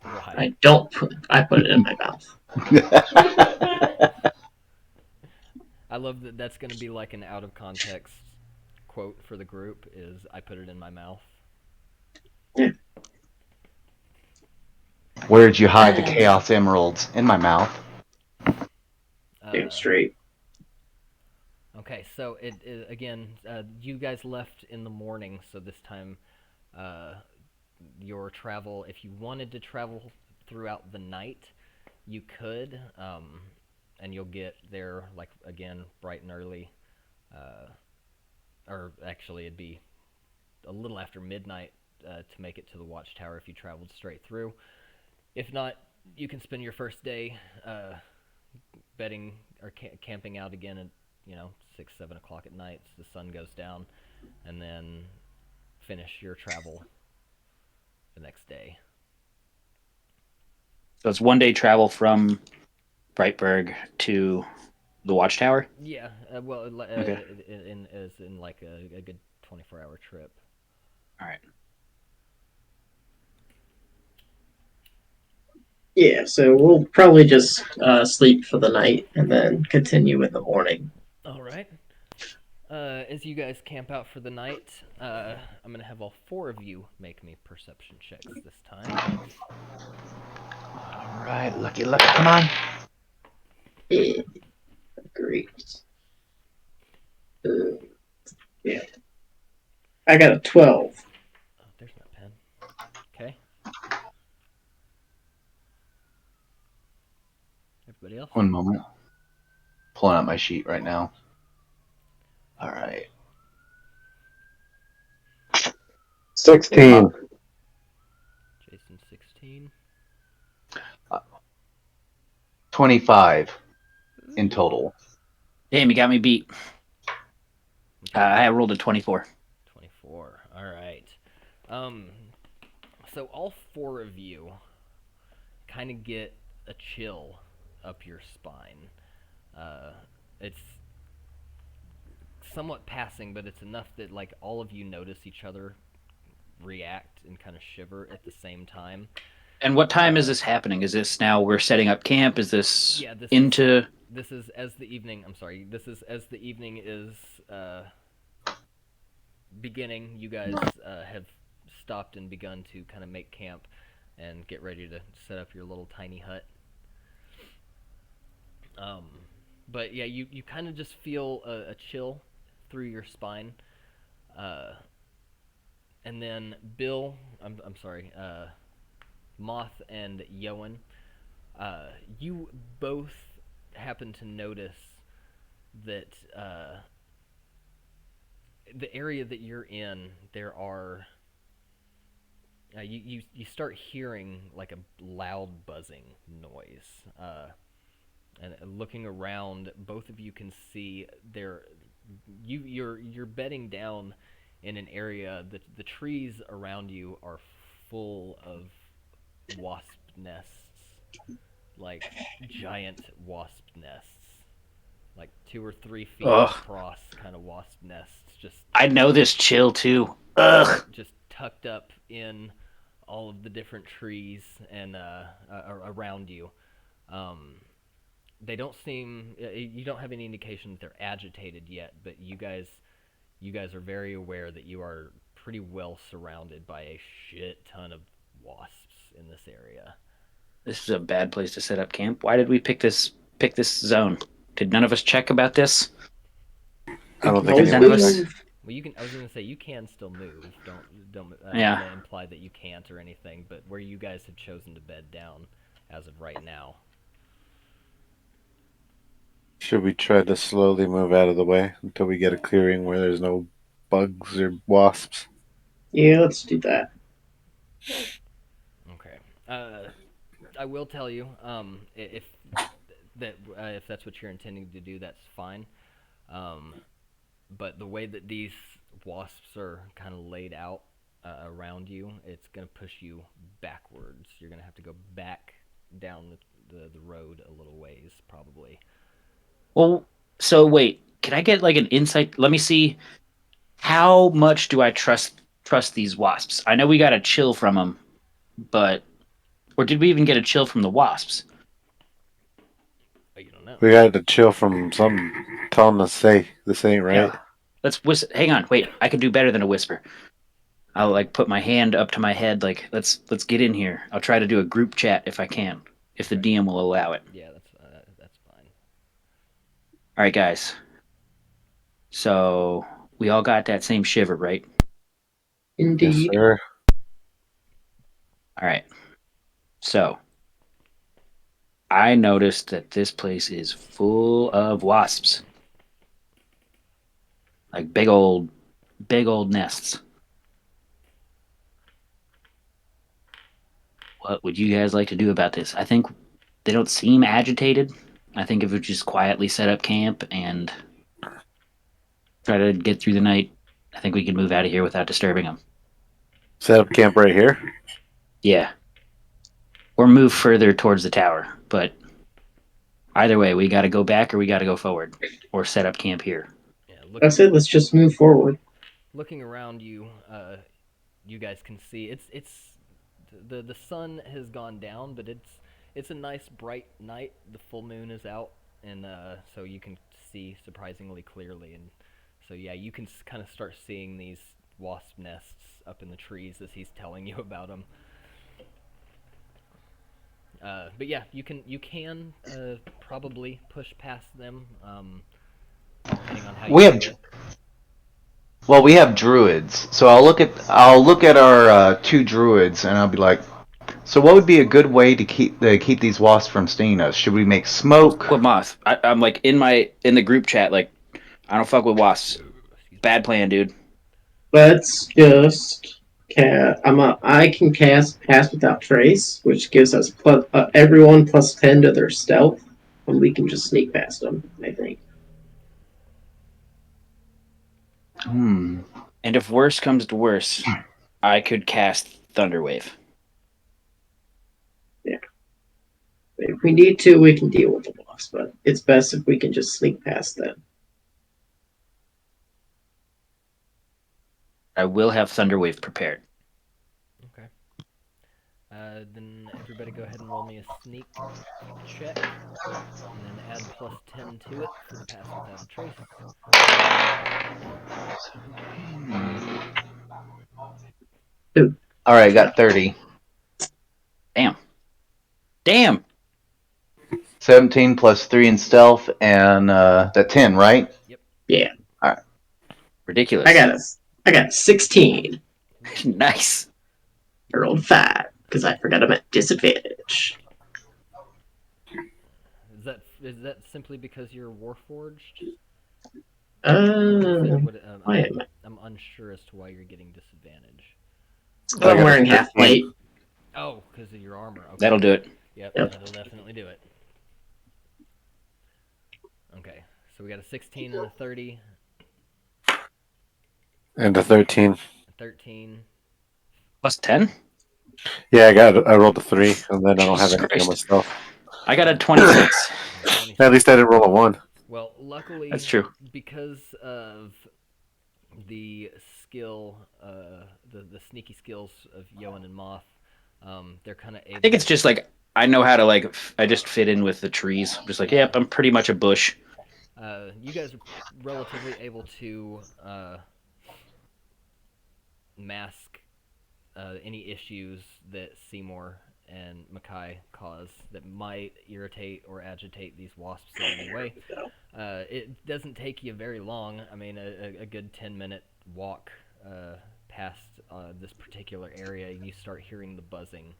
Why? I put it in my mouth. I love that that's going to be like an out of context quote for the group is I put it in my mouth. Yeah. Where'd you hide the Chaos Emeralds? In my mouth. Damn straight. Okay, so again, you guys left in the morning, so this time your travel, if you wanted to travel throughout the night, you could, and you'll get there like again bright and early, uh, or actually it'd be a little after midnight to make it to the watchtower if you traveled straight through. If not, you can spend your first day bedding or camping out again at 6, 7 o'clock at night. So the sun goes down, and then finish your travel the next day. So it's 1 day travel from Brightburg to the Watchtower. Yeah, well, Okay. in like a good 24-hour trip. All right. Yeah, so we'll probably just sleep for the night and then continue in the morning. All right. As you guys camp out for the night, I'm gonna have all four of you make me perception checks this time. All right, lucky, come on. Yeah, great. Yeah. I got a 12. Oh, there's my pen. Okay. Everybody else? One moment. Pulling out my sheet right now. All right. 16. Jason 16. 25 in total. Damn, you got me beat. I rolled a 24. 24. All right. So all four of you kind of get a chill up your spine. It's somewhat passing, but it's enough that like all of you notice each other react and kind of shiver at the same time. And what time is this happening? Is this now we're setting up camp? Is this into? This is as the evening. I'm sorry. This is as the evening is beginning. You guys have stopped and begun to kind of make camp and get ready to set up your little tiny hut. But yeah, you kind of just feel a chill through your spine. And then Bill, I'm sorry, Moth and Yoin, you both happen to notice that the area that you're in, there are you start hearing like a loud buzzing noise. And looking around, both of you can see you're bedding down in an area that the trees around you are full of wasp nests, like giant wasp nests, like 2 or 3 feet across, kind of wasp nests, just I know this chill too. Ugh. just tucked up in all of the different trees and around you. They don't seem. You don't have any indication that they're agitated yet, but you guys are very aware that you are pretty well surrounded by a shit ton of wasps in this area. This is a bad place to set up camp. Why did we pick this zone? Did none of us check about this? I don't think Always anyone of us- does. Well, you can. I was gonna say you can still move. Don't Yeah. imply that you can't or anything. But where you guys have chosen to bed down, as of right now. Should we try to slowly move out of the way until we get a clearing where there's no bugs or wasps? Yeah, let's do that. Okay. I will tell you, if that's what you're intending to do, that's fine. But the way that these wasps are kind of laid out around you, it's gonna push you backwards. You're gonna have to go back down the road a little ways, probably. Well, so wait, can I get like an insight? Let me see. How much do I trust these wasps? I know we got a chill from them, but or did we even get a chill from the wasps? Oh, you don't know. We got to chill from some telling us, "Say this ain't right." Yeah. Let's whisper. Hang on, wait. I can do better than a whisper. I'll like put my hand up to my head, like let's get in here. I'll try to do a group chat if I can, if the DM will allow it. Yeah, that's fine. All right, guys. So we all got that same shiver, right? Yes, Indeed. sir. All right. So I noticed that this place is full of wasps, like big old nests. What would you guys like to do about this? I think they don't seem agitated. I think if we just quietly set up camp and try to get through the night, I think we can move out of here without disturbing them. Set up camp right here. Yeah. Or move further towards the tower. But either way, we got to go back or we got to go forward. Or set up camp here. Yeah, I said let's just move forward. looking around you, you guys can see it's the sun has gone down, but it's a nice bright night. The full moon is out, and so you can see surprisingly clearly. And so yeah, you can kind of start seeing these wasp nests up in the trees as he's telling you about them. But yeah, you can probably push past them, depending on how We you have do it. Well, we have druids, so I'll look at our two druids, and I'll be like, so what would be a good way to keep these wasps from stinging us? Should we make smoke? What Moth? I'm like in the group chat, like, I don't fuck with wasps. Bad plan, dude. Let's just I can cast Pass Without Trace, which gives us everyone plus 10 to their stealth, and we can just sneak past them, I think. Hmm. And if worse comes to worse, I could cast Thunderwave. Yeah. If we need to, we can deal with the wasps, but it's best if we can just sneak past them. I will have Thunderwave prepared. Okay. Then everybody go ahead and roll me a sneak check, and then add plus 10 to it for the pass without a trace. All right, got 30. Damn. 17 plus 3 in stealth, and that 10, right? Yep. Yeah. Ridiculous. I got 16. Nice. I rolled 5 because I forgot I'm at disadvantage. Is that simply because you're Warforged? I'm unsure as to why you're getting disadvantage. I'm wearing half plate. Oh, because of your armor. Okay. That'll do it. Yep, that'll definitely do it. Okay, so we got a 16 and a 30. And a 13. A 13. Plus 10? Yeah, I rolled a 3, and then I don't have anything on myself. I got a 26. At least I didn't roll a 1. Well, luckily, That's true. Because of the skill, the sneaky skills of Yoin and Moth, they're kind of able. I think it's just like I know how to I just fit in with the trees. I'm just like, yep, I'm pretty much a bush. You guys are relatively able to mask any issues that Seymoure and McKai cause that might irritate or agitate these wasps in any way. It doesn't take you very long. I mean, a good 10-minute walk past this particular area, and you start hearing the buzzing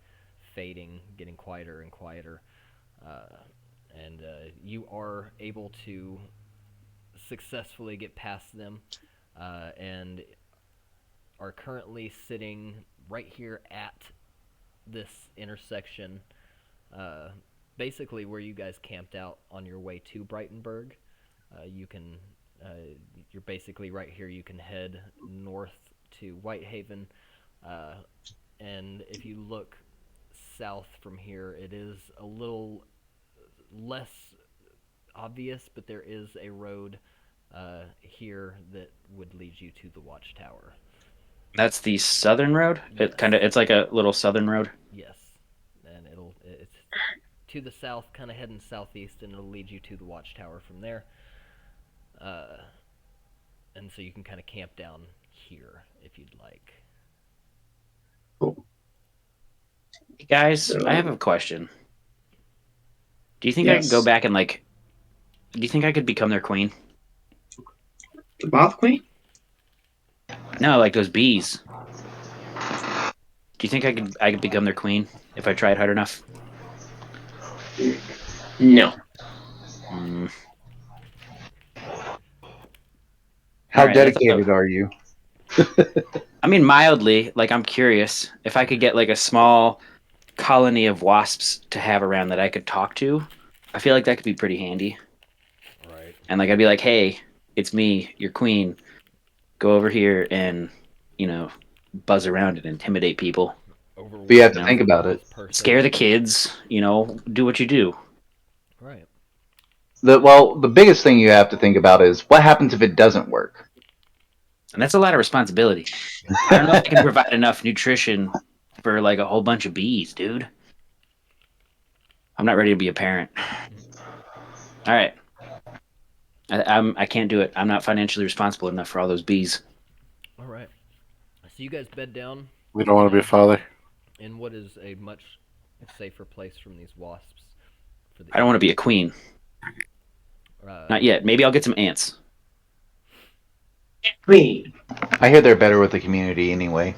fading, getting quieter and quieter. And you are able to successfully get past them and are currently sitting right here at this intersection, basically where you guys camped out on your way to Brightonburg. You're basically right here. You can head north to Whitehaven, and if you look south from here, it is a little less obvious, but there is a road here that would lead you to the watchtower. That's the southern road. Yes. It's like a little southern road. Yes, and it's to the south, kind of heading southeast, and it'll lead you to the watchtower from there. And so you can kind of camp down here if you'd like. Cool. Hey guys, I have a question. Do you think I could go back and do you think I could become their queen? The Moth Queen? No, like those bees. Do you think I could become their queen if I tried hard enough? No. Mm. How All right, dedicated are you? I mean, mildly. Like, I'm curious if I could get like a small colony of wasps to have around that I could talk to. I feel like that could be pretty handy. Right. And like, I'd be like, "Hey, it's me, your queen. Go over here and, you know, buzz around and intimidate people. But you have Overwhelm to No. think about it. this person. Scare the kids. You know, do what you do." Right. The biggest thing you have to think about is what happens if it doesn't work. And that's a lot of responsibility. I don't know if I can provide enough nutrition for like a whole bunch of bees, dude. I'm not ready to be a parent. All right. I can't do it. I'm not financially responsible enough for all those bees. All right. So you guys bed down We don't want to be a father. in what is a much safer place from these wasps. For the I don't want to be a queen. Not yet. Maybe I'll get some ants. Queen. I hear they're better with the community anyway.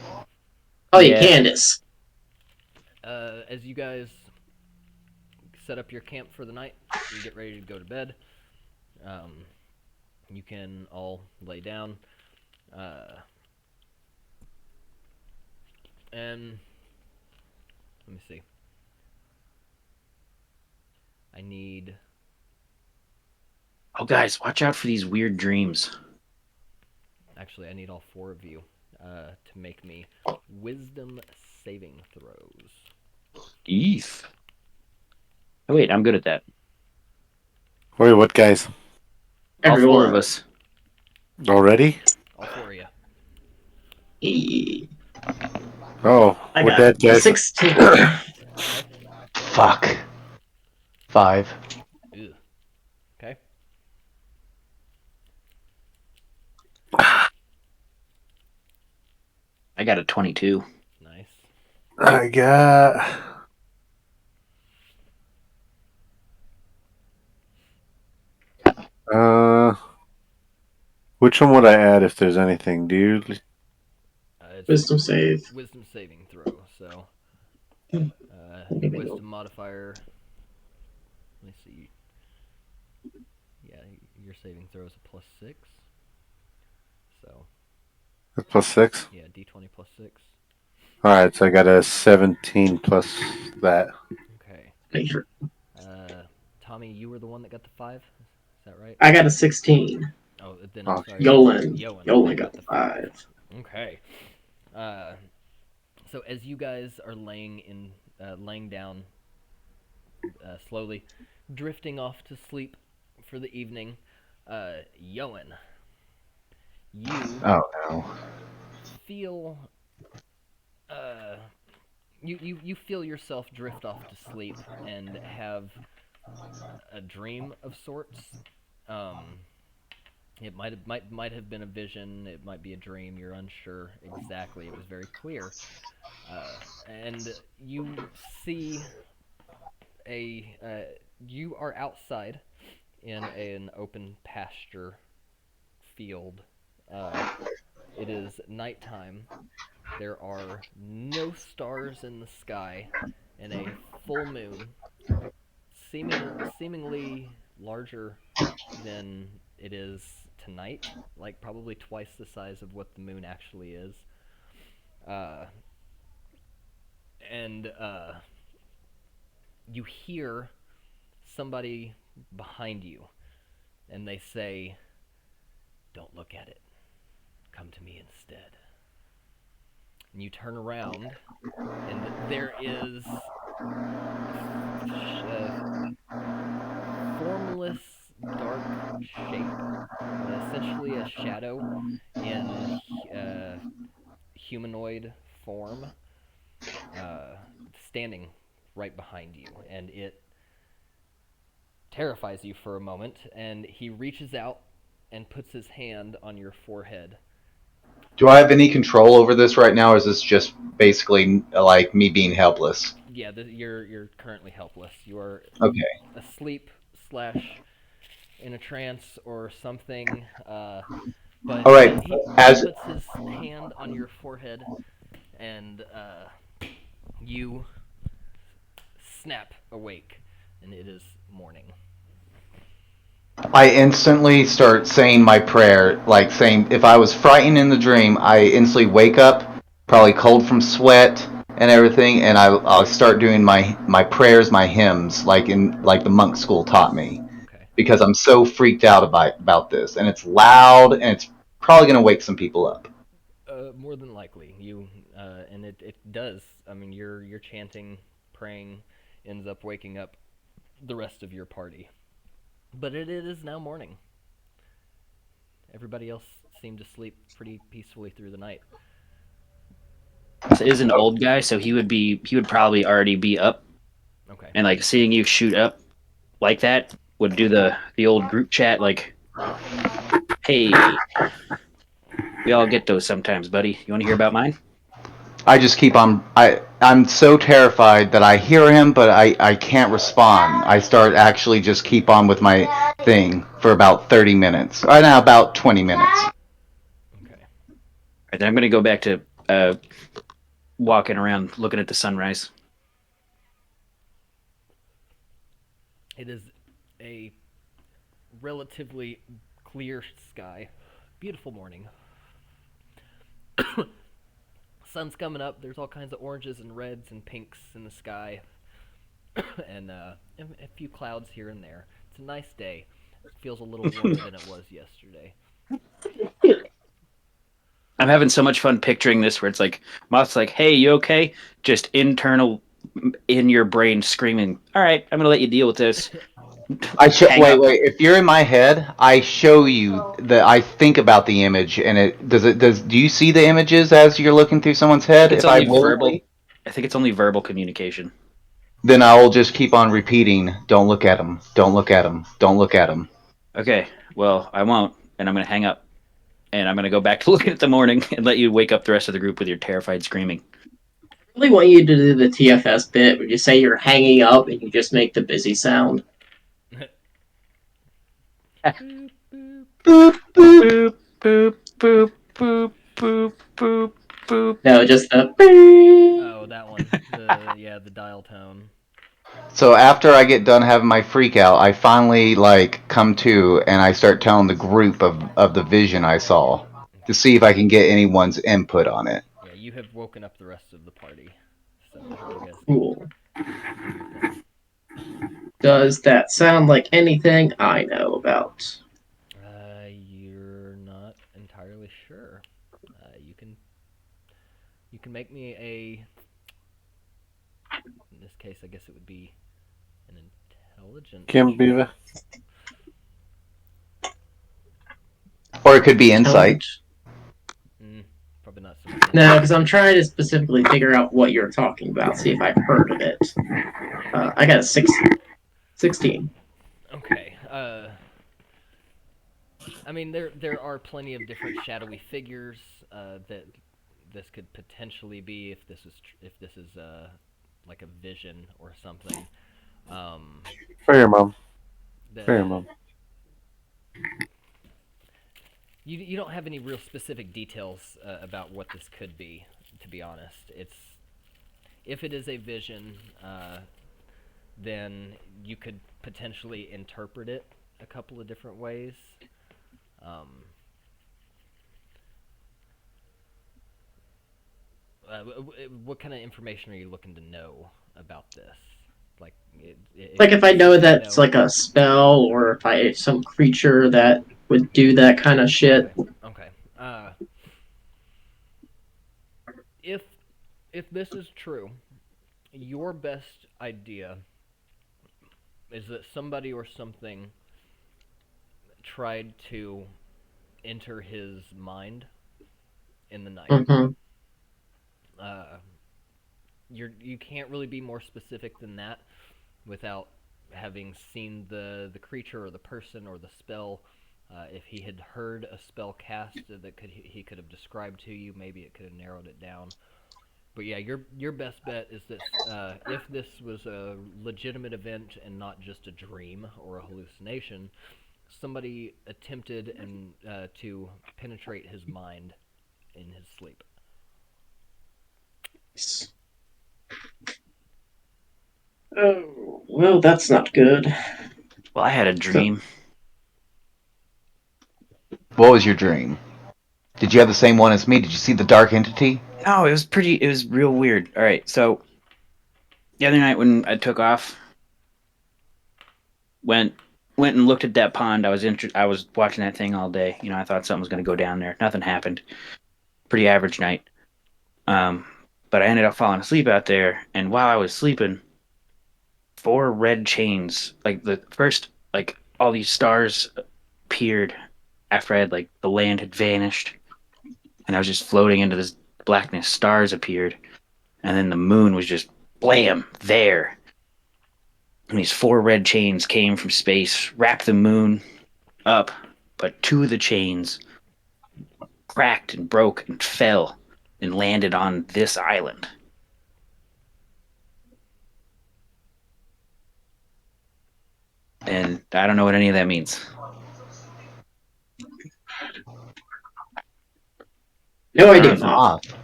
Oh, Yeah. yeah, Candace. As you guys set up your camp for the night and get ready to go to bed, you can all lay down. And let me see. I need. Oh, guys, watch out for these weird dreams. Actually, I need all four of you to make me wisdom saving throws. Eef. Oh, wait, I'm good at that. Wait, what guys? All four Everyone. of us. Already? All four of you. E- Oh, I we're got dead, guys. 16. Fuck. 5. Ew. Okay. I got a 22. Nice. I got. Which one would I add if there's anything? Do you? It's Wisdom save. wisdom saving throw. So, wisdom modifier. Let me see. Yeah, your saving throw is a +6. So, +6? yeah, d20 +6. Alright, so I got a 17 plus that. Okay. Make sure. Tommy, you were the one that got the 5? Is that right? I got a 16. Oh, then Oh, I'm sorry. Yoin. Yoin Yoin got the 5. Okay. So as you guys are laying down, slowly drifting off to sleep for the evening, Yoin, you Oh no. feel you feel yourself drift off to sleep and have a dream of sorts. It might have been a vision. It might be a dream. You're unsure exactly. It was very clear, and you see you are outside in an open pasture field. It is nighttime. There are no stars in the sky, and a full moon, seemingly larger than it is tonight, like probably twice the size of what the moon actually is. And you hear somebody behind you, and they say, "Don't look at it. Come to me instead." And you turn around, and there is formless, dark shape, essentially a shadow in humanoid form, standing right behind you, and it terrifies you for a moment. And he reaches out and puts his hand on your forehead. Do I have any control over this right now, or is this just basically like me being helpless? Yeah, you're currently helpless. You are Okay. asleep slash in a trance or something. But All right. he As puts his hand on your forehead, and You snap awake, and it is morning. I instantly start saying my prayer, like saying if I was frightened in the dream, I instantly wake up, probably cold from sweat and everything, and I'll start doing my prayers, my hymns, like the monk school taught me, Okay. because I'm so freaked out about this, and it's loud, and it's probably gonna wake some people up. More than likely, and it does. I mean, you're chanting, praying, ends up waking up the rest of your party. But it is now morning. Everybody else seemed to sleep pretty peacefully through the night. This is an old guy, so he would probably already be up, Okay. and like seeing you shoot up like that would do the old group chat like, hey, we all get those sometimes, buddy. You want to hear about mine? I just keep on. I'm so terrified that I hear him, but I can't respond. I start actually just keep on with my thing for about 30 minutes. Right now, about 20 minutes. Okay. All right, then I'm gonna go back to walking around looking at the sunrise. It is a relatively clear sky. Beautiful morning. Sun's coming up. There's all kinds of oranges and reds and pinks in the sky, and a few clouds here and there. It's a nice day. It feels a little warmer than it was yesterday. I'm having so much fun picturing this where it's like Moth's like, "Hey, you okay?" Just internal in your brain screaming, "All right, I'm gonna let you deal with this." Hang Wait, up. wait. If you're in my head, I show you that I think about the image, and do you see the images as you're looking through someone's I think head? it's If I only verbal. willingly, I think it's only verbal communication. then I'll just keep on repeating, "Don't look at him. Don't look at him. Don't look at him." Okay, well, I won't, and I'm gonna hang up, and I'm gonna go back to looking at the morning and let you wake up the rest of the group with your terrified screaming. I really want you to do the TFS bit where you say you're hanging up and you just make the busy sound. Boop, boop. Boop boop. Boop boop boop boop boop boop boop. No, just the. Oh, that one. The dial tone. So after I get done having my freak out, I finally come to and I start telling the group of the vision I saw to Okay. see if I can get anyone's input on it. Yeah, you have woken up the rest of the party. So you guys can Cool. do your thing. Does that sound like anything I know about? You're not entirely sure. You can make me a. In this case, I guess it would be an intelligence. Kim Beaver. Or it could be insight. Probably not so much. No, because I'm trying to specifically figure out what you're talking about, see if I've heard of it. I got a 16. Okay. I mean, there are plenty of different shadowy figures that this could potentially be if this is like a vision or something. For your mom. The, For your mom. You don't have any real specific details about what this could be, to be honest. If it is a vision, then you could potentially interpret it a couple of different ways. What kind of information are you looking to know about this? Like, Like if I know that's like a spell, or if I some creature that would do that kind of shit. Okay. If this is true, your best idea is that somebody or something tried to enter his mind in the night. Mm-hmm. You can't really be more specific than that without having seen the creature or the person or the spell. If he had heard a spell cast that he could have described to you, maybe it could have narrowed it down. But yeah, your best bet is that if this was a legitimate event and not just a dream or a hallucination, somebody attempted to penetrate his mind in his sleep. Oh, well, that's not good. Well, I had a dream. What was your dream? Did you have the same one as me? Did you see the dark entity? No, it was real weird. All right, so the other night when I took off, went and looked at that pond. I was watching that thing all day. I thought something was going to go down there. Nothing happened. Pretty average night. But I ended up falling asleep out there, and while I was sleeping, 4 red chains, like the first, like all these stars appeared after the land had vanished, and I was just floating into this blackness. Stars appeared, and then the moon was just blam there. And these 4 red chains came from space, wrapped the moon up, but 2 of the chains cracked and broke and fell and landed on this island. And I don't know what any of that means. No idea, That's Moth. off.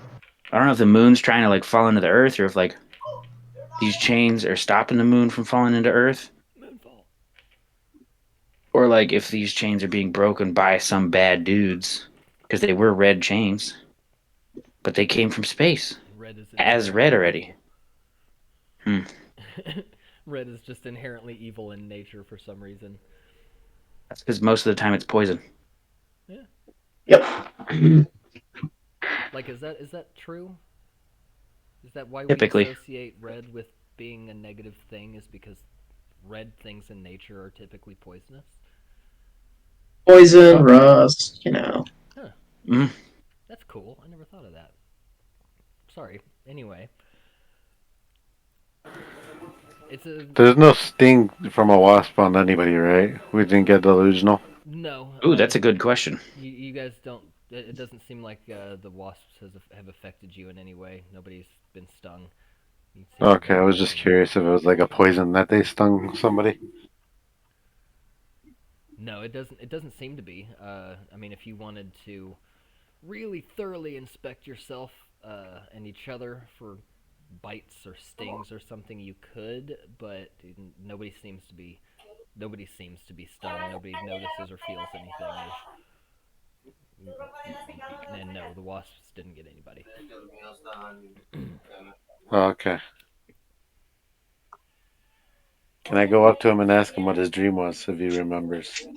I don't know if the moon's trying to fall into the earth, or if these chains are stopping the moon from falling into earth, Moonfall. or if these chains are being broken by some bad dudes, because they were red chains, but they came from space Red is as inherently red already. evil. Red is just inherently evil in nature for some reason. That's because most of the time it's poison. Yeah. Yep. Is that true? Is that why Typically. we associate red with being a negative thing? Is because red things in nature are typically poisonous? Poison, rust, Huh. Mm. That's cool. I never thought of that. Sorry. Anyway. There's no sting from a wasp on anybody, right? We didn't get delusional. No. Ooh, that's a good question. You guys don't. It doesn't seem like the wasps have affected you in any way. Nobody's been stung. Okay, I was just curious if it was like a poison that they stung somebody. No, it doesn't. It doesn't seem to be. I mean, if you wanted to really thoroughly inspect yourself and each other for bites or stings or something, you could, but nobody seems to be. Nobody seems to be stung. Nobody notices or feels anything. And no, the wasps didn't get anybody. Okay. Can I go up to him and ask him what his dream was, if he remembers?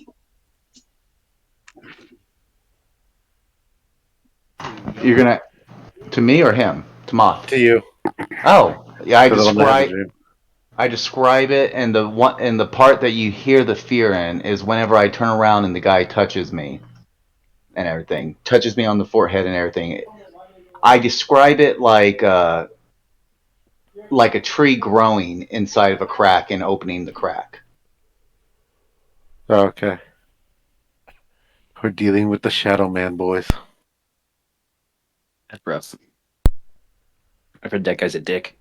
You're gonna to me or him? To Moth. To you. Oh, yeah. To the one that had the dream. I describe it, and the part that you hear the fear in is whenever I turn around and the guy touches me and everything, touches me on the forehead and everything. I describe it like a tree growing inside of a crack and opening the crack. Okay. We're dealing with the Shadow Man, boys. That's rough. I've heard that guy's a dick.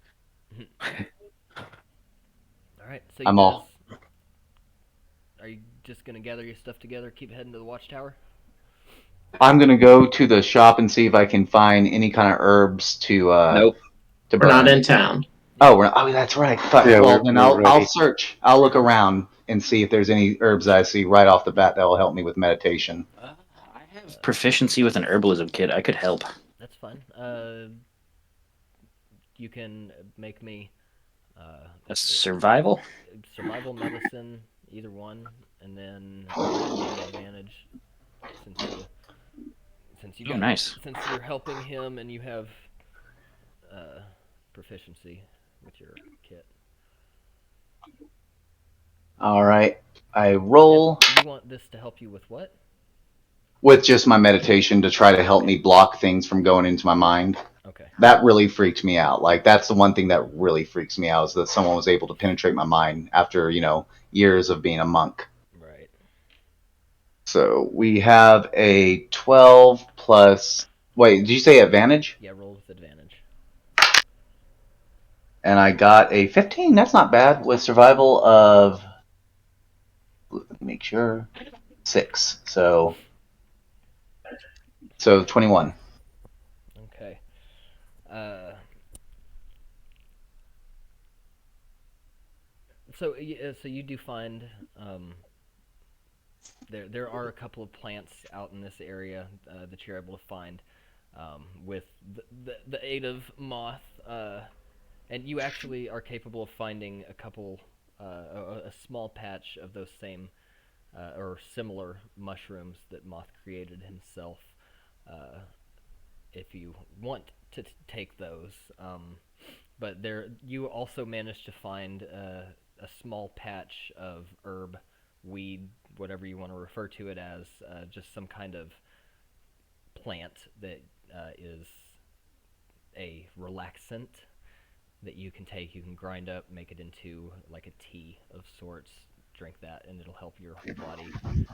All right, so I'm all. Are you just gonna gather your stuff together, keep heading to the watchtower? I'm gonna go to the shop and see if I can find any kind of herbs to Nope. to We're burn. not in town. Oh, that's right. Yeah, well, then we're I'll ready. search. I'll look around and see if there's any herbs that I see right off the bat that will help me with meditation. I have proficiency with an herbalism kit. I could help. That's fine. You can make me A survival? survival medicine, either one, and then gain advantage since you Oh, got nice. since you're helping him and you have proficiency with your kit. All right. I roll And you want this to help you with what? with just my meditation to try to help me block things from going into my mind. Okay. That really freaked me out. Like, that's the one thing that really freaks me out is that someone was able to penetrate my mind after, years of being a monk. Right. So we have a 12 plus. Wait, did you say advantage? Yeah, roll with advantage. And I got a 15. That's not bad with survival of. Let me make sure. 6. So 21. Okay. So you do find there are a couple of plants out in this area that you're able to find with the aid of Moth, and you actually are capable of finding a couple a small patch of those same or similar mushrooms that Moth created himself. If you want to take those. But there, you also managed to find a small patch of herb, weed, whatever you want to refer to it as, just some kind of plant that is a relaxant that you can take. You can grind up, make it into like a tea of sorts. Drink that, and it'll help your whole body calm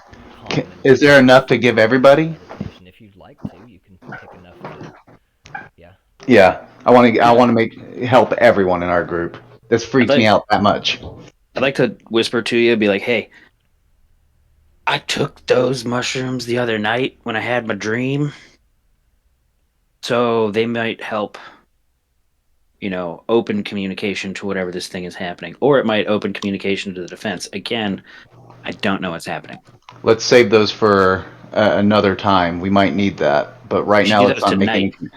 and Is there enough to give everybody? meditation. If you'd like to, you can pick enough to. Yeah. Yeah, I want to make help everyone in our group. This freaks me out that much. I'd like to whisper to you, be like, "Hey, I took those mushrooms the other night when I had my dream, so they might help, open communication to whatever this thing is happening, or it might open communication to the defense. Again, I don't know what's happening. Let's save those for another time. We might need that, but We right should now do let's those not make tonight. any.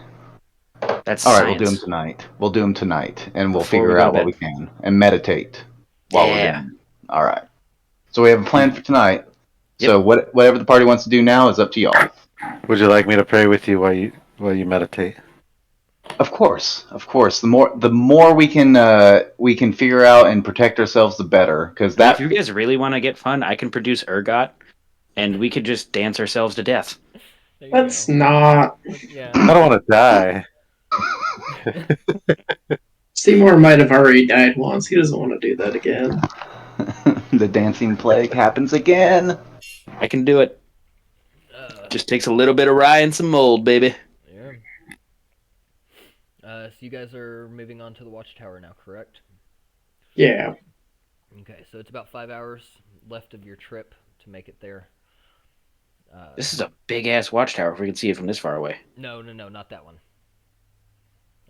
That's All right, we'll do them science. tonight. We'll do them tonight, and we'll Before we figure go to out what bed. we can and meditate while we're Yeah. doing it. All right. So we have a plan for tonight. Yep. So whatever the party wants to do now is up to y'all. Would you like me to pray with you while you meditate? Of course, of course. The more we can figure out and protect ourselves, the better. Because If you guys really want to get fun, I can produce ergot, and we could just dance ourselves to death. There you Let's go. not. Yeah. I don't want to die. Seymoure might have already died once. He doesn't want to do that again. the dancing plague happens again. I can do it. Just takes a little bit of rye and some mold, baby. Yeah. So you guys are moving on to the watchtower now, correct? Yeah. Okay, so it's about 5 hours left of your trip to make it there. This is a big ass watchtower. If we can see it from this far away. No, not that one.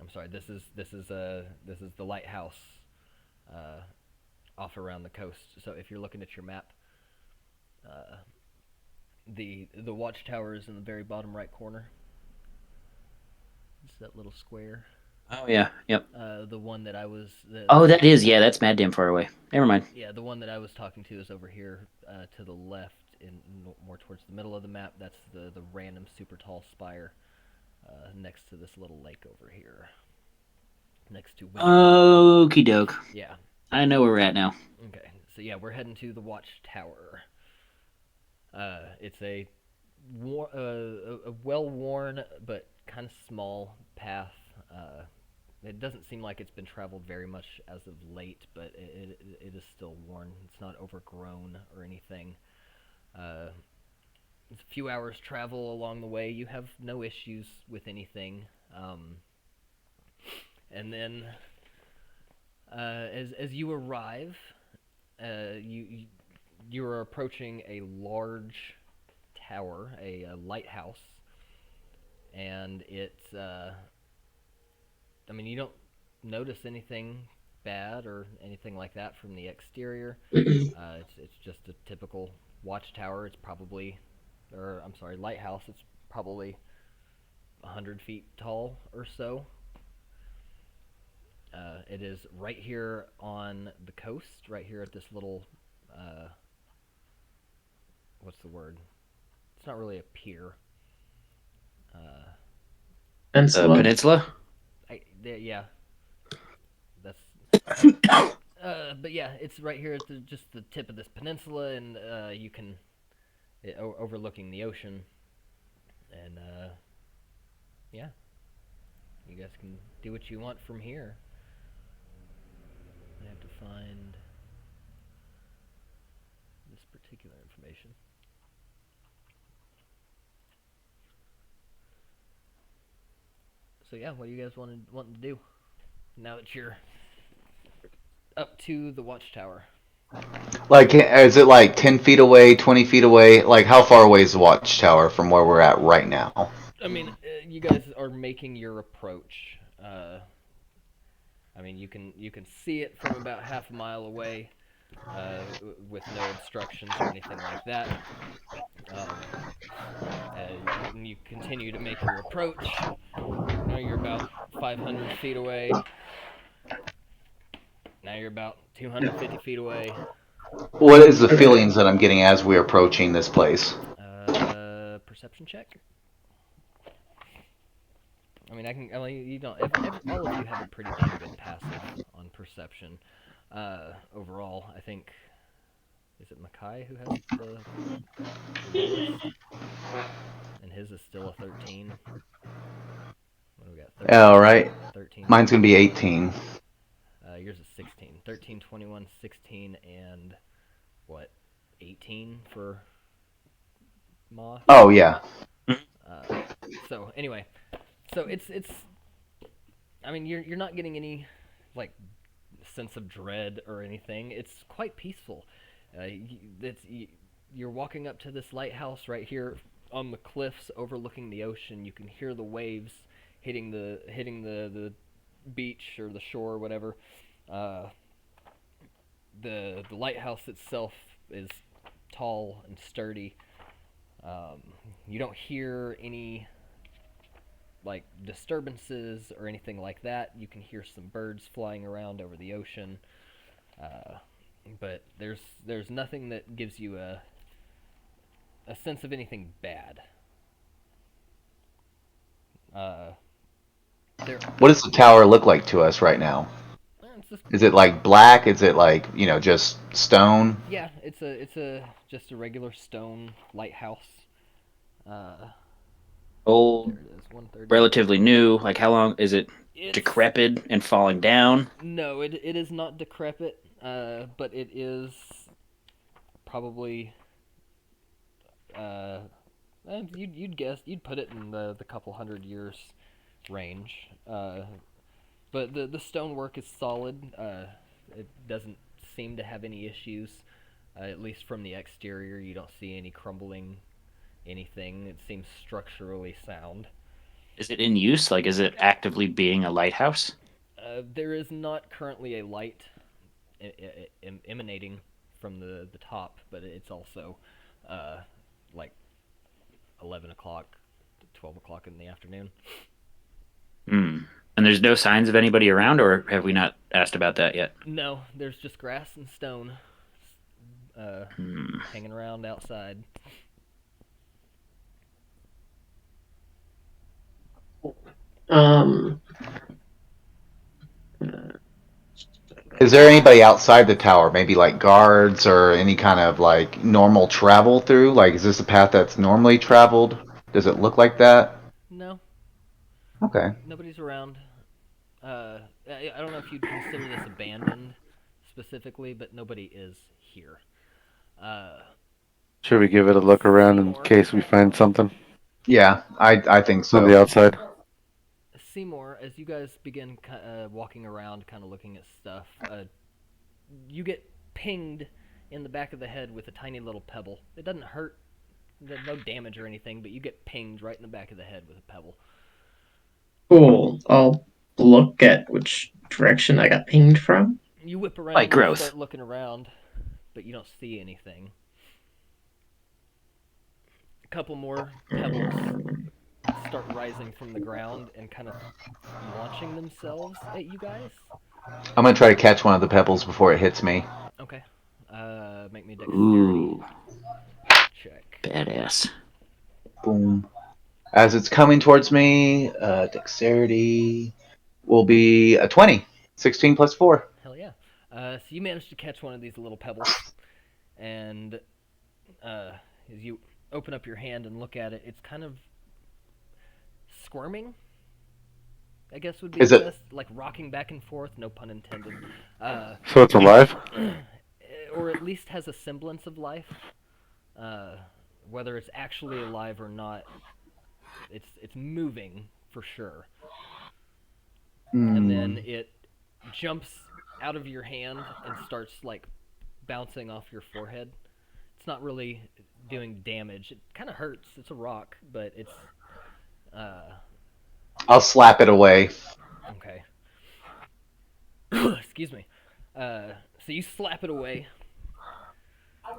I'm sorry. This is the lighthouse, off around the coast. So if you're looking at your map, the watchtower is in the very bottom right corner. It's that little square. Oh yeah. Yep. The one that I was. That is. Yeah, that's mad damn far away. Never mind. Yeah, the one that I was talking to is over here to the left, more towards the middle of the map. That's the random super tall spire next to this little lake over here. Next to Okie doke. Yeah. I know where we're at now. Okay, so yeah, we're heading to the watchtower. It's a well-worn but kind of small path. It doesn't seem like it's been traveled very much as of late, but it is still worn. It's not overgrown or anything. It's a few hours travel along the way. You have no issues with anything. And then, as you arrive, you are approaching a large tower, a lighthouse, and it's. I mean, you don't notice anything bad or anything like that from the exterior. It's just a typical watchtower. It's probably, or I'm sorry, lighthouse. It's probably 100 feet tall or so. It is right here on the coast, right here at this little, what's the word? It's not really a pier. Peninsula? Yeah. That's. But yeah, it's right here at just the tip of this peninsula, and you can, overlooking the ocean, and yeah, you guys can do what you want from here. I have to find this particular information. So yeah, what do you guys wanting to do now that you're up to the watchtower? Like, is it like 10 feet away, 20 feet away? Like, how far away is the watchtower from where we're at right now? I mean, you guys are making your approach. I mean, you can see it from about half a mile away. with no obstructions or anything like that. You continue to make your approach. Now you're about 500 feet away. Now you're about 250 feet away. What is the Okay. feelings that I'm getting as we're approaching this place? Perception check. I mean, you don't. All of you have a pretty damn good passive on perception. Overall, I think. Is it McKai who has the lowest? And his is still a 13. What do we got? 13, All right. 13, Mine's going to be 18. Yours is 16. 13, 21, 16, and what? 18 for Moth. Oh, yeah. So anyway, it's. I mean, you're not getting any like sense of dread or anything. It's quite peaceful. You're walking up to this lighthouse right here on the cliffs overlooking the ocean. You can hear the waves hitting the beach or the shore or whatever. The lighthouse itself is tall and sturdy. You don't hear any like disturbances or anything like that. You can hear some birds flying around over the ocean, but there's nothing that gives you a sense of anything bad. What does the tower look like to us right now? Is it like black? Is it like, just stone? Yeah, it's just a regular stone lighthouse. Old, There it is, 130. relatively new. Like, how long is it decrepit and falling down? No, it is not decrepit, but it is probably. You'd guess you'd put it in the couple hundred years range. But the stonework is solid. It doesn't seem to have any issues. At least from the exterior, you don't see any crumbling, anything. It seems structurally sound. Is it in use? Like, is it actively being a lighthouse? There is not currently a light emanating from the top, but it's also like 11 o'clock, 12 o'clock in the afternoon. Hmm. And there's no signs of anybody around, or have we not asked about that yet? No, there's just grass and stone hanging around outside. Um. Is there anybody outside the tower? Maybe like guards or any kind of like normal travel through? Like, is this a path that's normally traveled? Does it look like that? No, Okay. nobody's around. I don't know if you'd consider this abandoned specifically, but nobody is here. Should we give it a look around in Seymoure. case we find something Yeah, I think on the so. outside? Seymoure, as you guys begin walking around, kind of looking at stuff, you get pinged in the back of the head with a tiny little pebble. It doesn't hurt, there's no damage or anything, but you get pinged right in the back of the head with a pebble. Cool. I'll look at which direction I got pinged from. You whip around Like and growth. start looking around, but you don't see anything. A couple more pebbles start rising from the ground and kind of launching themselves at you guys. I'm gonna try to catch one of the pebbles before it hits me. Okay. Make me a dexterity Ooh, check. badass. Boom. As it's coming towards me, dexterity will be a 20. 16 plus 4. Hell yeah. So you managed to catch one of these little pebbles, and as you open up your hand and look at it, it's kind of squirming, I guess would be Is the it- best. Like rocking back and forth, no pun intended. So it's alive? Or at least has a semblance of life. Whether it's actually alive or not, it's moving for sure. And then it jumps out of your hand and starts like bouncing off your forehead. It's not really doing damage. It kind of hurts. It's a rock, but it's I'll slap it away. okay. Excuse me. So you slap it away,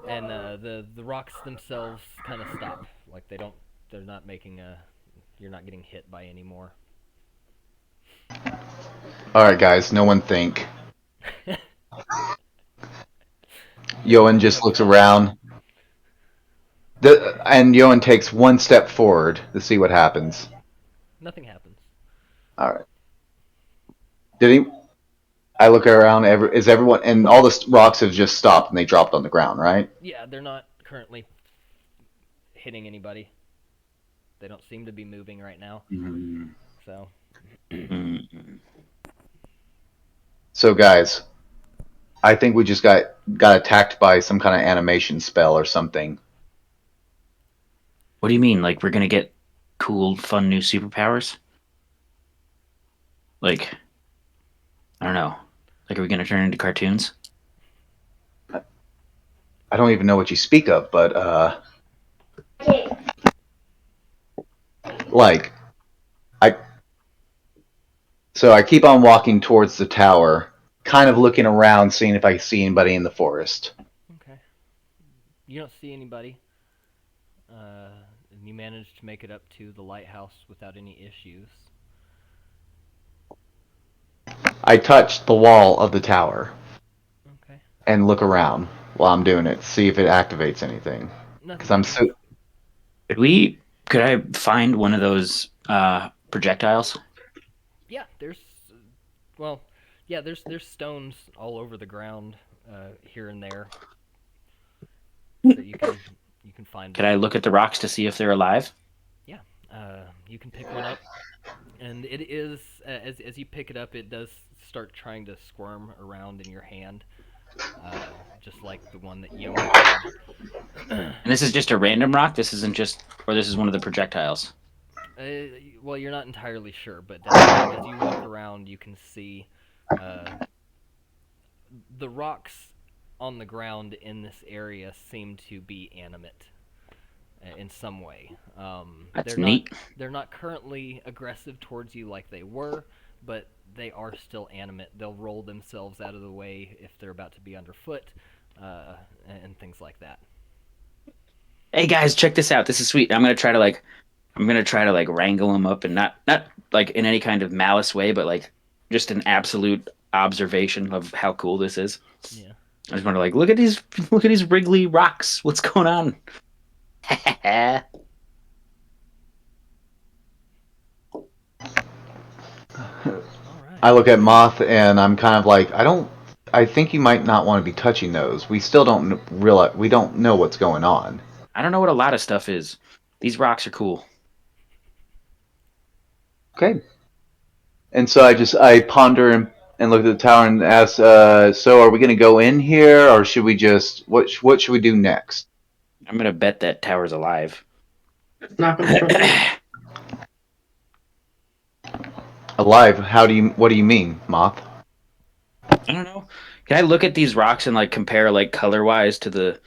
And the rocks themselves kind of stop. Like they're not making a. You're not getting hit by any more. All right, guys. No one think. Yoin just looks around. And Yoin takes one step forward to see what happens. Nothing happens. All right. Did he? I look around. Is everyone? And all the rocks have just stopped and they dropped on the ground, right? Yeah, they're not currently hitting anybody. They don't seem to be moving right now. So. So, guys, I think we just got attacked by some kind of animation spell or something. What do you mean? Like we're gonna get cool, fun new superpowers? Like, I don't know. Like, are we gonna turn into cartoons? I don't even know what you speak of, but like so I keep on walking towards the tower, kind of looking around, seeing if I see anybody in the forest. Okay. You don't see anybody. And you managed to make it up to the lighthouse without any issues. I touch the wall of the tower Okay. and look around while I'm doing it, see if it activates anything. Nothing Because I'm happens. Could I find one of those projectiles? Yeah, well, yeah, there's stones all over the ground, here and there, that you can find. Could I look at the rocks to see if they're alive? Yeah, you can pick one up, and it is as you pick it up, it does start trying to squirm around in your hand, just like the one that Yoin had. And this is just a random rock. This isn't just, or this is one of the projectiles. Well, you're not entirely sure, but definitely as you look around, you can see uh, the rocks on the ground in this area seem to be animate in some way. That's They're not neat. they're not currently aggressive towards you like they were, but they are still animate. They'll roll themselves out of the way if they're about to be underfoot, and things like that. Hey guys, check this out. This is sweet. I'm gonna try to like wrangle them up, and not like in any kind of malice way, but like just an absolute observation of how cool this is. Yeah. I just want to like look at these wriggly rocks. What's going on? All right. I look at Moth and I'm kind of like, I think you might not want to be touching those. We still don't realize, we don't know what's going on. I don't know what a lot of stuff is. These rocks are cool. Okay. And so I ponder and look at the tower and ask, so are we going to go in here or should we just, what should we do next? I'm gonna bet that tower's alive. Knock on the front door. Alive? What do you mean, Moth? I don't know. Can I look at these rocks and like compare like color wise to the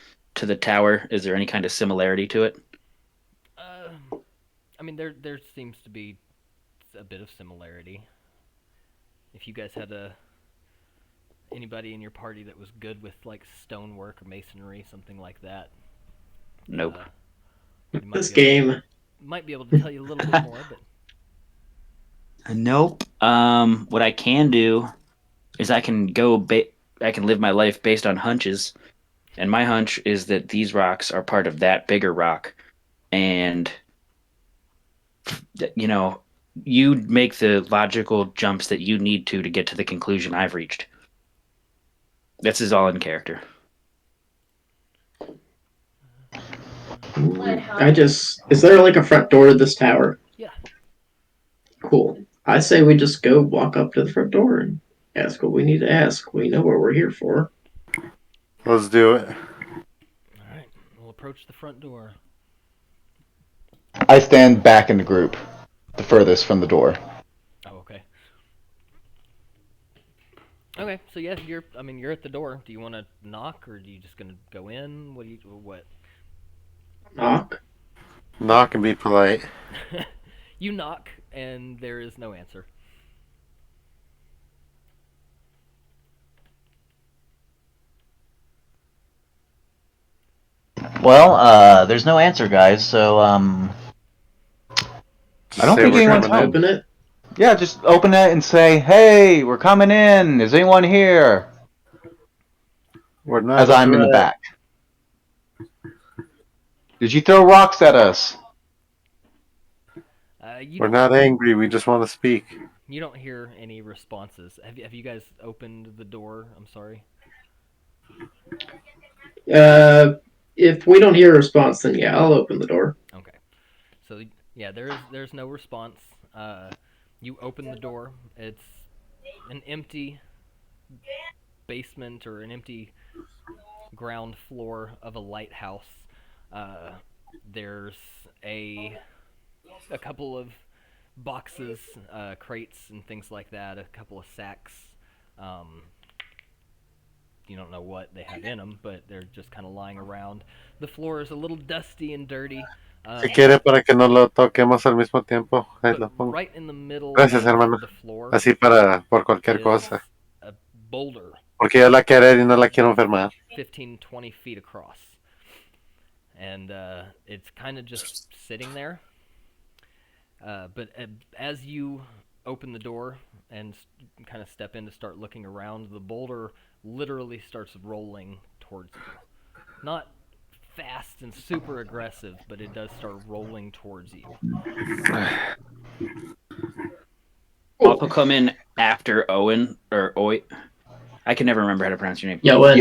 tower? Is there any kind of similarity to it? I mean, there seems to be a bit of similarity. If you guys had anybody in your party that was good with like stonework or masonry, something like that, Nope. they might This be able game. might be able to tell you a little bit more. But Nope. What I can do is I can I can live my life based on hunches, and my hunch is that these rocks are part of that bigger rock, and you know, you make the logical jumps that you need to get to the conclusion I've reached. This is all in character. Is there like a front door to this tower? yeah, Cool. I say we just go walk up to the front door and ask what we need to ask. We know what we're here for. Let's do it. all right, we'll approach the front door. I stand back in the group, the furthest from the door. Oh, okay. Okay, so yeah, you're at the door. Do you want to knock, or are you just gonna go in? What? Knock. Knock and be polite. You knock, and there is no answer. Well, there's no answer, guys. So I don't Say think we're anyone's coming in. home. Open it. Yeah, just open it and say, "Hey, we're coming in. Is anyone here?" We're not As I'm in the threat. back. Did you throw rocks at us? You We're don't not angry. We just want to speak. you don't hear any responses. Have you guys opened the door? I'm sorry. If we don't hear a response, then yeah, I'll open the door. Okay. So yeah, there's no response. You open the door. It's an empty basement or an empty ground floor of a lighthouse. There's a couple of boxes, crates, and things like that. A couple of sacks. Um, you don't know what they have in them, but they're just kind of lying around. The floor is a little dusty and dirty. Si quiere para que no lo toquemos al mismo tiempo, ahí But lo pongo. right in the middle Gracias, of hermano. the floor Así por cualquier is cosa. a boulder Porque yo la quiero y no la quiero enfermar. 15, 20 feet across. And it's kind of just sitting there. But as you open the door and kind of step in to start looking around, the boulder literally starts rolling towards you. Not fast and super aggressive, but it does start rolling towards you. Moth will come in after Owen or Oit. I can never remember how to pronounce your name. Yoin.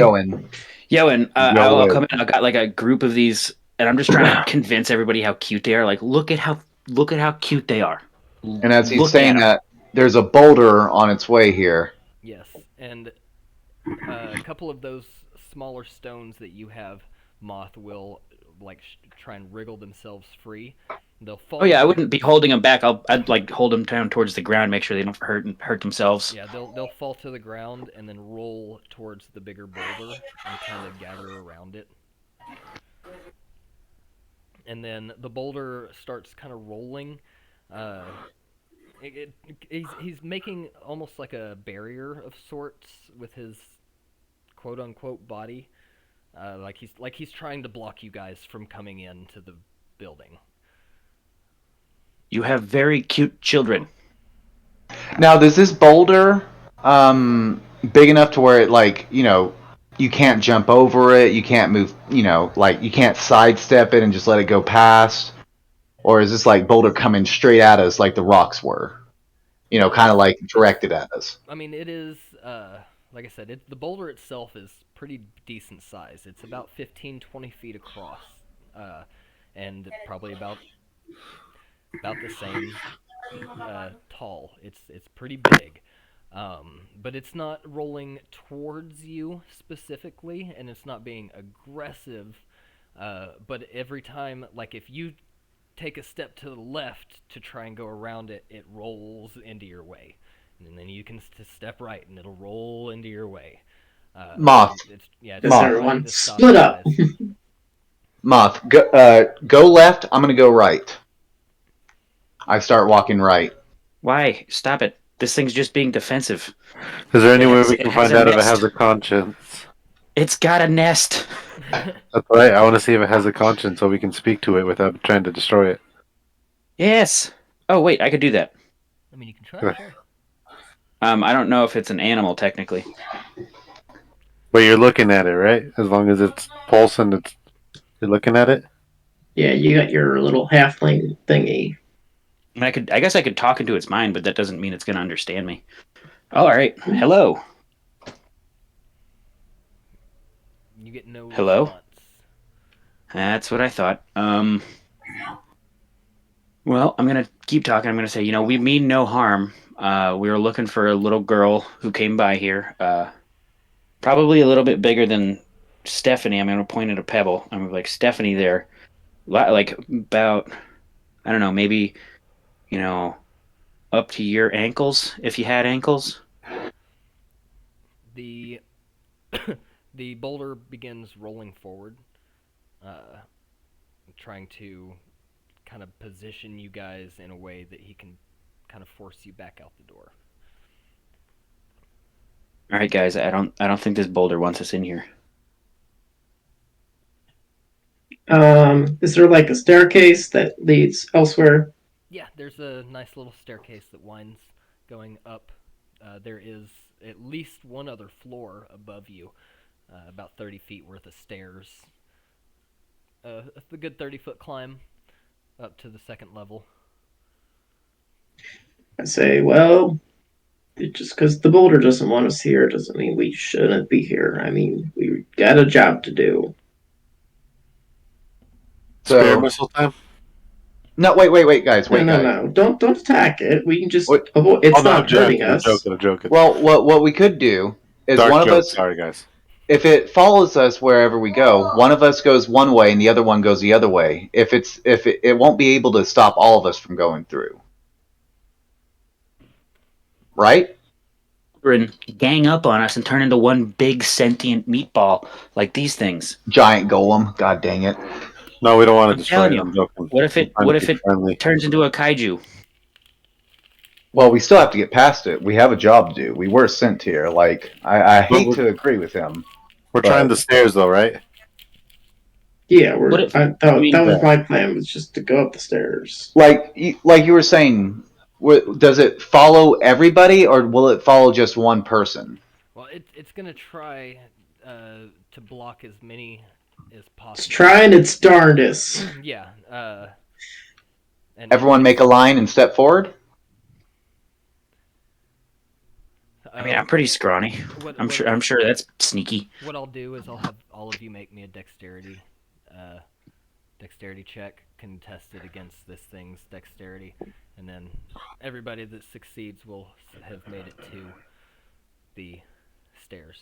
Yoin, Yo, I'll what? come in. I've got like a group of these, and I'm just trying to convince everybody how cute they are. Like, look at how cute they are. And as he's Look saying at 'em. that, there's a boulder on its way here. Yes, and a couple of those smaller stones that you have, Moth will like try and wriggle themselves free. They'll fall. Oh yeah, I to wouldn't be holding them back. I'd like hold them down towards the ground, make sure they don't hurt themselves. Yeah, they'll fall to the ground and then roll towards the bigger boulder and kind of gather around it. And then the boulder starts kind of rolling. He's making almost like a barrier of sorts with his quote unquote body. Like he's trying to block you guys from coming into the building. You have very cute children. Now, does this boulder big enough to where it you can't jump over it, you can't move, like you can't sidestep it and just let it go past, or is this like boulder coming straight at us like the rocks were, kind of like directed at us? I mean, it is like I said, the boulder itself is pretty decent size. It's about 15, 20 feet across, and probably about the same tall. It's pretty big, but it's not rolling towards you specifically, and it's not being aggressive. But every time, like if you take a step to the left to try and go around it, it rolls into your way, and then you can step right, and it'll roll into your way. Moth. It's Yes, Moth. everyone, to stop split you up. guys. Moth, go left. I'm gonna go right. I start walking right. Why? Stop it. This thing's just being defensive. Is there any way has- we it can has find a out if it nest. has a conscience? It's got a nest. That's right. I want to see if it has a conscience so we can speak to it without trying to destroy it. Yes. Oh wait, I could do that. I mean, you can try. Sure. I don't know if it's an animal technically. But you're looking at it, right? As long as it's pulsing, you're looking at it. Yeah, you got your little halfling thingy. And I guess I could talk into its mind, but that doesn't mean it's going to understand me. All right. Hello. You get no Hello? response. That's what I thought. Well, I'm going to keep talking. I'm going to say, we mean no harm. We were looking for a little girl who came by here. Probably a little bit bigger than Stephanie. I'm going to point at a pebble. I'm like, Stephanie there. Like about, I don't know, maybe, up to your ankles, if you had ankles. The the boulder begins rolling forward, trying to kind of position you guys in a way that he can kind of force you back out the door. All right, guys. I don't think this boulder wants us in here. Is there like a staircase that leads elsewhere? Yeah, there's a nice little staircase that winds going up. There is at least one other floor above you, about 30 feet worth of stairs. A good 30-foot climb up to the second level. I say, well, just because the boulder doesn't want us here doesn't mean we shouldn't be here. I mean, we got a job to do. Spare So missile time? no, wait, guys, No, wait, no, guys. no. Don't attack it. We can just What? avoid. Oh It's no, not hurting us. I'm joking. Well, what we could do is Dark one of joke. us, Sorry, guys. if it follows us wherever we go, one of us goes one way and the other one goes the other way. If it won't be able to stop all of us from going through, right? And gang up on us and turn into one big sentient meatball like these things. Giant golem. God dang it. No, we don't want to I'm destroy telling it. you. I'm joking. What if it I'm trying to be friendly. turns into a kaiju? Well, we still have to get past it. We have a job to do. We were sent here. Like, I hate we're- to agree with him. We're But- trying the stairs though, right? Yeah, What that mean, was my plan. Was just to go up the stairs. Like you were saying, does it follow everybody or will it follow just one person? Well, it's gonna try to block as many as possible. It's trying its darndest. Yeah. And Everyone make a line and step forward. I mean, I'm pretty scrawny. I'm sure that's sneaky. What I'll do is I'll have all of you make me a dexterity check contested against this thing's dexterity, and then everybody that succeeds will have made it to the stairs.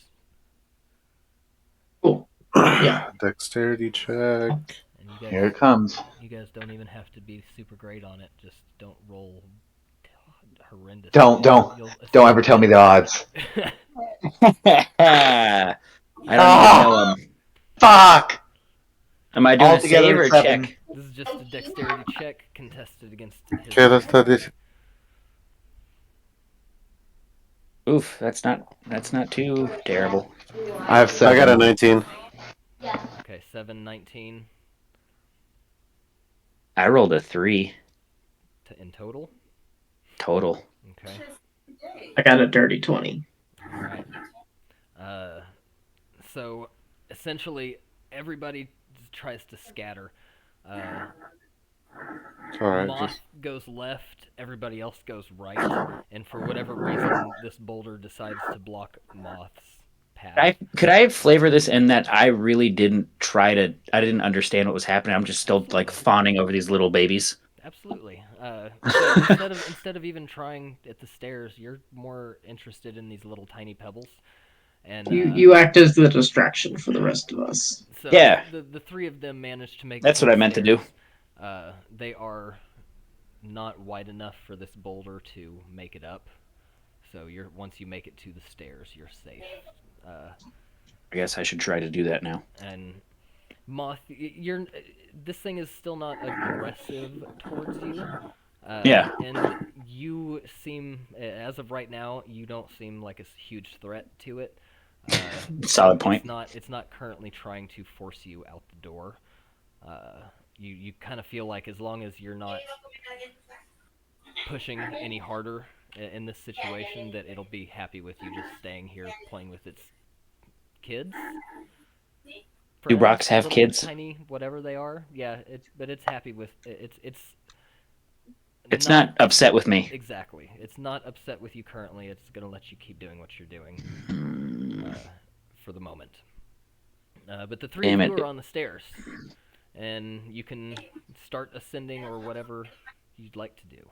Cool. Yeah. Dexterity check. And you guys, Here it comes. You guys don't even have to be super great on it. Just don't roll horrendous. Don't ever tell me the odds. I don't even know him. Fuck! Am I doing Altogether, a save or 7. check? This is just a dexterity check contested against his. Okay, that's that. Oof, that's not too terrible. I have 7. I got a 19. Okay, 7, 19 I rolled a 3 in total. total. Okay. I got a dirty 20. All right. So essentially, everybody tries to scatter. Alright. Moth goes left, everybody else goes right, and for whatever reason, this boulder decides to block Moth's path. Could I flavor this in that I really didn't I didn't understand what was happening. I'm just still like fawning over these little babies. Absolutely. So instead of even trying at the stairs, you're more interested in these little tiny pebbles. And You act as the distraction for the rest of us. so Yeah. the three of them managed to make. That's it what to I meant to do. stairs. They are not wide enough for this boulder to make it up. So once you make it to the stairs, you're safe. I guess I should try to do that now. And Moth, this thing is still not aggressive towards you. Yeah. And you seem, as of right now, you don't seem like a huge threat to it. Solid point. It's not currently trying to force you out the door. You kind of feel like as long as you're not pushing any harder in this situation, that it'll be happy with you just staying here playing with its kids. Do rocks have Little kids? Tiny, whatever they are. Yeah, but it's happy with It's not upset with me. Exactly. It's not upset with you currently. It's gonna let you keep doing what you're doing for the moment. But the three of you are on the stairs, and you can start ascending or whatever you'd like to do.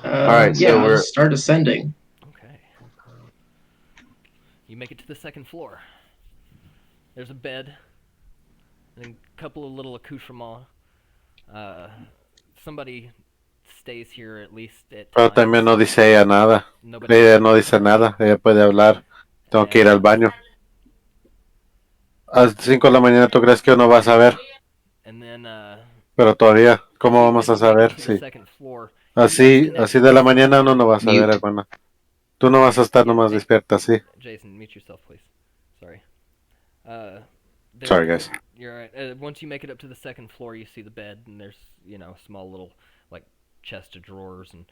Alright, so yeah, we're- let's start ascending. Okay. You make it to the second floor. There's a bed, and a couple of little accoutrements. Somebody stays here at least at Pero times. también no dice ella nada. Nobody. Ella no dice nada. Ella puede hablar. Tengo que ir al baño. A las 5 de la mañana, ¿tú crees que uno va a saber? And then, Pero todavía, ¿cómo vamos a saber? to the Sí. second floor. Así de la mañana uno no va a saber, Mute. hermana. Tú no vas a estar nomás despierta, sí. Jason, mute yourself, please. Sorry. Uh, there, Sorry, guys. you're right. Once you make it up to the second floor, you see the bed, and there's a small little like chest of drawers and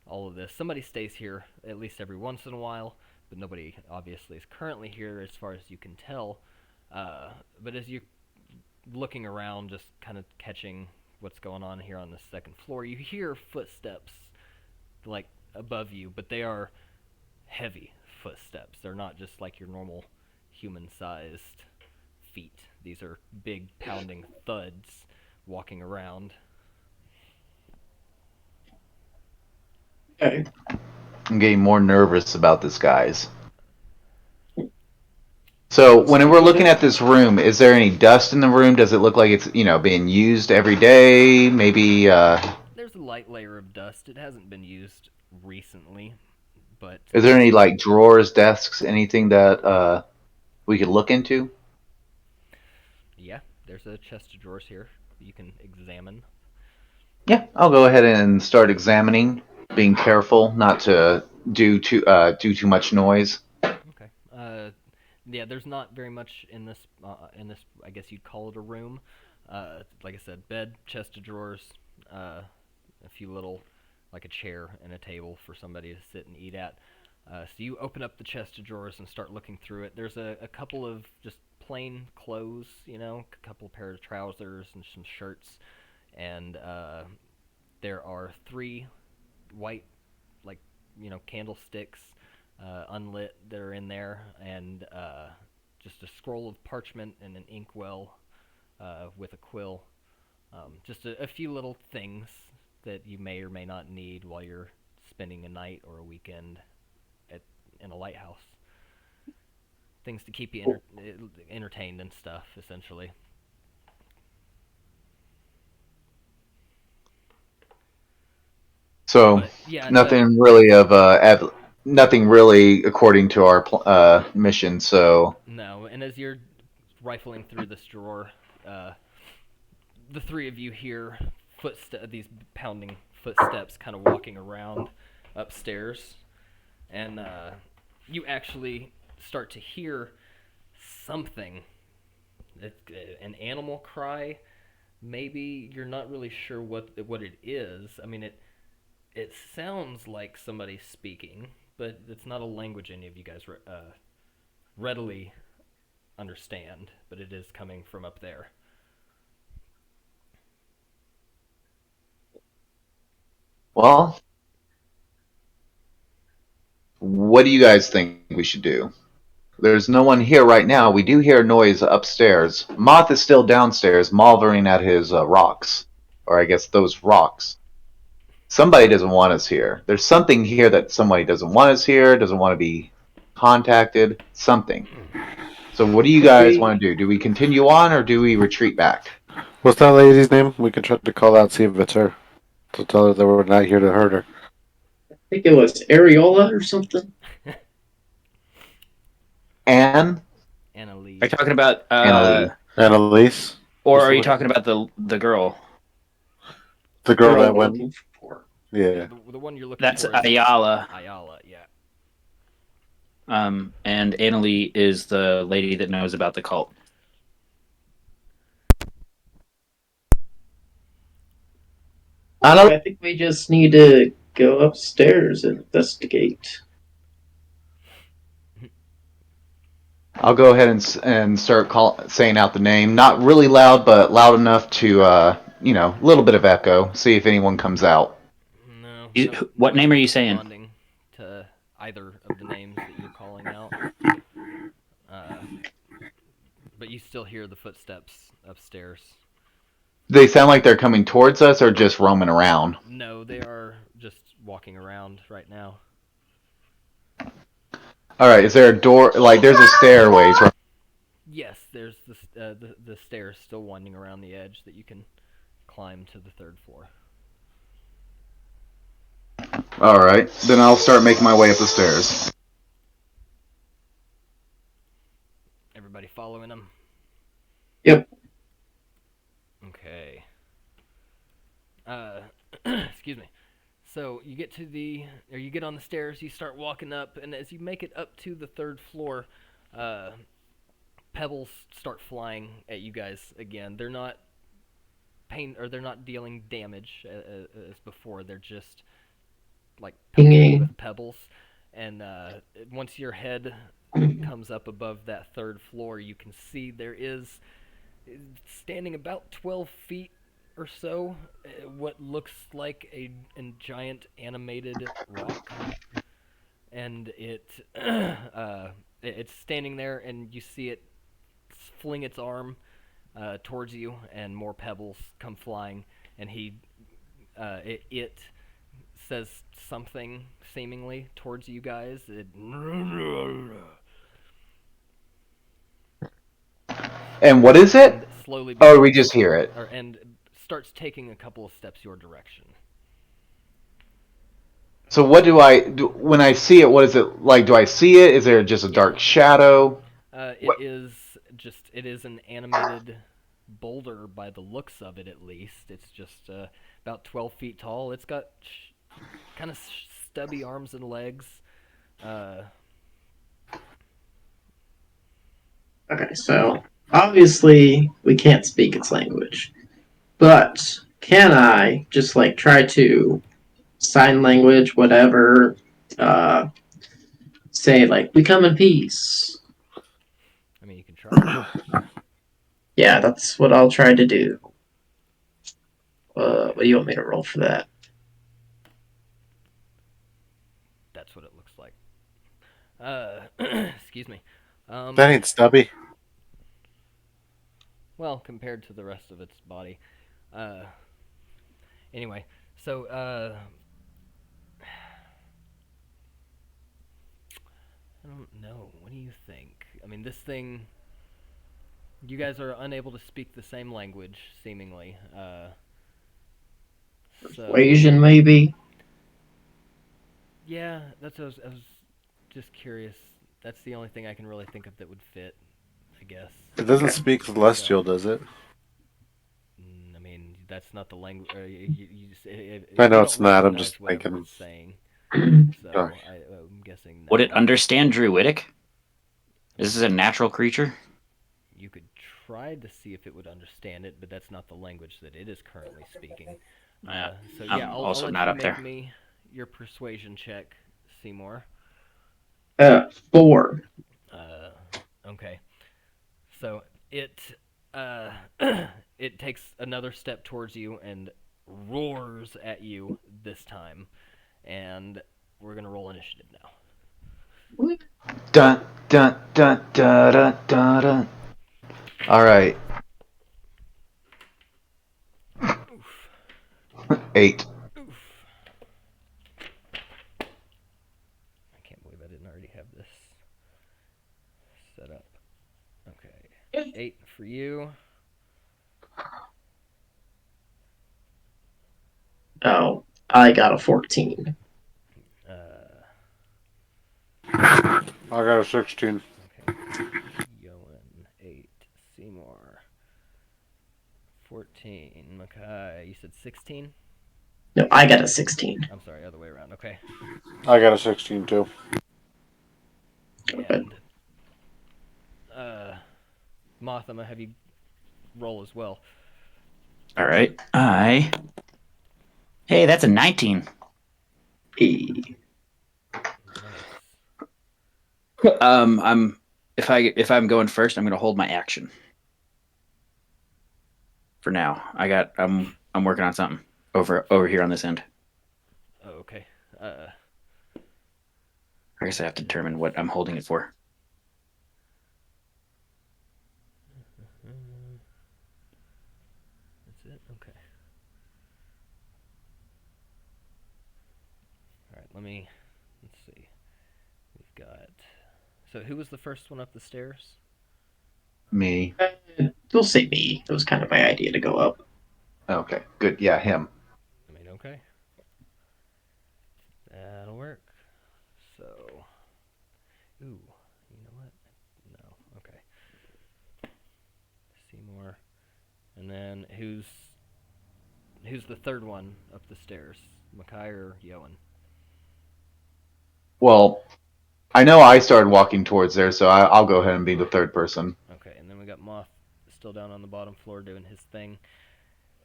all of this. Somebody stays here at least every once in a while, but nobody obviously is currently here, as far as you can tell. But as you're looking around, just kind of catching what's going on here on the second floor, you hear footsteps like above you, but they are heavy footsteps. They're not just like your normal human-sized feet. These are big pounding thuds walking around. Okay. I'm getting more nervous about this, guys. So when we're looking at this room, is there any dust in the room? Does it look like it's being used every day? Maybe. There's a light layer of dust. It hasn't been used recently, but Is there any like drawers, desks, anything that we could look into? yeah, there's a chest of drawers here you can examine. Yeah, I'll go ahead and start examining, being careful not to do too much noise. Okay. Yeah, there's not very much in this. I guess you'd call it a room. Like I said, bed, chest of drawers, a few little, like a chair and a table for somebody to sit and eat at. So you open up the chest of drawers and start looking through it. There's a couple of just plain clothes, a couple of pairs of trousers and some shirts, and there are 3 white, like candlesticks, unlit, that are in there, and just a scroll of parchment and an inkwell with a quill. Just a few little things that you may or may not need while you're spending a night or a weekend in a lighthouse. Things to keep you entertained and stuff, essentially. So But yeah, nothing really nothing really according to our mission. So no. And as you're rifling through this drawer, the 3 of you hear these pounding footsteps, kind of walking around upstairs, and you actually start to hear something. An animal cry. Maybe you're not really sure what it is. I mean, it sounds like somebody speaking, but it's not a language any of you guys readily understand. But it is coming from up there. well, what do you guys think we should do? There's no one here right now. We do hear noise upstairs. Moth is still downstairs, mauling at his rocks, or I guess those rocks. Somebody doesn't want us here. There's something here that somebody doesn't want us here, doesn't want to be contacted, something. So what do you guys want to do? Do we continue on or do we retreat back? What's that lady's name? We can try to call out, see if it's her. To tell her that we're not here to hurt her. I think it was Areola or something. Anne? Annalise. Are you talking about Annalise. Annalise? or Just are you what- talking about the girl? The girl that we're went. looking for. Yeah. The one you're looking That's for is Ayala. Ayala, yeah. And Annalie is the lady that knows about the cult. I think we just need to go upstairs and investigate. I'll go ahead and start saying out the name. Not really loud, but loud enough to, a little bit of echo. See if anyone comes out. No. What name are you saying? Responding to either of the names that you're calling out. But you still hear the footsteps upstairs. Do they sound like they're coming towards us or just roaming around? No, they are just walking around right now. All right, is there a door? Like, there's a stairways, right? Yes, there's the stairs still winding around the edge that you can climb to the 3rd floor. All right, then I'll start making my way up the stairs. Everybody following him? Yep. Okay. Excuse me. So you get you get on the stairs, you start walking up, and as you make it up to the 3rd floor, pebbles start flying at you guys again. They're not they're not dealing damage as before. They're just like pelting you Dinging. with pebbles. And once your head comes up above that third floor, you can see there is standing about 12 feet or so, what looks like a giant animated rock, and it's standing there, and you see it fling its arm towards you, and more pebbles come flying, and it says something seemingly towards you guys. And what is it? And slowly Oh, begins, we just hear it. and starts taking a couple of steps your direction. So what do I do when I see it? What is it like? Do I see it? Is there just a dark shadow? What? It is an animated boulder by the looks of it, at least. It's just about 12 feet tall. It's got kind of stubby arms and legs. Okay, so obviously we can't speak its language, but can I just like try to sign language, whatever, say like we come in peace? I mean, you can try. Yeah, that's what I'll try to do. What do you want me to roll for that? That's what it looks like. Excuse me. That ain't stubby. Well, compared to the rest of its body. Anyway, so I don't know. What do you think? I mean, this thing. You guys are unable to speak the same language, seemingly. So Persuasion, maybe? yeah, I was just curious. That's the only thing I can really think of that would fit, I guess. It doesn't Okay. speak celestial, does it? I mean, that's not the language. I You know don't it's not, I'm recognize just whatever thinking. it's saying. So Gosh. I'm guessing Would it no. understand Druidic? Is this a natural creature? You could try to see if it would understand it, but that's not the language that it is currently speaking. So I'm yeah, I'll also let not you up make there. me your persuasion check, Seymoure. 4. Okay. So it it takes another step towards you and roars at you this time, and we're gonna roll initiative now. Dun dun dun dun dun dun. Dun. All right. 8. Oof. I can't believe I didn't already have this set up. Okay. 8 for you. Oh, I got a 14. I got a 16. Okay. Yoin, 8. Seymoure, 14. McKai, you said 16? No, I got a 16. I'm sorry, other way around. Okay. I got a 16 too. And Moth, I'm gonna have you roll as well. All right. Hey, that's a 19. E. Nice. If I'm going first, I'm gonna hold my action. For now, I'm working on something over here on this end. Oh, okay. I guess I have to determine what I'm holding it for. That's it? Okay. Alright, let's see. We've got... So who was the first one up the stairs? Me. We'll say me. It was kind of my idea to go up. Okay. Good. Yeah, him. I mean, okay. That'll work. So... Ooh, you know what? No, okay. Seymoure. And then who's the third one up the stairs? McKai or Yoin? Well, I know I started walking towards there, so I'll go ahead and be the third person. Okay. still down on the bottom floor doing his thing.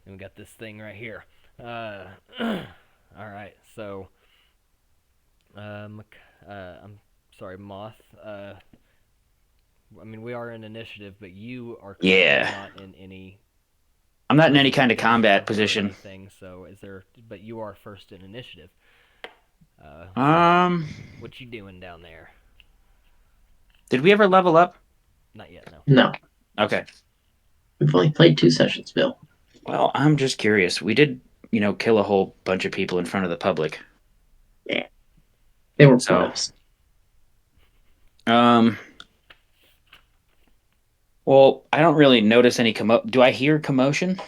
And we got this thing right here. Alright, so... I'm sorry, Moth. I mean, we are in initiative, but you are currently not in any... I'm not in any kind of combat position. Anything, so is there... But you are first in initiative. What you doing down there? Did we ever level up? Not yet, no. No. Okay. We've only played 2 sessions, Bill. Well, I'm just curious. We did, kill a whole bunch of people in front of the public. Yeah. They were So, plebs. Well, I don't really notice any Do I hear commotion?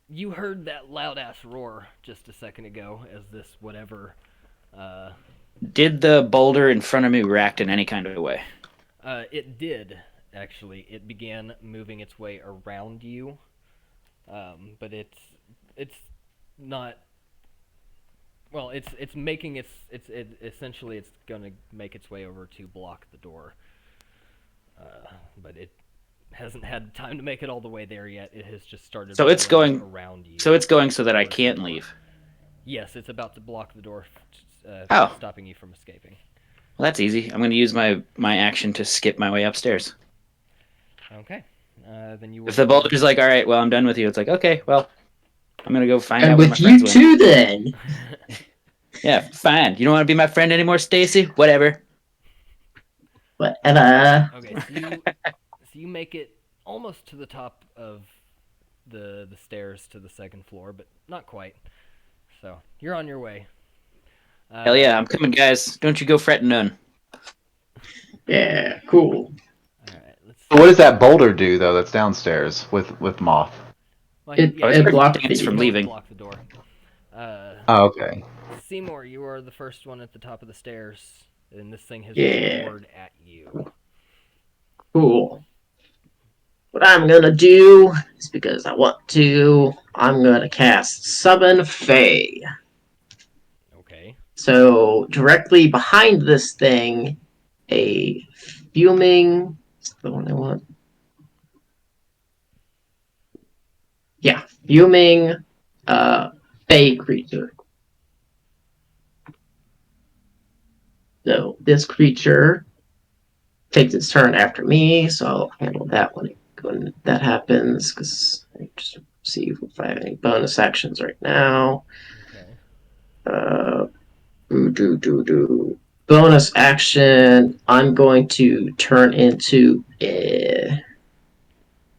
You heard that loud-ass roar just a second ago as this whatever... Did the boulder in front of me react in any kind of way? It did, actually. It began moving its way around you, but it's not... Well, it's making essentially it's gonna make its way over to block the door, but it hasn't had time to make it all the way there yet. It has just started. So it's going around you. So it's going so that I can't leave. Yes, it's about to block the door, stopping you from escaping. Well, that's easy. I'm going to use my action to skip my way upstairs. Okay. Then you. If the boulder's like, all right, well, I'm done with you. It's like, okay, well, I'm going to go find and out where my with you friends went. too, then. Yeah, fine. You don't want to be my friend anymore, Stacy? Whatever. Whatever. Okay, so you make it almost to the top of the stairs to the second floor, but not quite. So you're on your way. Hell yeah, I'm coming, guys. Don't you go fretting none. Yeah, cool. All right, let's see. What does that boulder do though? That's downstairs with Moth. Well, It blocked it's from the... leaving. Block the door. Oh, okay. Seymoure, you are the first one at the top of the stairs, and this thing has Yeah. roared at you. Cool. What I'm gonna do is because I want to, I'm gonna cast Summon Fae. Okay. So directly behind this thing, a fuming. Is that the one I want? Yeah, fuming, Fae creature. So this creature takes its turn after me, so I'll handle that when that happens, because I just see if I have any bonus actions right now. Okay. Bonus action, I'm going to turn into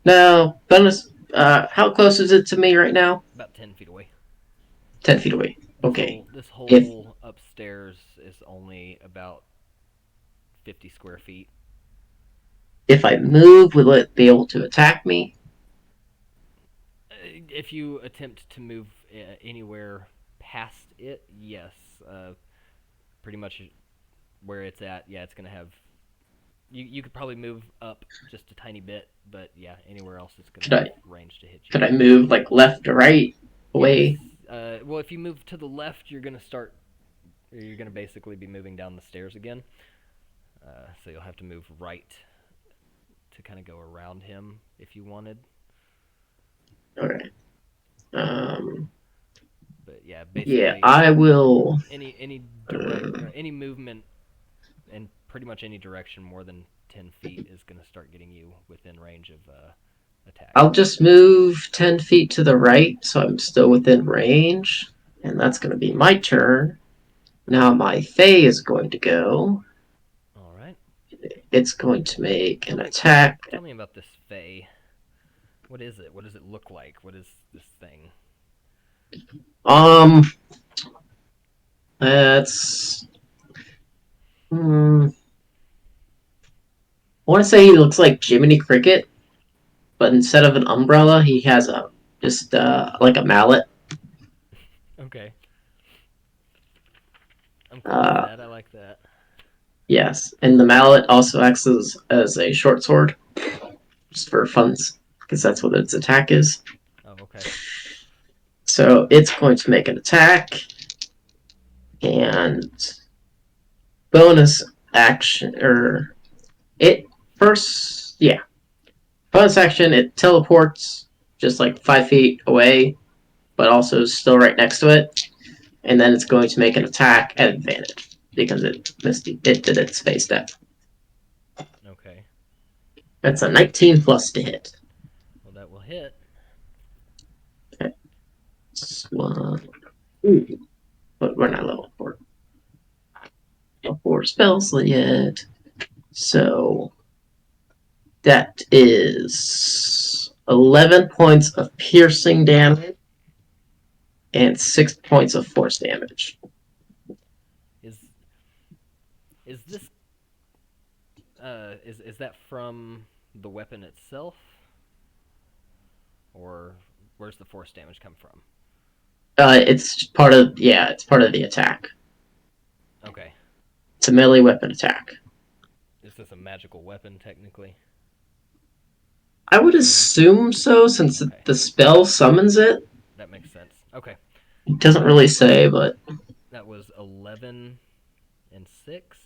no, bonus, how close is it to me right now? About 10 feet away. 10 feet away. Okay. This whole upstairs is only about 50 square feet. If I move, will it be able to attack me? If you attempt to move anywhere past it, yes. Pretty much where it's at, yeah, it's going to have... You could probably move up just a tiny bit, but yeah, anywhere else it's going to have range to hit you. Could I move, like, left or right away? Yes. Well, if you move to the left, you're going to basically be moving down the stairs again. So you'll have to move right to kind of go around him if you wanted. Alright. But yeah, basically... Yeah, I will... Any movement in pretty much any direction more than 10 feet is going to start getting you within range of attack. I'll just move 10 feet to the right, so I'm still within range. And that's going to be my turn. Now my Fae is going to go. Alright. It's going to make an attack. Tell me about this Fae. What is it? What does it look like? What is this thing? That's... I want to say he looks like Jiminy Cricket, but instead of an umbrella, he has like a mallet. Okay. I'm cool with that. I like that. Yes, and the mallet also acts as a short sword, just for funds, because that's what its attack is. Oh, okay. So it's going to make an attack, and bonus action, or it first, yeah. Bonus action, it teleports just like 5 feet away, but also still right next to it. And then it's going to make an attack at advantage because it did its space step. Okay. That's a 19 plus to hit. Well, that will hit. Ooh, but we're not level 4. Level 4 spells yet. So that is 11 points of piercing damage and 6 points of force damage. Is this is that from the weapon itself, or where's the force damage come from? It's part of the attack. Okay. It's a melee weapon attack. Is this a magical weapon technically? I would assume so, since Okay. the spell summons it. That makes sense. Okay. It doesn't really say, but That was 11 and 6.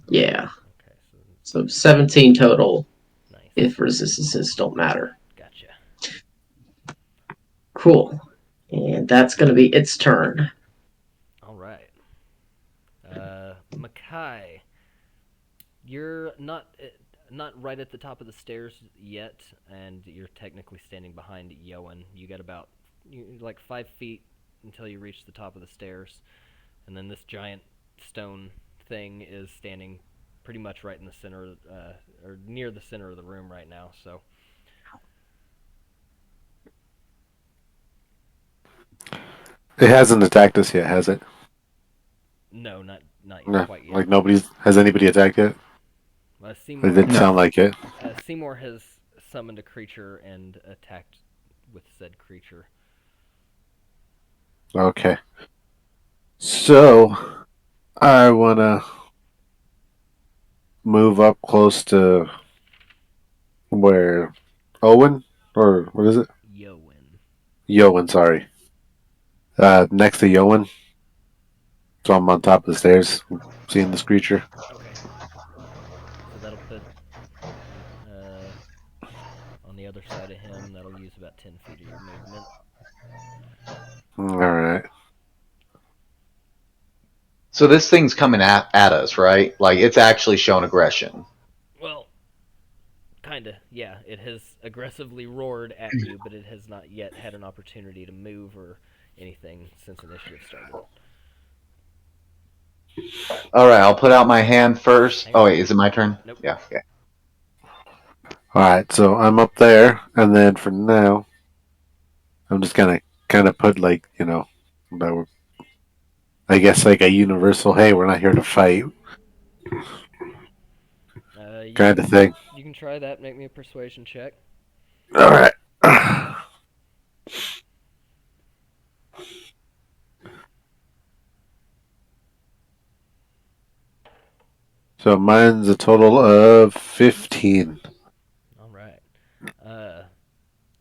yeah. Okay, So 17 total, nice. if resistances don't matter. Gotcha. Cool. And that's going to be its turn. All right. McKai, you're not right at the top of the stairs yet, and you're technically standing behind Yoin. You got about like 5 feet until you reach the top of the stairs, and then this giant stone thing is standing pretty much right in the center, or near the center of the room right now. So. It hasn't attacked us yet, has it? No, not No, quite yet. like has anybody attacked yet? Seymoure It didn't sound like it. Seymoure has summoned a creature and attacked with said creature. Okay. So, I want to move up close to where Owen, or what is it? Yoin. Yowen, sorry. Next to Yowen. So I'm on top of the stairs, seeing this creature. Okay. So that'll put on the other side of him. That'll use about 10 feet of your movement. Alright. So this thing's coming at us, right? Like, it's actually shown aggression. Well, kinda, yeah. It has aggressively roared at you, but it has not yet had an opportunity to move or anything since initiative started. Alright, I'll put out my hand first. Hang on. Oh, wait, is it my turn? Nope. Yeah, okay. Alright, so I'm up there, and then for now, I'm just gonna kind of put, like, that we're, I guess, like a universal, hey, we're not here to fight kind of thing. You can try that. Make me a persuasion check. Alright. So mine's a total of 15. All right.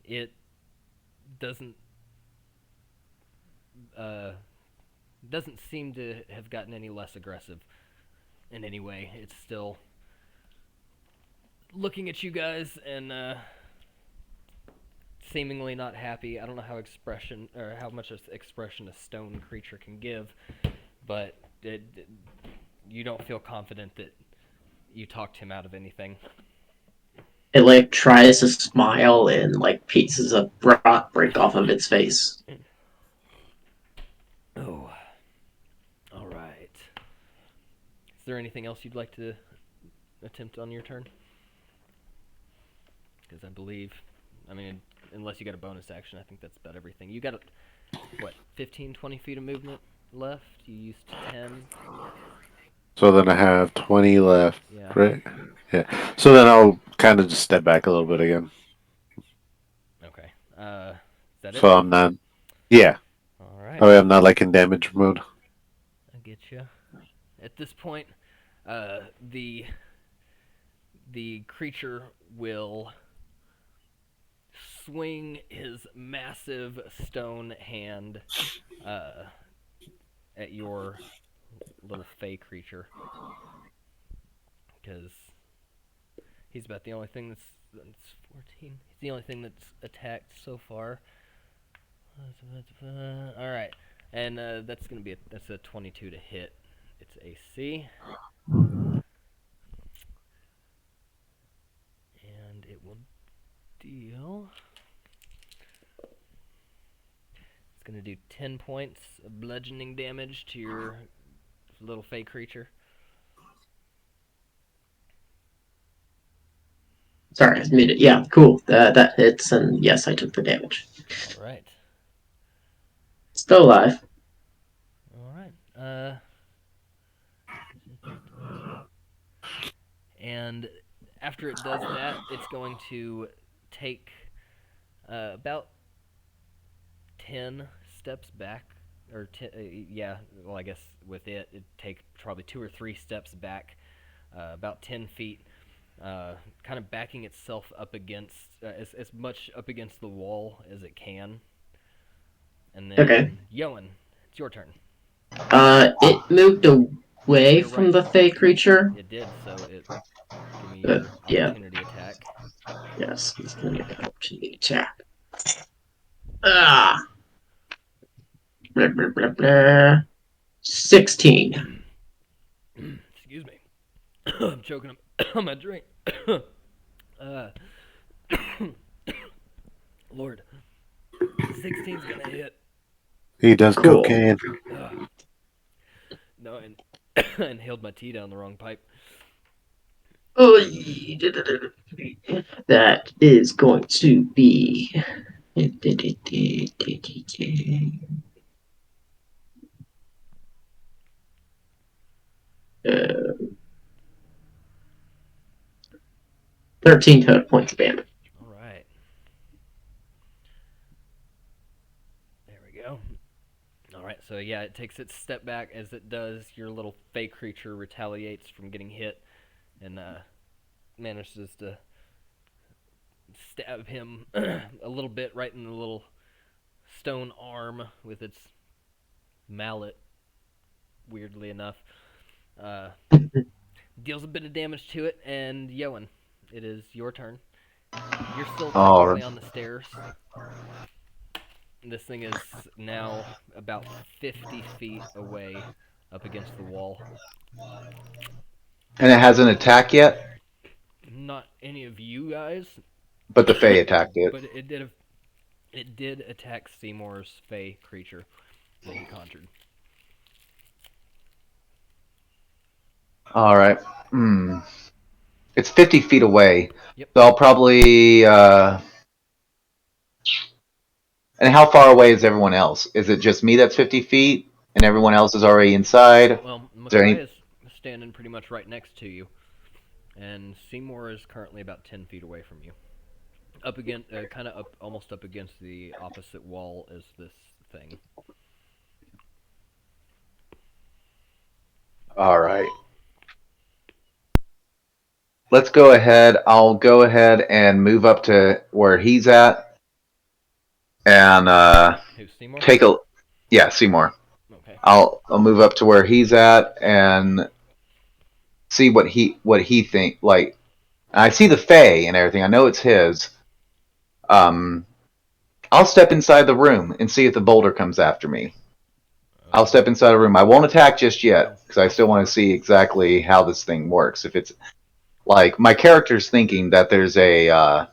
It doesn't doesn't seem to have gotten any less aggressive in any way. It's still looking at you guys and seemingly not happy. I don't know how much expression a stone creature can give, but you don't feel confident that you talked him out of anything. It like tries to smile and like pieces of rock break off of its face. Oh. All right. Is there anything else you'd like to attempt on your turn? Because I believe, unless you got a bonus action, I think that's about everything. You got, 15, 20 feet of movement left? You used 10. So then I have 20 left, Yeah. right? Yeah. So then I'll kind of just step back a little bit again. Okay. Is that it? So I'm not. Yeah. All right. Oh, yeah, I'm not like in damage mode. I get you. At this point, the creature will swing his massive stone hand at your little fey creature, because He's about the only thing that's 14. He's the only thing that's attacked so far. All right, and that's gonna be that's a 22 to hit. It's AC, and it will deal. It's gonna do 10 points of bludgeoning damage to your little fey creature. Sorry, I was muted. Yeah, cool. That hits, and yes, I took the damage. All right. Still alive. All right. And after it does that, it's going to take about 10 steps back, or yeah. Well, I guess with it'd take probably 2 or 3 steps back, about 10 feet, kind of backing itself up against as much up against the wall as it can. And then Okay. Yoin, it's your turn. It moved away You're from right. the fey creature. It did, so it give me your Yeah. opportunity attack. Yes, he's gonna get an opportunity attack. Ah. Blah, blah, blah, blah. 16. Excuse me. I'm choking on my drink. uh, Lord, 16's gonna hit. He does Cool. cocaine. No, and inhaled my tea down the wrong pipe. Oh, that is going to be 13 total points of damage. All right. There we go. All right, so yeah, it takes its step back. As it does, your little fey creature retaliates from getting hit and manages to stab him a little bit right in the little stone arm with its mallet, weirdly enough. Deals a bit of damage to it, and Yoin, it is your turn. You're still technically on the stairs. This thing is now about 50 feet away up against the wall. And it hasn't attacked yet, Not any of you guys, but the Fae attacked it. but it did attack Seymour's fey creature that he conjured. All right. It's 50 feet away. Yep. So I'll probably. And how far away is everyone else? Is it just me that's 50 feet, and everyone else is already inside? Well, there McKai any- is standing pretty much right next to you, and Seymour is currently about 10 feet away from you. Up against, kind of up, almost up against the opposite wall as this thing. All right. Let's go ahead. I'll go ahead and move up to where he's at, and Who's Seymour? Yeah, Seymour. Okay. I'll move up to where he's at and see what he think. Like, I see the Fae and everything. I know it's his. I'll step inside the room and see if the boulder comes after me. I'll step inside the room. I won't attack just yet because I still want to see exactly how this thing works. If it's like my character's thinking that there's a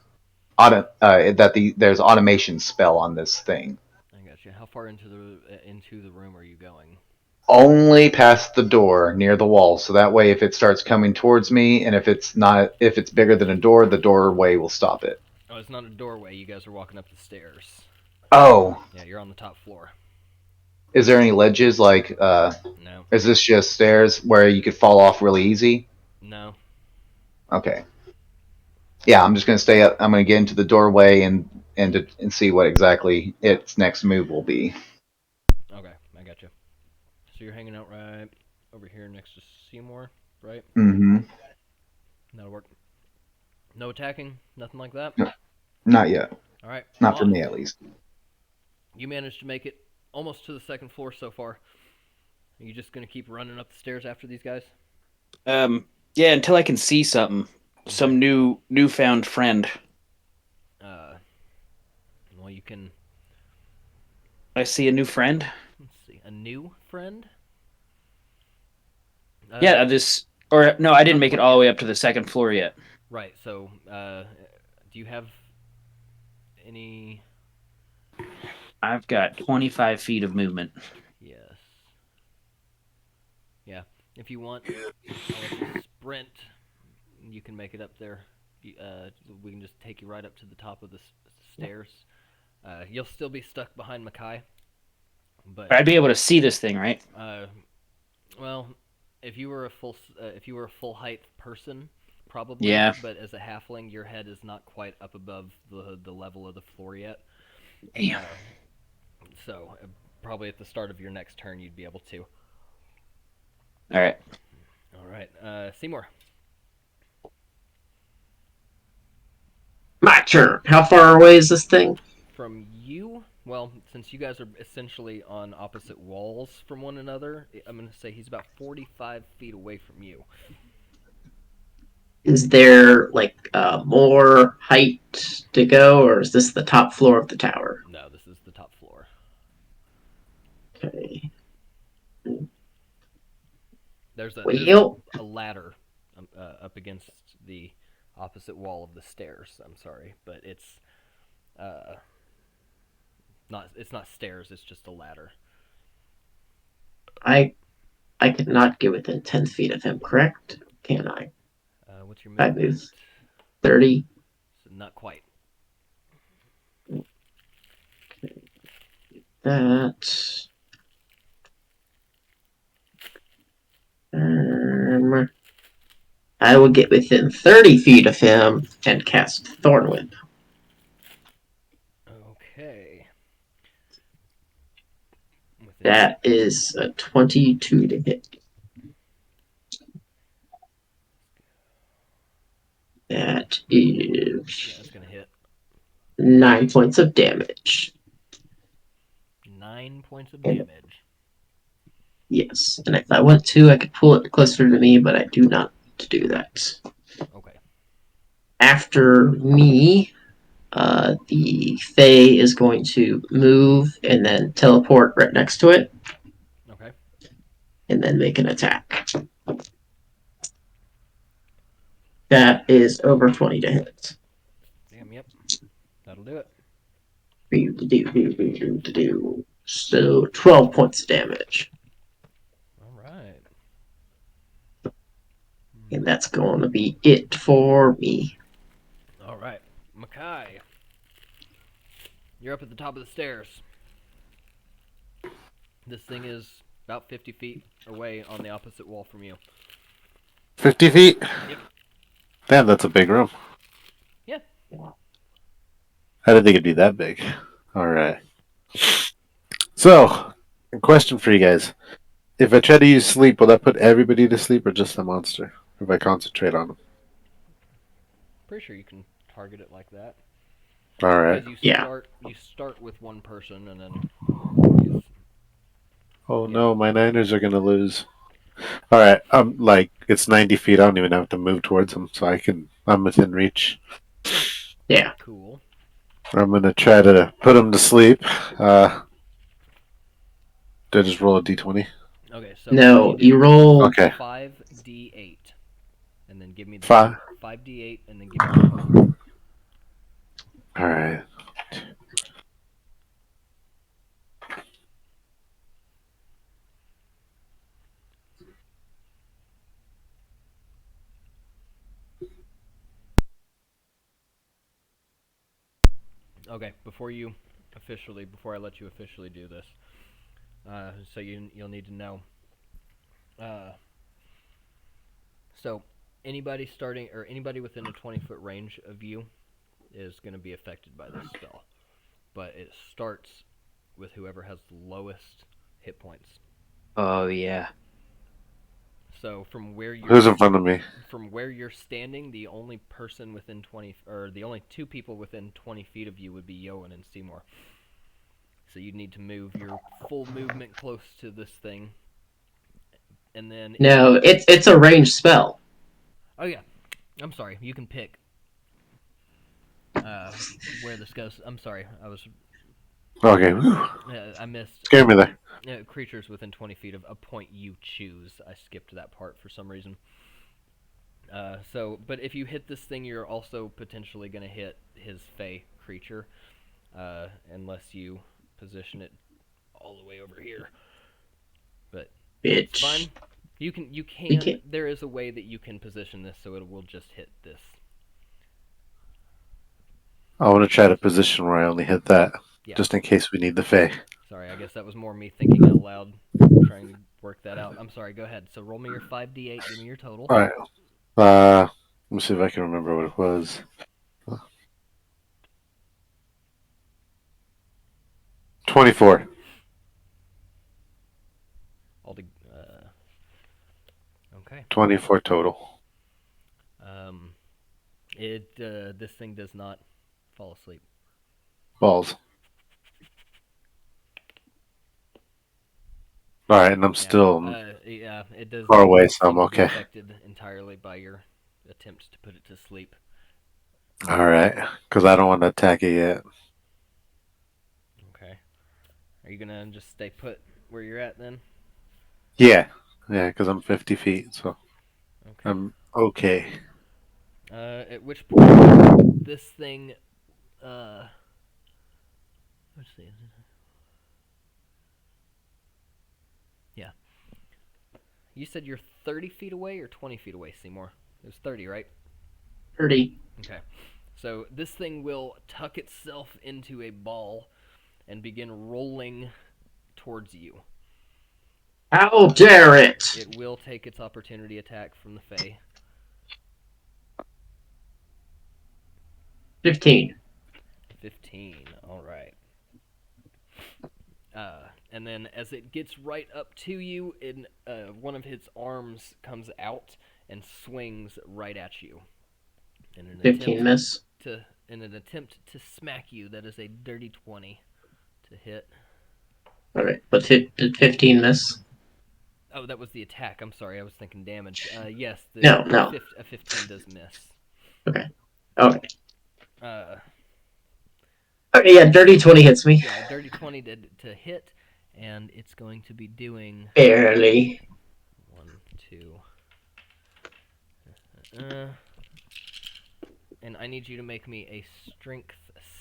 there's automation spell on this thing. I got you. How far into the room are you going? Only past the door near the wall, so that way if it starts coming towards me, and if it's bigger than a door, the doorway will stop it. Oh, it's not a doorway. You guys are walking up the stairs. Oh. Yeah, you're on the top floor. Is there any ledges? Like, no. Is this just stairs where you could fall off really easy? No. Okay. Yeah, I'm just gonna stay up. I'm gonna get into the doorway and see what exactly its next move will be. Okay, I got you. So you're hanging out right over here next to Seymour, right? Mm-hmm. That'll work. No attacking, nothing like that. No, not yet. All right. Not for me, at least. You managed to make it almost to the second floor so far. Are you just gonna keep running up the stairs after these guys? Yeah, until I can see something. some newfound friend. Well, you can. I see a new friend. Let's see, a new friend. Yeah, no, I didn't make it all the way up to the second floor yet. Right. So, do you have any? I've got 25 feet of movement. Yes. Yeah. If you want, I'll let you sprint. You can make it up there. We can just take you right up to the top of the stairs. You'll still be stuck behind McKai, but I'd be able to see this thing, right? well, if you were a full height person, probably. Yeah. But as a halfling, your head is not quite up above the level of the floor yet. Damn. So probably at the start of your next turn, you'd be able to. All right. All right, Seymoure. My turn. How far away is this thing? From you, well, since you guys are essentially on opposite walls from one another, I'm going to say he's about 45 feet away from you. Is there like more height to go, or is this the top floor of the tower? No, this is the top floor. Okay. There's a ladder up against the opposite wall of the stairs. I'm sorry, but it's not stairs. It's just a ladder. I cannot get within 10 feet of him, correct? Can I? What's your I movement? move 30. So not quite. That. I will get within 30 feet of him and cast Thorn Whip. Okay. That is a 22 to hit. That is. Yeah, it's going to hit. 9 points of damage. 9 points of damage. Yes, and if I want to, I could pull it closer to me, but I do not do that. Okay. After me, the Fae is going to move and then teleport right next to it. Okay. And then make an attack. That is over 20 to hit. Damn, yep. That'll do it. So 12 points of damage. All right. And that's going to be it for me. All right. McKai. You're up at the top of the stairs. This thing is about 50 feet away on the opposite wall from you. 50 feet? Yep. Damn, that's a big room. Yeah. I didn't think it'd be that big. Alright. So, a question for you guys. If I try to use sleep, will that put everybody to sleep or just the monster? If I concentrate on them? Pretty sure you can target it like that. Alright. Because Yeah. You start with one person and then use... Oh Yeah. no, my Niners are gonna lose. Alright, it's 90 feet. I don't even have to move towards them, so I'm within reach. Yeah. Cool. I'm gonna try to put them to sleep. Did I just roll a d20? Okay, so No, you you roll. Okay. 5d8. And then give me the 5d8 and then give me the total. Alright. Okay, before I let you officially do this, so you'll need to know. So anybody within a 20-foot range of you is going to be affected by this spell, but it starts with whoever has the lowest hit points. Oh yeah. So from where you're Who's in front of me? From where you're standing, the only person within 20, or the only two people within 20 feet of you would be Yoin and Seymoure. So you'd need to move your full movement close to this thing, and then No, it's a ranged spell. oh yeah, I'm sorry. You can pick where this goes. I'm sorry. Okay. Whew. I missed. Scared me there. Creatures within 20 feet of a point you choose. I skipped that part for some reason. But if you hit this thing, you're also potentially going to hit his Fey creature, unless you position it all the way over here. But it's Bitch. fine. You We can. can't- There is a way that you can position this so it will just hit this. I want to try to position where I only hit that, Yeah. just in case we need the Fae. Sorry, I guess that was more me thinking out loud, trying to work that out. I'm sorry. Go ahead. So roll me your 5d8. Give me your total. All right. Let me see if I can remember what it was. 24. Okay. 24 total. This thing does not fall asleep. Balls. All right, and I'm still Yeah, it does far not away, so I'm seem to be okay. affected entirely by your attempt to put it to sleep. All right, because I don't want to attack it yet. Okay. Are you gonna just stay put where you're at then? Yeah, because I'm 50 feet, so Okay. I'm okay. At which point this thing, let's see. Yeah. You said you're 30 feet away or 20 feet away, Seymour? It was 30, right? 30. Okay. So this thing will tuck itself into a ball and begin rolling towards you. How dare it! It will take its opportunity attack from the Fae. 15. 15. All right. And then as it gets right up to you, one of its arms comes out and swings right at you. In an 15 miss. in an attempt to smack you, that is a dirty 20 to hit. Alright, but did 15 miss? Oh, that was the attack. I'm sorry, I was thinking damage. Yes, No. A 15 does miss. Okay. Okay. Uh, Okay, yeah, dirty 20 hits me. yeah, dirty 20 to hit, and it's going to be doing Barely. 1, 2. And I need you to make me a strength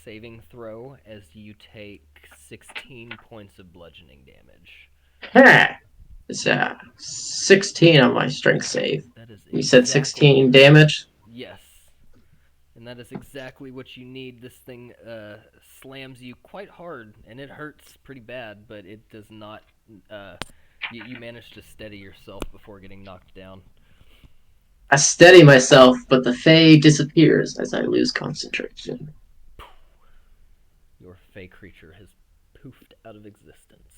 saving throw as you take 16 points of bludgeoning damage. Ha! It's 16 on my strength save. That is You said exactly- 16 damage? Yes. And that is exactly what you need. This thing slams you quite hard, and it hurts pretty bad, but it does not... you manage to steady yourself before getting knocked down. I steady myself, but the Fae disappears as I lose concentration. Your Fey creature has poofed out of existence.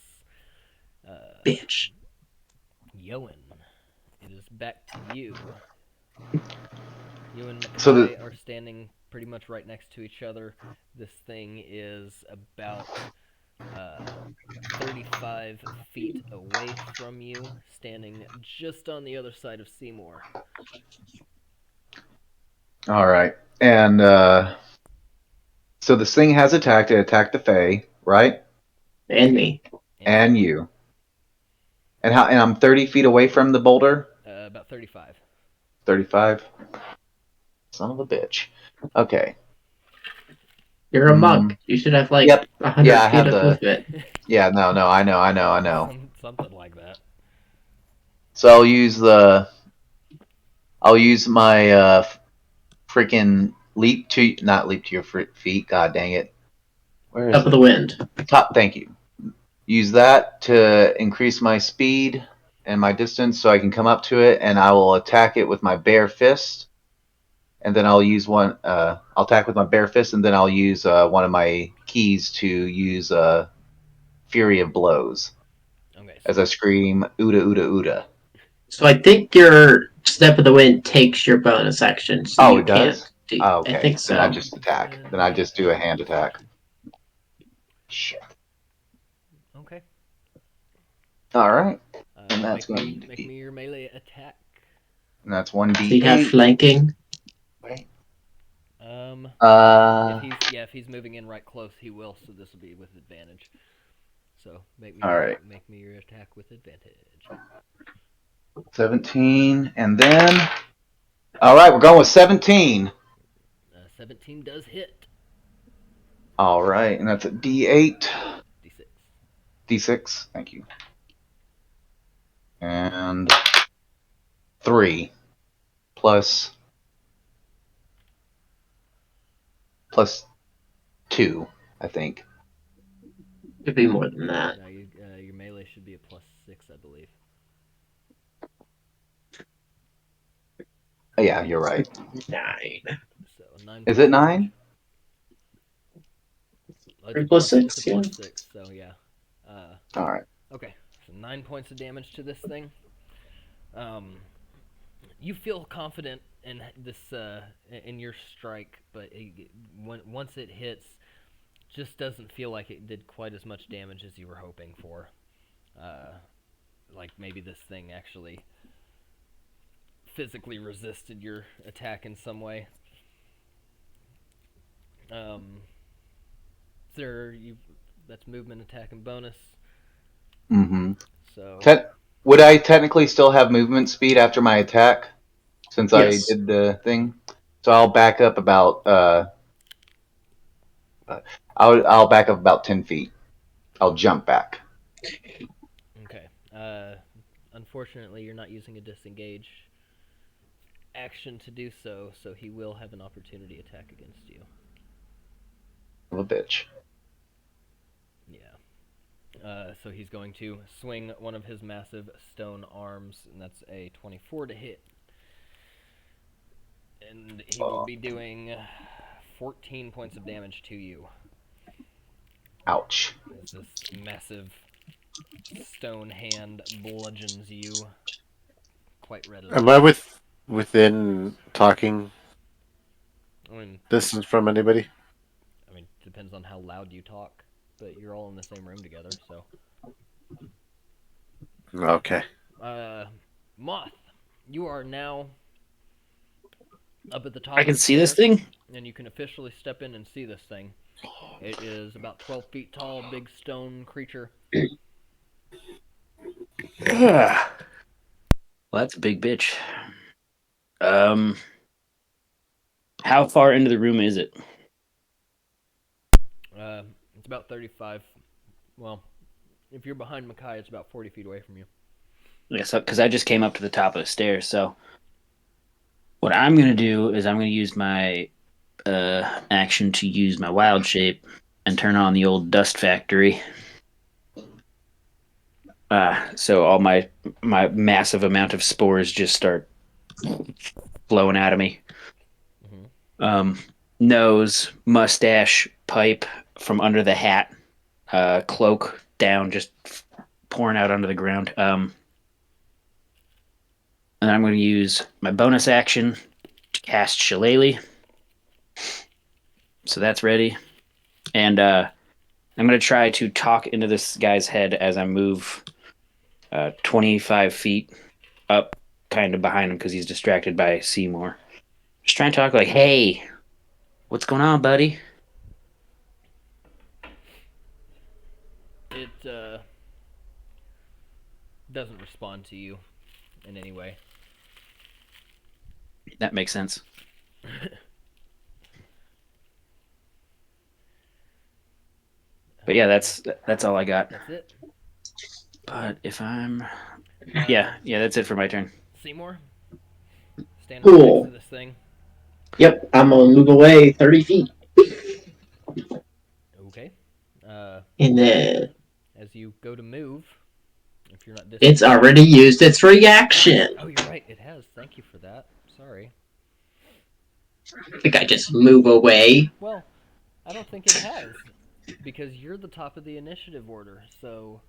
Bitch. Yoin, it is back to you. You and McKai So are standing pretty much right next to each other. This thing is about 35 feet away from you, standing just on the other side of Seymour. All right, and so this thing has attacked. It attacked the Fae, right? And me. And you. And I'm 30 feet away from the boulder. About 35. 35. Son of a bitch. Okay. You're a monk. You should have like Yep. 100 Yeah, I feet have of the- movement. Yeah, no, I know. Something like that. So I'll use my freaking not leap to your feet. God dang it. Where is Up of it? the wind. Top. Thank you. Use that to increase my speed and my distance, so I can come up to it, and I will attack it with my bare fist. And then I'll use one. I'll attack with my bare fist, and then I'll use one of my keys to use Fury of Blows Okay. as I scream "Uda Uda Uda." So I think your Step of the Wind takes your bonus action. So Oh, you it does? can't do, Oh, okay. I think so. Then I just attack. Then I just do a hand attack. Shit. Okay. All right. And that's make going to me be. your melee attack. And that's So you have 1d8. flanking. If he's moving in right close, he will. So this will be with advantage. So make me All right. make me your attack with advantage. 17, and then. All right, we're going with 17. 17 does hit. All right, and that's a D8, D6. D6. Thank you. And 3 plus 2, I think. Could be more than that. No, your melee should be a +6, I believe. Yeah, you're right. 9. So 9. Is it 9? It's a Plus 6, It's a yeah. +6. So yeah. All right. Okay. So 9 points of damage to this thing. You feel confident in this in your strike, but once it hits, just doesn't feel like it did quite as much damage as you were hoping for. Like maybe this thing actually physically resisted your attack in some way. That's movement, attack, and bonus. Mm-hmm. So Would I technically still have movement speed after my attack, since Yes. I did the thing? So I'll back up about I'll back up about 10 feet. I'll jump back. okay. Unfortunately, you're not using a disengage action to do so, so he will have an opportunity attack against you. Of a bitch. Yeah. So he's going to swing one of his massive stone arms, and that's a 24 to hit. And he will be doing 14 points of damage to you. Ouch. As this massive stone hand bludgeons you quite readily. Am I within talking I mean, distance from anybody? depends on how loud you talk, but you're all in the same room together, so. Okay. Moth, you are now up at the top I of can the see this stairs, thing? and you can officially step in and see this thing. It is about 12 feet tall, big stone creature. Well, that's a big bitch. How far into the room is it? It's about 35. Well, if you're behind McKai, it's about 40 feet away from you. Yeah, so because I just came up to the top of the stairs, so what I'm gonna do is I'm gonna use my action to use my wild shape and turn on the old dust factory. So all my massive amount of spores just start flowing out of me. Mm-hmm. Nose, mustache, pipe from under the hat, cloak down, just pouring out onto the ground. And I'm going to use my bonus action to cast Shillelagh. So that's ready. And I'm going to try to talk into this guy's head as I move 25 feet up, kind of behind him because he's distracted by Seymoure. Just trying to talk like, hey, what's going on, buddy? It doesn't respond to you in any way. That makes sense. But yeah, that's all I got. That's it. But if I'm yeah, that's it for my turn. Seymour, stand up Cool. next to this thing. Yep, I'm gonna move away 30 feet. Okay. And then As you go to move, if you're not it's already used its reaction. Oh, you're right. It has. Thank you for that. Sorry. I think I just move away. Well, I don't think it has, because you're the top of the initiative order. So.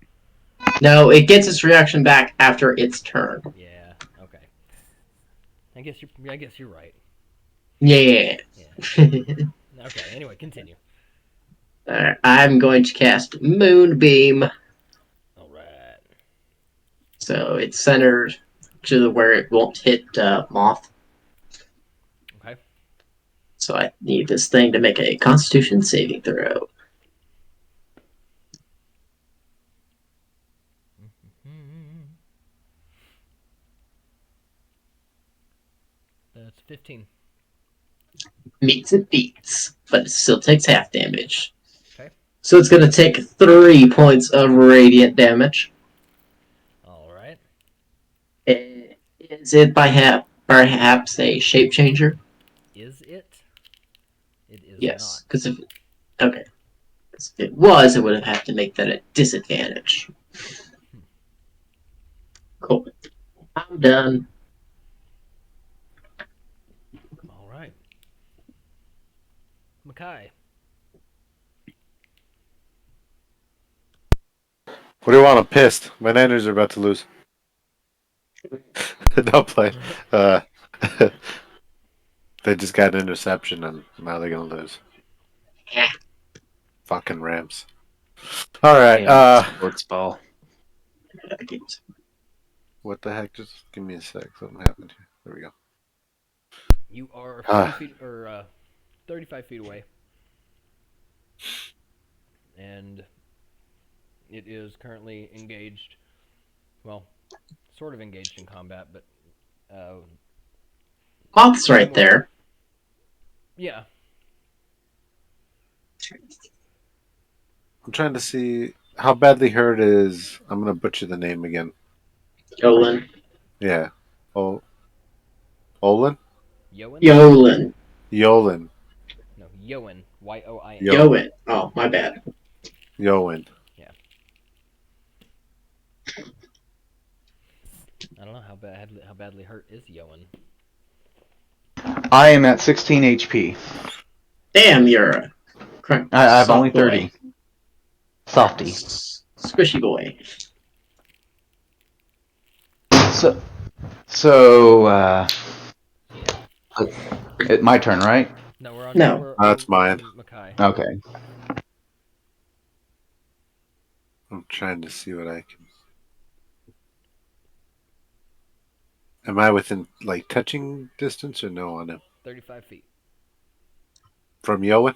No, it gets its reaction back after its turn. Yeah. Okay. I guess you're right. Yeah. Okay. Anyway, continue. I'm going to cast Moonbeam. All right. So it's centered to where it won't hit Moth. Okay. So I need this thing to make a Constitution saving throw. That's 15. Meets it beats, but it still takes half damage. Okay. So it's going to take 3 points of radiant damage. All right. Is it perhaps a shape changer? Is it? It is Yes, not. because if it was, it would have had to make that a disadvantage. Cool. I'm done. All right. McKai. What do you want? I'm pissed. My Niners are about to lose. No play. Uh, they just got an interception and now they're gonna lose. Yeah. Fucking Rams. All right. Sports ball. What the heck? Just give me a sec. Something happened here. There we go. You are 50 Ah. feet or 35 feet away, and it is currently engaged. Well, sort of engaged in combat, but Moth's right there. yeah. I'm trying to see how badly hurt is. I'm gonna butcher the name again. Yolan. Yeah. Oh, Olin. Yoin? Yolan. Yolin. No, Yoin. Yoin. Yoin. Oh, my bad. Yoin. Yeah. I don't know how badly hurt is Yoin. I am at 16 HP. Damn, you're a I have only soft 30. boy. Softy. Squishy boy. So, my turn, right? No, we're on. No. That's we're mine. on McKai. Okay. I'm trying to see what I can. Am I within like touching distance or no on him? 35 feet. From Yoin?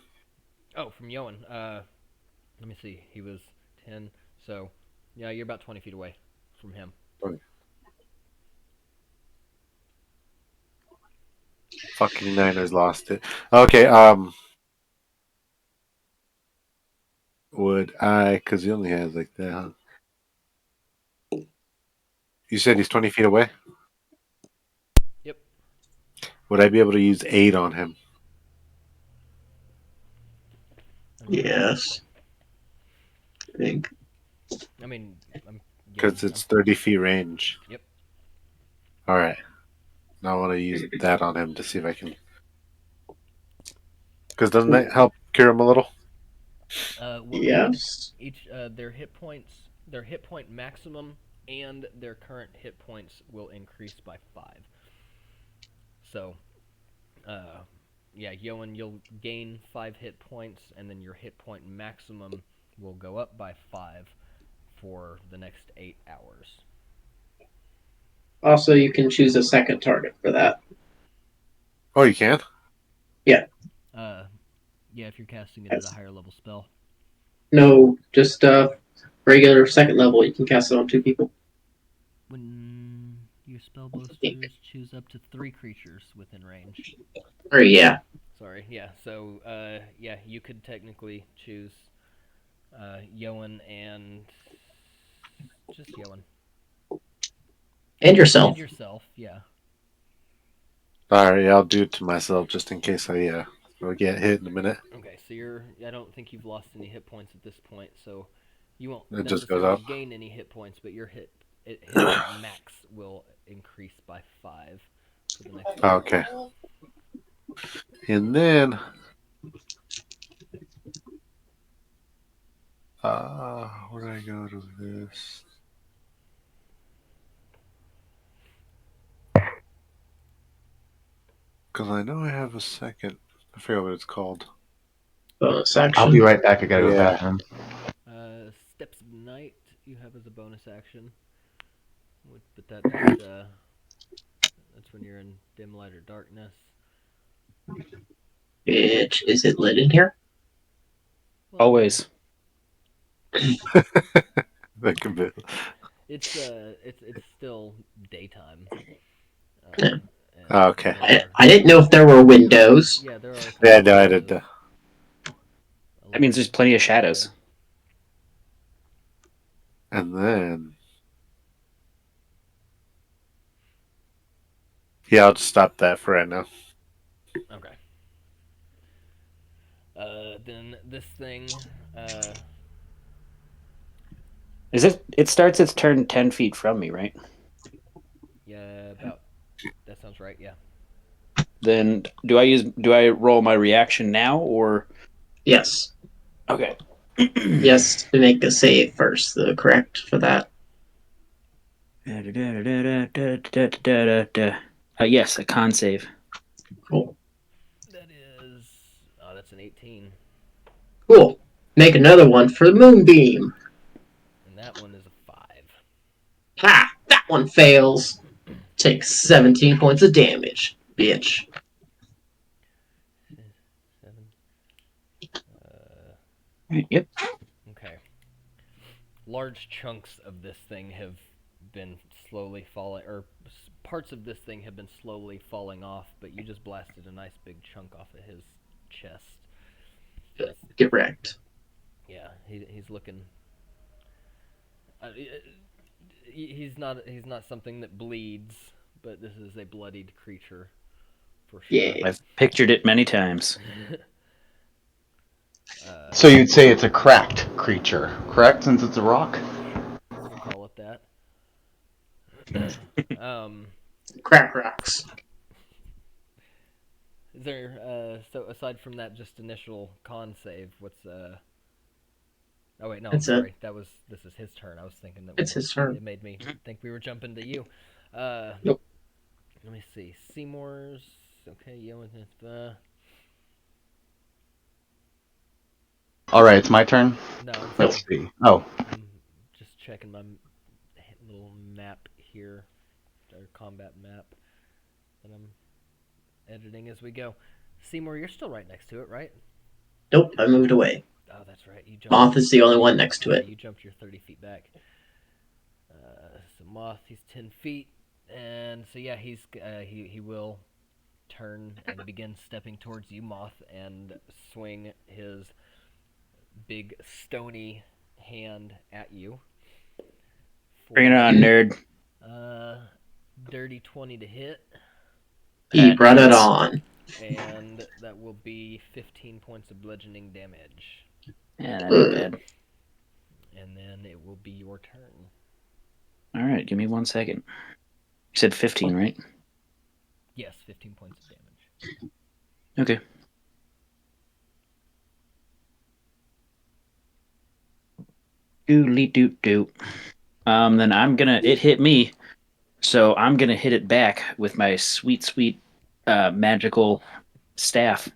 Oh, from Yoin. Let me see. He was 10. So, yeah, you're about 20 feet away from him. Okay. Fucking Niners lost it. Okay, would I, because he only has like that, huh? You said he's 20 feet away? Yep. Would I be able to use aid on him? Yes. I think. I mean, Because it's 30 feet range. Yep. Alright. Now I want to use that on him to see if I can. Because doesn't that help cure him a little? Well, Yes. each their hit point maximum and their current hit points will increase by 5. So, yeah, Yoin, you'll gain 5 hit points, and then your hit point maximum will go up by 5 for the next 8 hours. Also, you can choose a second target for that. Oh, you can? Yeah. Yeah, if you're casting it at a higher level spell. No, just regular second level. You can cast it on 2 people. When your spell boosters choose up to 3 creatures within range. Or yeah. Sorry, yeah. So, yeah, you could technically choose Yoin and just Yoin. And yourself. And yourself, yeah. Alright, yeah, I'll do it to myself just in case I will get hit in a minute. Okay, so I don't think you've lost any hit points at this point, so you won't It just goes necessarily up. gain any hit points, but your hit point max will increase by 5 for the next. Okay. And then where do I go to this? Because I know I have a second. I forget what it's called. Bonus action. I'll be right back. I gotta go to the Yeah. bathroom. Steps of Night you have as a bonus action, but that's when you're in dim light or darkness. Which is it lit in here? Well, Always. That could be. it's still daytime. Yeah. And Okay. I didn't know if there were windows. Yeah, there are. A Yeah, couple no, I windows. did. That means there's plenty of shadows. And then. Yeah, I'll just stop that for right now. Okay. Then this thing. Is it? It starts its turn 10 feet from me, right? Yeah, about. That sounds right. Yeah. Then do I roll my reaction now or? Yes. Okay. Yes, to make a save first, though, correct for that? Yes, a con save. Cool. That is. Oh, that's an 18, Cool. Make another one for the moonbeam. and that one is a 5. Ha! That one fails. Take 17 points of damage, bitch. 7. Yep. Okay. Large chunks of this thing have been slowly falling, or parts of this thing have been slowly falling off, but you just blasted a nice big chunk off of his chest. Get wrecked. Yeah, he's looking. He's not something that bleeds, but this is a bloodied creature, for sure. Yeah. I've pictured it many times. So you'd say it's a cracked creature, correct? Since it's a rock. Call it that. Crack rocks. Is there so aside from that just initial con save, what's Oh wait, no, I'm That's it. sorry. This is his turn. I was thinking that It's his turn. It made me think we were jumping to you. Nope. Let me see. Seymour's okay. Yoin. All right, it's my turn. No, Let's see. Oh, I'm just checking my little map here, our combat map, and I'm editing as we go. Seymour, you're still right next to it, right? Nope, I moved away. Oh, that's right. You jumped. Moth is the only one next to Yeah, it. you jumped your 30 feet back. So Moth, he's 10 feet, and so yeah, he will turn and begin stepping towards you, Moth, and swing his big stony hand at you. Bring it on, nerd. Dirty 20 to hit, He brought it hits. on. and that will be 15 points of bludgeoning damage. Yeah, that ain't bad. And then it will be your turn. All right, give me 1 second. You said 15, right? Yes, 15 points of damage. Okay. Doodly doot doot. Then it hit me, so I'm gonna hit it back with my sweet magical staff.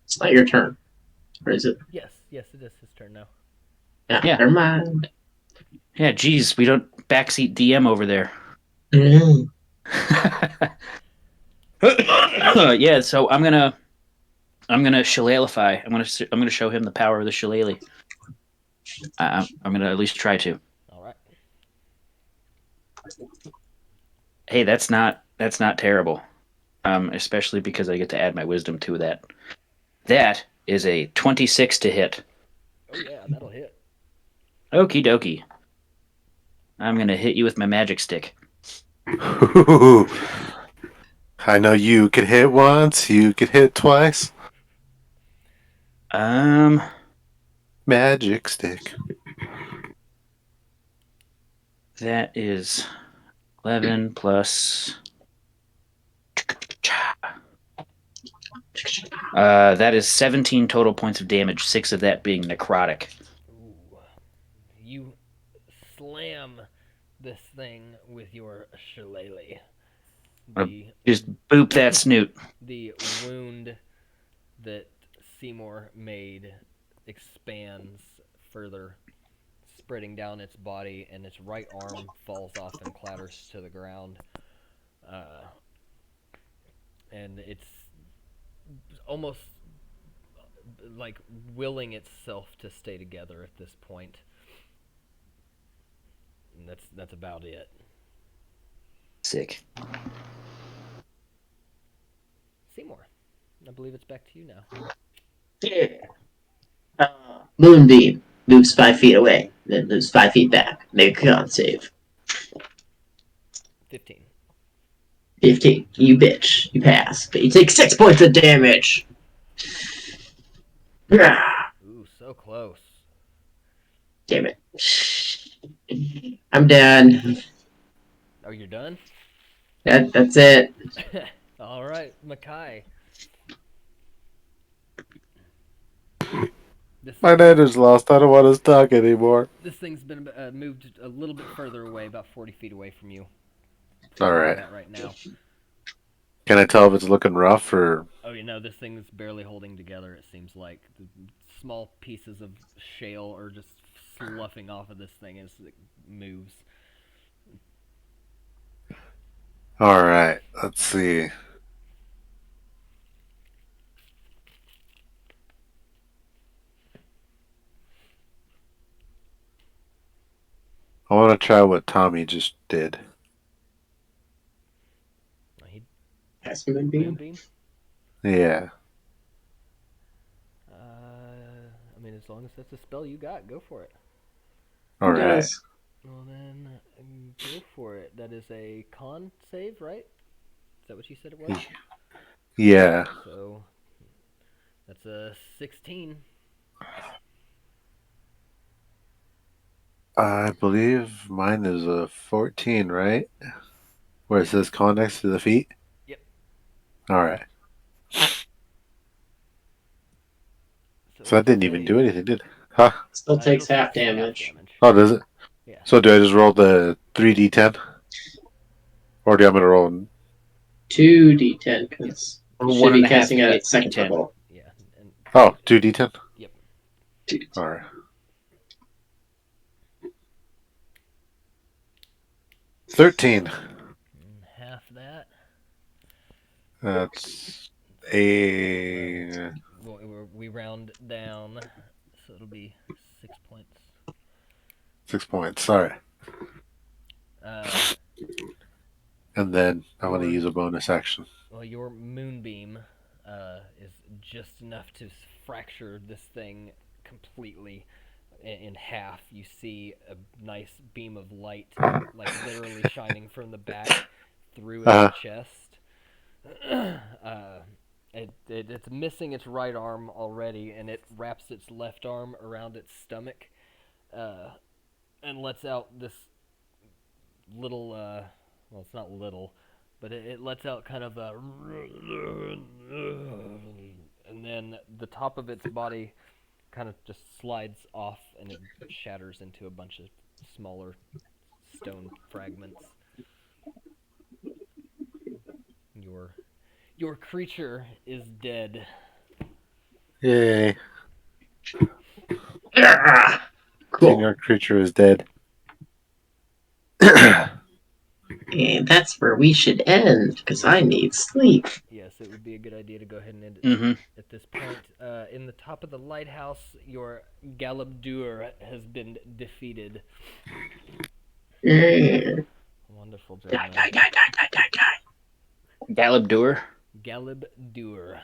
It's not your turn. Or is it? Yes, it is his turn now. Yeah, Yeah. never mind. Yeah, geez, we don't backseat DM over there. Mm. Yeah, so I'm gonna shillelagh. I'm gonna show him the power of the shillelagh. I'm gonna at least try to. All right. Hey, that's not terrible. Especially because I get to add my wisdom to that. That is a 26 to hit. Oh yeah, that'll hit. Okie dokie. I'm gonna hit you with my magic stick. I know you could hit once, you could hit twice. Magic stick. That is 11 plus. That is 17 total points of damage. 6 of that being necrotic. Ooh. You slam this thing with your shillelagh. Just boop that snoot. The wound that Seymour made expands further, spreading down its body, and its right arm falls off and clatters to the ground. And it's almost like willing itself to stay together at this point. And that's about it. Sick. Seymour, I believe it's back to you now. Yeah. Moonbeam moves 5 feet away, then moves 5 feet back. Make a con save. 15. 15. You bitch. You pass. But you take 6 points of damage. Ooh, so close. Damn it. I'm done. Oh, you're done? That's it. All right, McKai. My neighbor's lost. I don't want to talk anymore. This thing's been moved a little bit further away, about 40 feet away from you. All right. Right now. Can I tell if it's looking rough or? Oh, you know, this thing's barely holding together. It seems like the small pieces of shale are just sloughing off of this thing as it moves. All right. Let's see. I want to try what Tommy just did. He Pass Moonbeam. Moonbeam? Yeah. I mean, as long as that's a spell you got, go for it. All right. Yes. Well, then, go for it. That is a con save, right? Is that what you said it was? Yeah. So, that's a 16. I believe mine is a 14, right? Where it says con next to the feet? Yep. All right. So that didn't even do anything, did it? Huh? Still takes It'll half take damage. Oh, does it? Yeah. So do I just roll the 3d10? Or do you want me to roll? 2d10, because Or you should one be and a half casting at second D10. level. Yeah. And, Oh, 2d10? Yep. All right. 13. Half that. That's a We round down, so it'll be 6 points. 6 points. All right. And then I want to use a bonus action. Well, your moonbeam is just enough to fracture this thing completely in half. You see a nice beam of light, like literally shining from the back through its chest. It's missing its right arm already, and it wraps its left arm around its stomach, and lets out this little, well, it's not little, but it lets out kind of a, and then the top of its body kind of just slides off, and it shatters into a bunch of smaller stone fragments. Your creature is dead. Yay. Yeah! Cool. Senior creature is dead. And that's where we should end, because I need sleep. Yes, it would be a good idea to go ahead and end it Mm-hmm. at this point. In the top of the lighthouse, your Galabdur has been defeated. Yeah. Wonderful, Die, gentlemen. die, die, die, die, die, die. Galabdur. Galabdur.